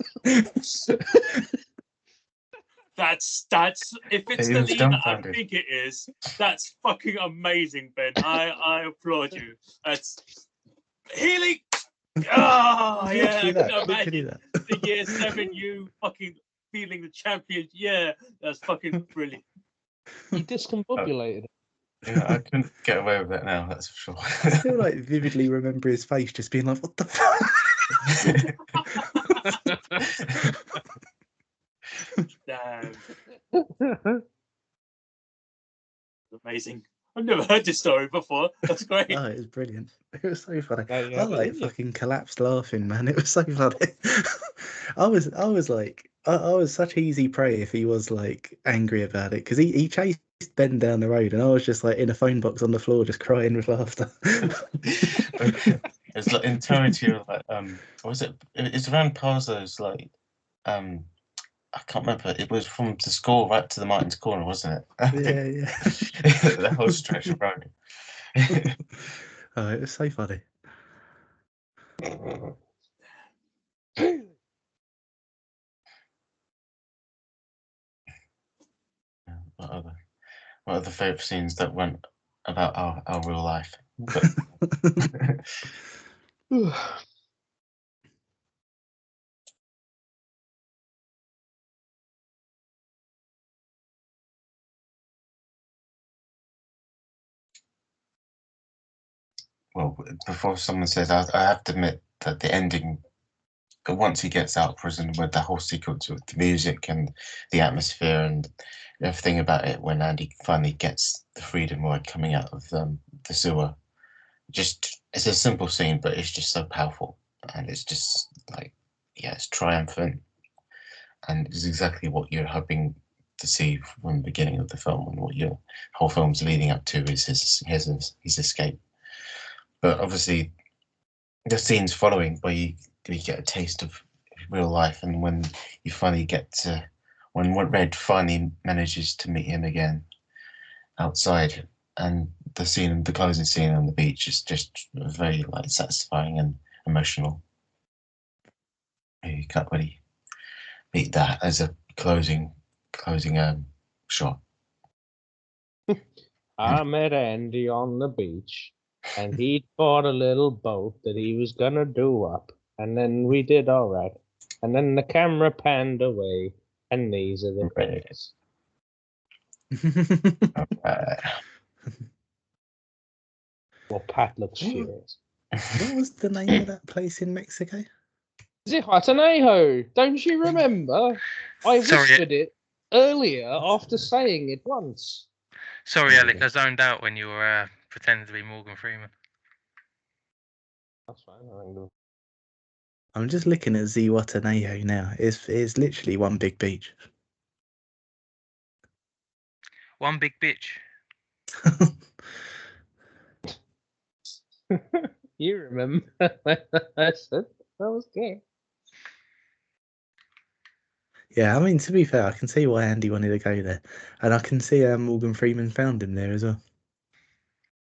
That's if it's
He
the
was
lead that I
dumbfounded.
think it is, that's fucking amazing, Ben. I applaud you. That's Healy. Oh yeah, I
Literally
can
that. Literally
imagine
that.
the year 7 you fucking feeling the champion. Yeah, that's fucking brilliant.
He discombobulated.
Yeah, I couldn't get away with that now, that's for sure.
I still like vividly remember his face just being like, "What the fuck?"
Damn, amazing. I've never heard this story before. That's great.
Oh, it was brilliant. It was so funny.
No, you
I
haven't,
like
have you?
fucking collapsed laughing, man. It was so funny. I was like, I was such easy prey if he was like angry about it, because he chased Ben down the road and I was just like in a phone box on the floor just crying with laughter.
It's like in Torrentier, like what was it? It's around Parzo's, like I can't remember. It was from the school right to the Martin's Corner, wasn't it? I think
Yeah.
the whole stretch of road.
Oh, it was so funny.
What other favourite scenes that went about our real life? But, well, before someone says, I have to admit that the ending, once he gets out of prison, with the whole sequence with the music and the atmosphere and everything about it, when Andy finally gets the freedom ride coming out of the sewer, just it's a simple scene, but it's just so powerful, and it's just like, yeah, it's triumphant, and it's exactly what you're hoping to see from the beginning of the film, and what your whole film's leading up to is his escape. But obviously, the scenes following where you get a taste of real life, and when you finally get to when Red finally manages to meet him again outside, and the closing scene on the beach is just very like satisfying and emotional. You can't really beat that as a closing shot.
I met Andy on the beach, and he'd bought a little boat that he was gonna do up, and then we did all right, and then the camera panned away, and these are the credits. Well, Pat looks furious.
What was the name of that place in Mexico?
Zihuatanejo, don't you remember? I
Sorry.
whispered it earlier after saying it once.
Sorry,
There we
Alec,
go.
I zoned out when you were pretending to be Morgan Freeman.
That's fine. I think
I'm just looking at Zihuatanejo now. It's literally one big beach.
One big bitch.
you remember I said that was good.
Yeah, I mean, to be fair, I can see why Andy wanted to go there, and I can see how Morgan Freeman found him there as well.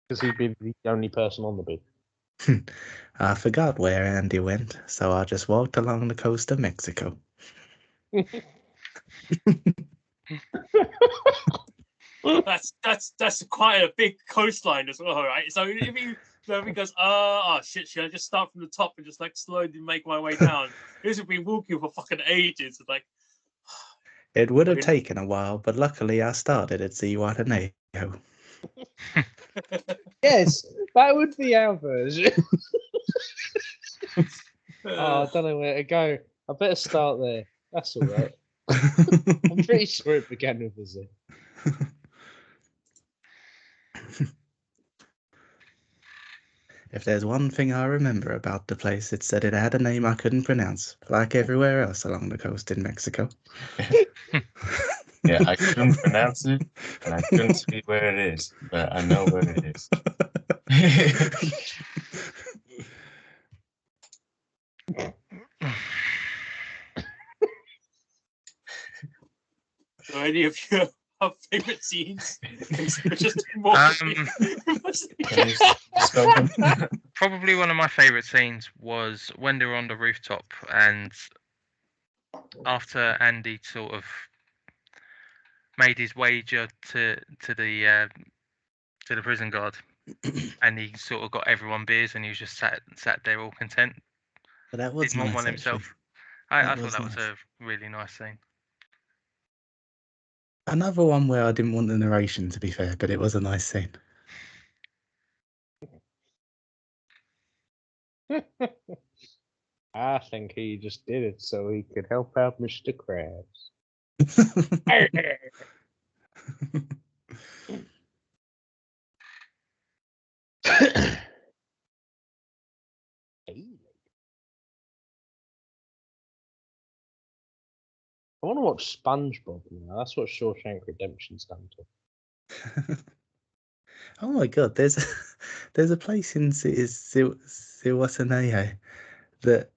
Because he'd be the only person on the beach.
I forgot where Andy went, so I just walked along the coast of Mexico.
That's quite a big coastline as well, right? So if he goes, oh shit, should I just start from the top and just like slowly make my way down? This would be walking for fucking ages. It's like
It would have
Okay.
taken a while, but luckily I started at Zihuatanejo.
Yes, that would be our version. Oh, I don't know where to go. I better start there. That's all right. I'm pretty sure it began with a Z.
If there's one thing I remember about the place, it's that it had a name I couldn't pronounce, like everywhere else along the coast in Mexico.
Yeah, I couldn't pronounce it, and I couldn't see where it is, but I know where it is.
So any of your favorite scenes? Just more.
Can you spell them?
Probably one of my favourite scenes was when they were on the rooftop, and after Andy sort of made his wager to the prison guard, and he sort of got everyone beers, and he was just sat there all content.
But that was
Didn't want
nice,
one
actually.
himself. I thought
was
that was
nice.
a really nice scene.
Another one where I didn't want the narration, to be fair, but it was a nice scene.
I think he just did it so he could help out Mr. Krabs. I want to watch SpongeBob now. That's what Shawshank Redemption's done to.
Oh my god, there's a place in Zihuatanejo that,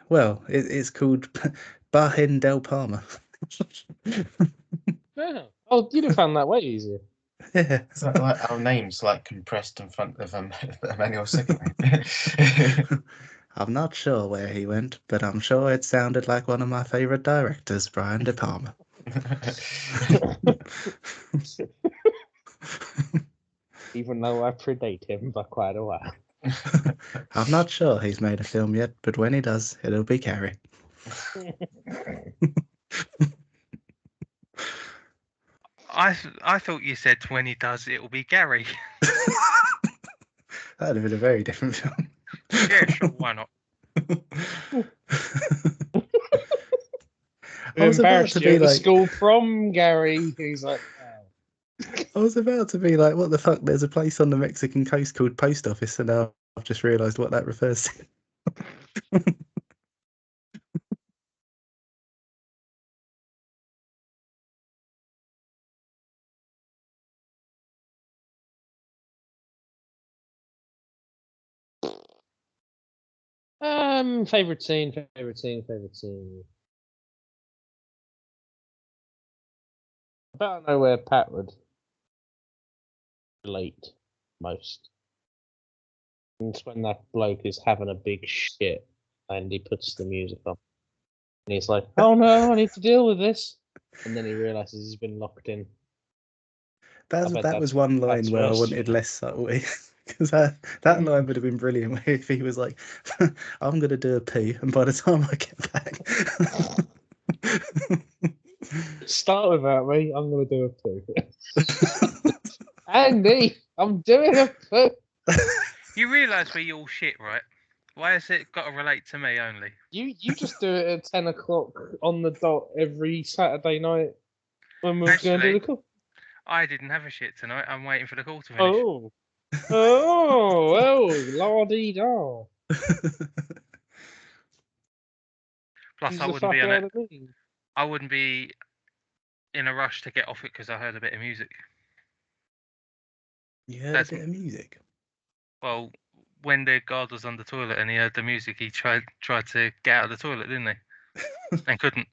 well, it's called Bajen del Palma.
Yeah. Oh, you'd have found that way easier.
Yeah.
Is that like our names like compressed in front of Emmanuel Second?
I'm not sure where he went, but I'm sure it sounded like one of my favorite directors, Brian De Palma.
Even though I predate him by quite a while.
I'm not sure he's made a film yet, but when he does, it'll be Carrie.
I thought you said when he does, it will be Gary.
That'd have been a very different film.
Yeah, sure, why not?
I was about to be
the
like,
school from Gary. He's like, oh.
I was about to be like, what the fuck? There's a place on the Mexican coast called Post Office, and now I've just realised what that refers to.
Favorite scene. I don't know where Pat would relate most. It's when that bloke is having a big shit and he puts the music on. And he's like, oh no, I need to deal with this. And then he realises he's been locked in.
That was one line where I wanted less subtlety. Because that line would have been brilliant if he was like, I'm going to do a poo, and by the time I get back.
Start without me, I'm going to do a poo. Andy, I'm doing a poo.
You realise we all shit, right? Why has it got to relate to me only?
You just do it at 10 o'clock on the dot every Saturday night when we're going to do the call.
I didn't have a shit tonight. I'm waiting for the call to finish.
Oh, la-dee-da.
Plus, I wouldn't be in a rush to get off it because I heard a bit of music.
You heard a bit of music?
Well, when the guard was on the toilet and he heard the music, he tried to get out of the toilet, didn't he? And couldn't.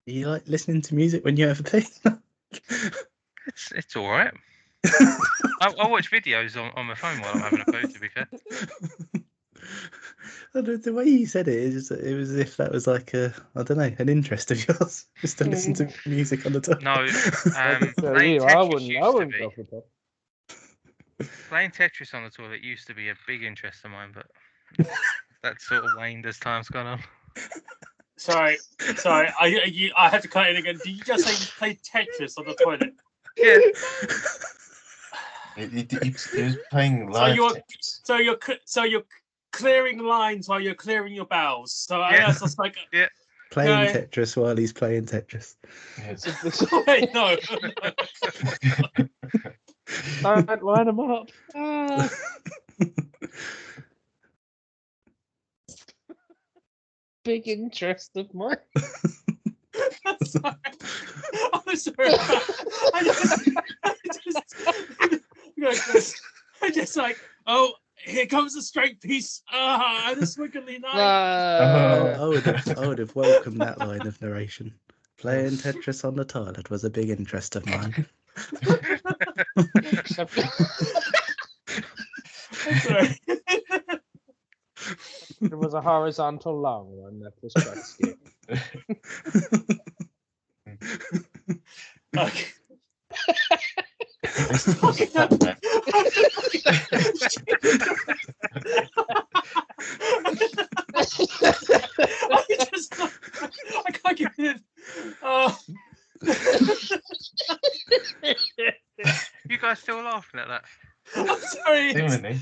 You like listening to music when you have a pee?
It's all right. I watch videos on my phone while I'm having a poo, to be fair.
The way you said it was as if that was like I don't know, an interest of yours, just to listen to music on the toilet.
No,
I wouldn't go for that.
Playing Tetris on the toilet used to be a big interest of mine, but that's sort of waned as time's gone on.
Sorry. I had to cut in again. Did you just say you played Tetris on the toilet?
Yeah.
He was playing live.
So you're clearing lines while you're clearing your bowels. So
Yeah.
that's just like
Playing
No.
Tetris while he's playing Tetris.
wait, no.
Don't line them up. Ah. Big interest of mine.
Sorry. I'm sorry. I just like, oh, here comes the straight piece. And a squiggly line.
I would have welcomed that line of narration. Playing Tetris on the toilet was a big interest of mine.
I'm sorry.
There was a horizontal long one that was quite scary.
Okay.
This was a fat man.
I can't get it. Oh.
You guys still laughing at that?
I'm sorry.
Genuinely.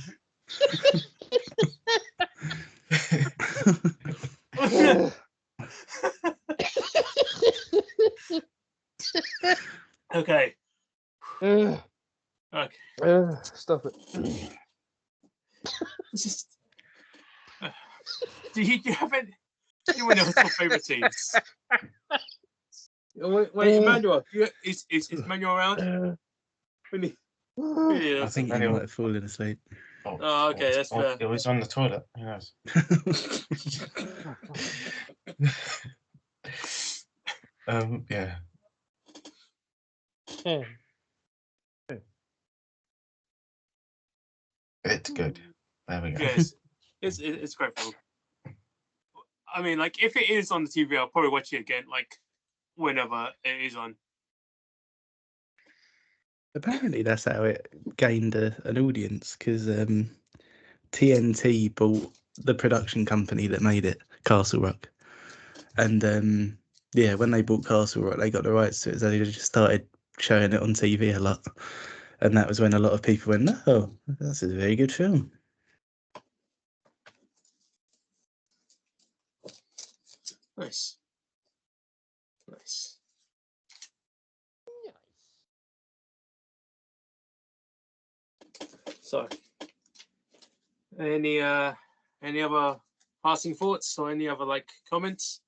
Okay.
Okay. Stop it.
It's just. Do you have anyone else your favourite teams? Wait, Emmanuel. Is Emmanuel around?
I think he might have fallen asleep.
Oh, okay, that's fair.
It was on the toilet. Who knows? Yeah.
Yeah.
It's good. There we go.
Yes, it's great film. I mean, like, if it is on the TV, I'll probably watch it again, like, whenever it is on.
Apparently, that's how it gained an audience, because TNT bought the production company that made it, Castle Rock. And yeah, when they bought Castle Rock, they got the rights to it, so they just started showing it on TV a lot. And that was when a lot of people went, "Oh, that's a very good film."
Nice. So, any other passing thoughts or any other like comments?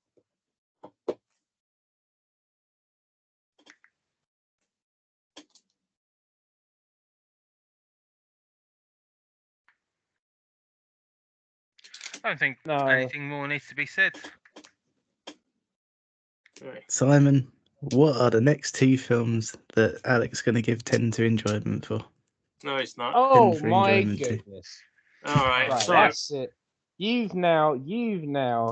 I don't think
No.
anything more needs to be said.
Right.
Simon, what are the next two films that Alex going to give 10 to enjoyment for?
No, it's not.
Oh
for
my
enjoyment too.
goodness!
All right.
Right,
So,
that's it. You've now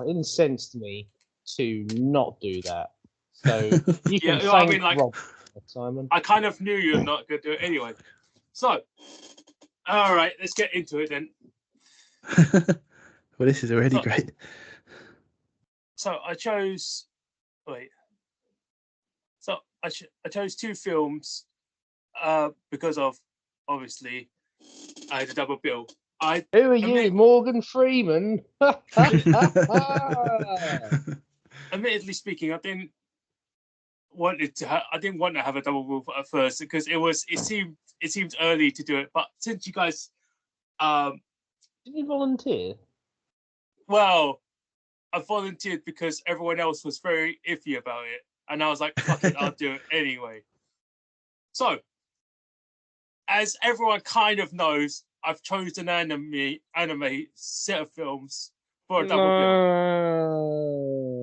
incensed me to not do that. So you can
Yeah, I
thank
mean, like,
Rob, Simon.
I kind of knew you're not going to do it anyway. So, all right, let's get into it then.
Well, this is already great.
So I chose. Wait. So I chose two films, because of obviously I had a double bill.
Who are you, Morgan Freeman?
Admittedly speaking, I didn't want to have a double bill at first because it seemed early to do it. But since you guys,
Did you volunteer?
well, I volunteered because everyone else was very iffy about it, and I was like, "Fuck it, I'll do it anyway." So, as everyone kind of knows, I've chosen an anime set of films for a double bill.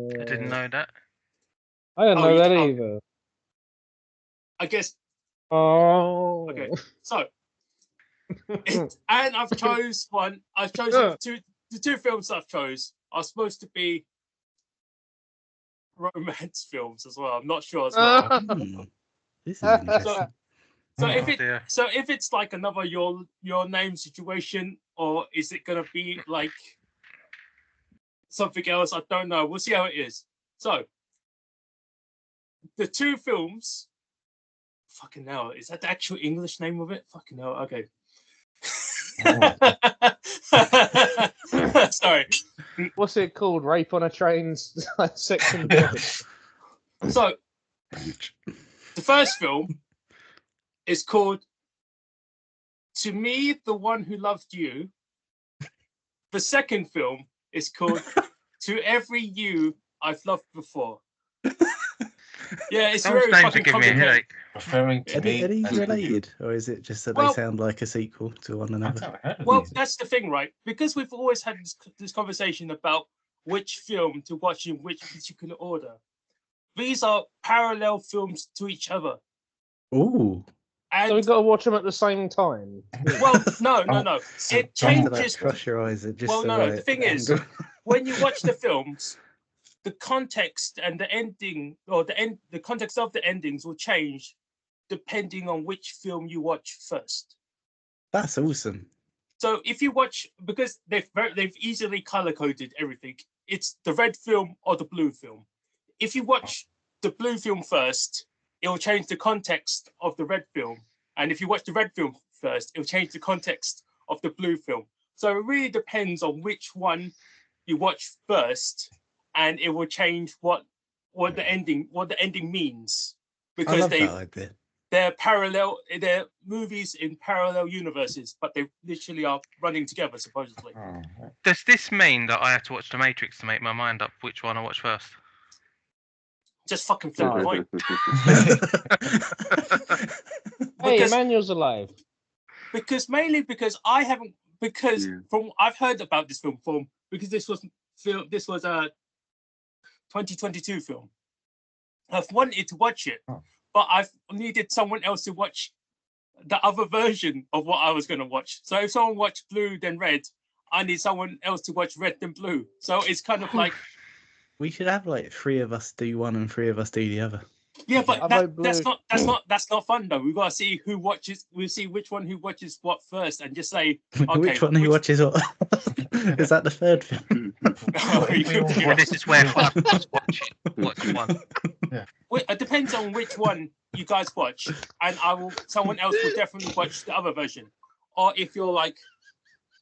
No.
I didn't know that.
I didn't
Oh,
know
you
that
can't-
either.
I guess.
Oh.
Okay. So, and I've chosen the two films I've chose are supposed to be romance films as well. I'm not sure as well.
This is interesting.
So
Oh,
if
dear.
it's like another your name situation, or is it gonna be like something else. I don't know. We'll see how it is. So, the two films. Fucking hell, is that the actual English name of it? Fucking hell. Okay. Sorry.
What's it called? Rape on a train section.
So, the first film is called To Me, the One Who Loved You. The second film is called To Every You I've Loved Before. Yeah, it's
Those
very
names are
fucking
giving me a
complicated.
headache.
Referring to me.
Are these
as you.
related, or is it just that
Well-
they sound like a sequel to one
I've
another?
never heard of
Well,
these.
that's the thing, right? Because we've always had this conversation about which film to watch in which particular order. These are parallel films to each other.
Ooh,
And
So we've got to watch them at the same time.
well, no.
So
It
John-
to
changes.
that cross your eyes at just
Well,
the
no, the
right
thing is,
angle.
when you watch the films, the context and the ending, or the context of the endings will change depending on which film you watch first.
That's awesome.
So if you watch, because they've easily color coded everything, it's the red film or the blue film. If you watch the blue film first, it will change the context of the red film, and if you watch the red film first, it will change the context of the blue film. So it really depends on which one you watch first, and it will change what the ending means,
I
because
love that idea.
they're movies in parallel universes, but they literally are running together supposedly.
Oh,
Does this mean that I have to watch The Matrix to make my mind up which one I watch first?
Just fucking flip a
No.
coin.
Hey,
Because-
Emmanuel's alive.
Mainly because I haven't, because
Yeah.
from I've heard about this film because this was a 2022 film. I've wanted to watch it,
Oh.
but I've needed someone else to watch the other version of what I was going to watch. So if someone watched blue then red, I need someone else to watch red then blue. So it's kind of like,
We should have like 3 of us do one and 3 of us do the other.
yeah,
I
but
vote
that's not fun though. We've got to see who watches. We'll see which one who watches what first, and just say, okay,
Which one who watches what? Is that the third film?
Oh, you could do
Well,
that.
this is where 5 of us watch one.
Well, it depends on which one you guys watch, and someone else will definitely watch the other version. Or if you're like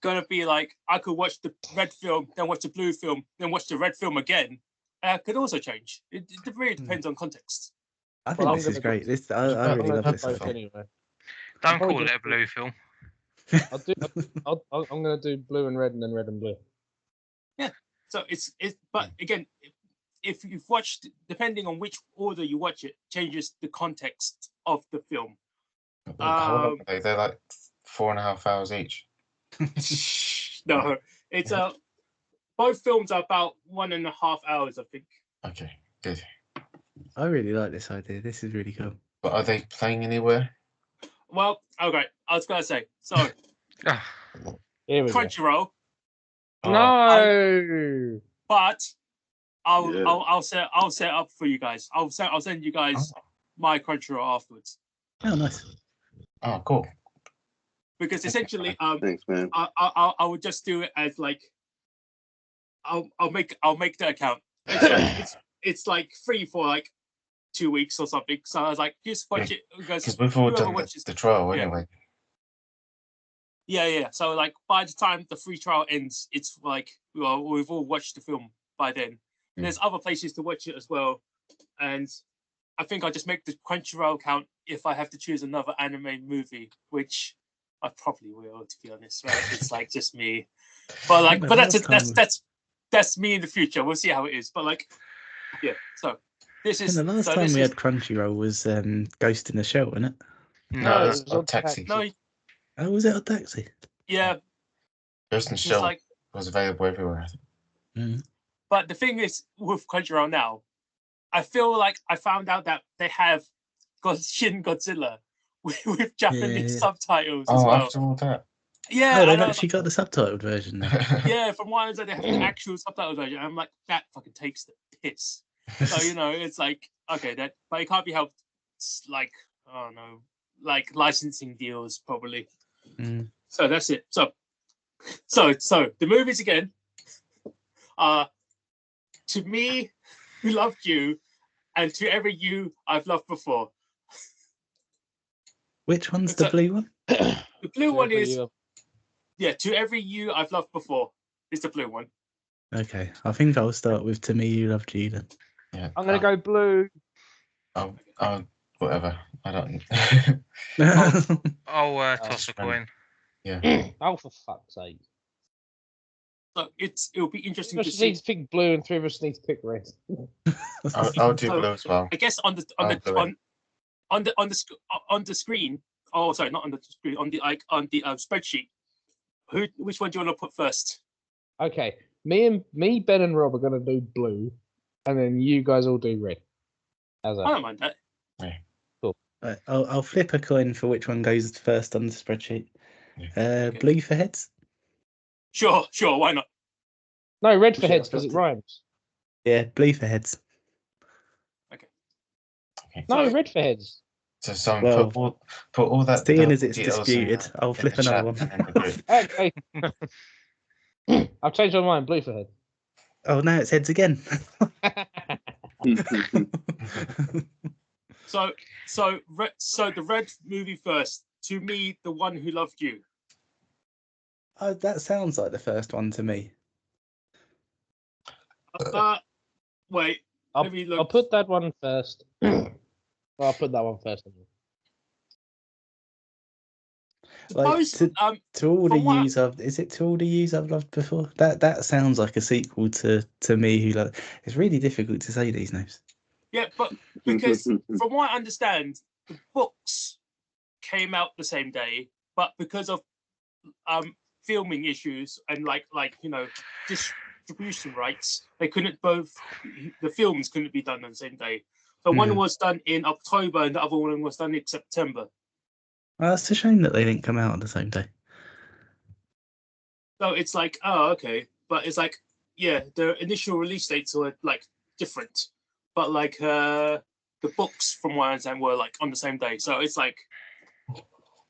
gonna be like, I could watch the red film, then watch the blue film, then watch the red film again. Could also change. It really depends on context.
I think
Well,
this
I'm
is
gonna
great. I
I'm
really
gonna
love
do
this so
both
far.
anyway.
Don't
probably
call it
just
a blue film.
I'm gonna do blue and red, and then red and blue.
So but again, if you've watched, depending on which order you watch it, changes the context of the film.
How long are they? They're like 4.5 hours each.
No, it's both films are about 1.5 hours, I think.
Okay, good.
I really like this idea. This is really cool.
But are they playing anywhere?
Well, okay, I was gonna say, so
Ah,
Here we go.
Crunchyroll,
No.
but
Yeah.
I'll set up for you guys. I'll send you guys my Crunchyroll afterwards,
Oh, nice.
Oh, cool.
because essentially
Thanks, man.
I would just do it as like I'll make the account. It's like free for like 2 weeks or something. So I was like, just watch it,
Because we've all
whoever
done
watches-
the trial
yeah.
anyway.
Yeah. So like by the time the free trial ends, it's like, well, we've all watched the film by then. There's other places to watch it as well, and I think I'll just make the Crunchyroll account if I have to choose another anime movie, which I probably will, to be honest. Right? It's like just me, but like,
Yeah,
but
last time-
that's me in the future. We'll see how it is, but like, yeah. So this is
And the last
so
time
this
we
is-
had Crunchyroll was Ghost in the Shell, wasn't it?
no,
it
it's
was
Odd
on
Taxi.
no,
Oh, was it a taxi?
yeah,
Ghost in the
it's
Shell
like.
was available everywhere. I think.
Mm.
But the thing is, with Crunchyroll now, I feel like I found out that they have Shin Godzilla with Japanese
Yeah.
subtitles as
Oh,
well.
after all that.
Yeah,
Oh,
and
they've
I was
actually got the subtitled version now.
like, yeah. From what I understand, they have the actual subtitle version. I'm like, that fucking takes the piss. So it's like, okay, but it can't be helped. It's like, I don't know, like licensing deals probably.
Mm.
So that's it. So the movies again are to me, who loved you, and to every you I've loved before.
Which one's the blue one?
The blue one is
You-
to every you I've loved before is the blue one.
Okay, I think I'll start with To Me You Loved You then.
Yeah.
I'm gonna go blue.
Whatever. I don't.
I'll toss a coin.
Yeah.
Oh, for fuck's sake!
So it'll be
Three
interesting
of
to
us need
see.
to pick blue, and three of us need to pick red.
I'll do blue as well.
I guess on the screen. Oh, sorry, not on the screen. On the spreadsheet. Which one do you want to put first?
Okay, me, Ben, and Rob are gonna do blue, and then you guys all do red. How's
I
that?
don't mind that.
Right, I'll flip a coin for which one goes first on the spreadsheet.
Okay.
Blue for heads.
Sure, why not?
No, red for
Shit,
heads
I've
because
got
it
to-
rhymes.
Yeah, blue for heads.
No,
So-
red for heads.
So someone
Well,
put all that.
Seeing
the
as it's
details
disputed, I'll
in
flip
the
another
chat
one.
and in the group.
Okay. I've changed my mind. Blue for head.
Oh, now it's heads again.
So the red movie first. To me, the one who loved you.
Oh, that sounds like the first one to me.
Wait,
I'll,
let me look.
I'll put that one first. I'll put that one first.
Like
Suppose,
to all the
from what-
yous I've is it to all the yous I've loved before? That sounds like a sequel to Me Who Loved. It's really difficult to say these names.
Yeah, but because from what I understand, the books came out the same day, but because of filming issues and like distribution rights, they couldn't both. The films couldn't be done on the same day. So one was done in October and the other one was done in September.
Well, it's a shame that they didn't come out on the same day.
So it's like, oh, okay, but it's like, yeah, the initial release dates were like different, but like the books, from what I understand, were like on the same day. So it's like,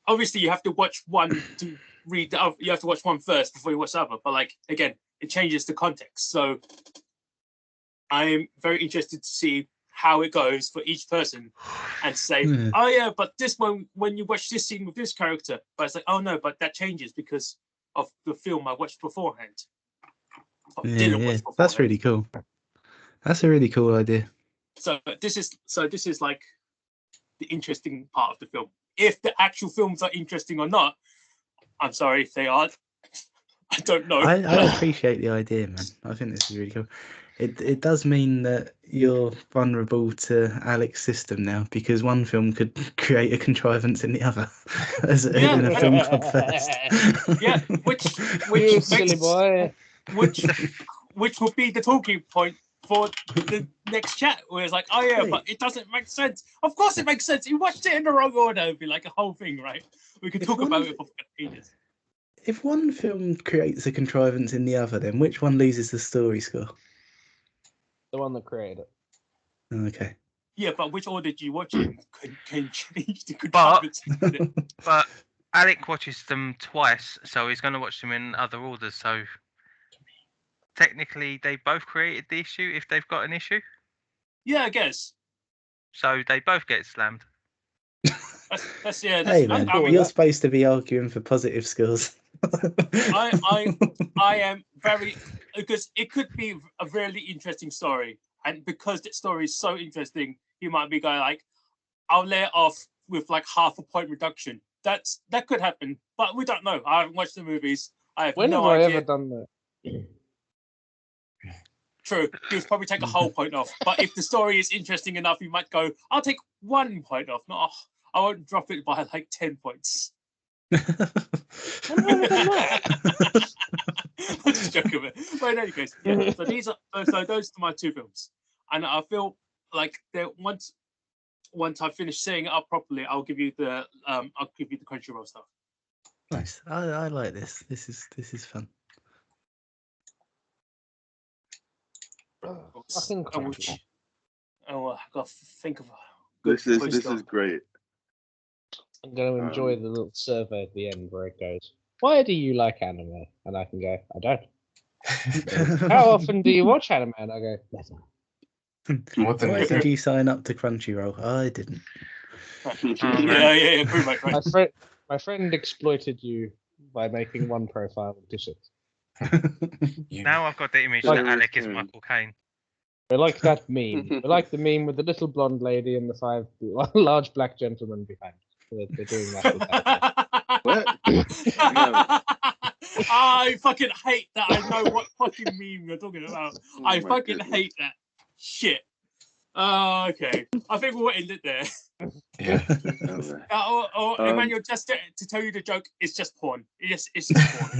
obviously, you have to watch one to read the other. You have to watch one first before you watch the other. But like again, it changes the context. So I'm very interested to see how it goes for each person, and say, oh yeah, but this one, when you watch this scene with this character, but it's like, oh no, but that changes because of the film I watched beforehand.
Yeah, that's really cool. That's a really cool idea.
So this is like the interesting part of the film. If the actual films are interesting or not, I'm sorry if they aren't. I don't know.
I appreciate the idea, man. I think this is really cool. It does mean that you're vulnerable to Alec's system now, because one film could create a contrivance in the other, as in a film club first.
Yeah, which
You silly boy.
which will be the talking point for the next chat, where it's like, oh yeah,
Wait.
but it doesn't make sense. Of course it makes sense. You watched it in the wrong order. It'd be like a whole thing, right? We could
If
talk
one
about
of-
it for ages.
If one film creates a contrivance in the other, then which one loses the story score?
The one that created it.
Okay.
Yeah, but which order do you watch it in can change the contrivance.
But Alec watches them twice, so he's going to watch them in other orders. So technically, they both created the issue if they've got an issue.
Yeah, I guess.
So they both get slammed.
That's yeah.
Hey
That's,
man,
I mean,
you're supposed to be arguing for positive scores.
I am very, because it could be a really interesting story, and because the story is so interesting, you might be going like, I'll lay it off with like half a point reduction. That could happen, but we don't know. I haven't watched the movies. I have
When
no
have I
idea.
ever done that?
True, you would probably take a whole point off. But if the story is interesting enough, you might go, I'll take 1 point off. No, I won't drop it by like 10 points.
When have I ever done that?
I'm just joking with it. But in any case, yeah. So those are my two films, and I feel like once I finish setting it up properly, I'll give you the Crunchyroll stuff.
Nice. I like this. This is fun.
Fucking Crunchyroll.
Oh, I got to think of a
This
good
is great.
I'm going to enjoy the little survey at the end where it goes, why do you like anime? And I can go, I don't. How often do you watch anime? And I go, never.
More than
Why
you
did
think.
you sign up to Crunchyroll? I didn't.
Yeah, pretty much right.
My friend exploited you by making one profile into 6.
Now I've got the image
Like-
that Alec is Michael Caine.
We like that meme. We like the meme with the little blonde lady and the 5 large black gentlemen behind. They're doing that. With that.
What?
I fucking hate that. I know what fucking meme you're talking about.
Oh
I
my
fucking
goodness.
hate that shit. Okay. I think we'll end it there.
Yeah.
Okay.
Emmanuel, just to tell you the joke, it's just porn. It's just porn.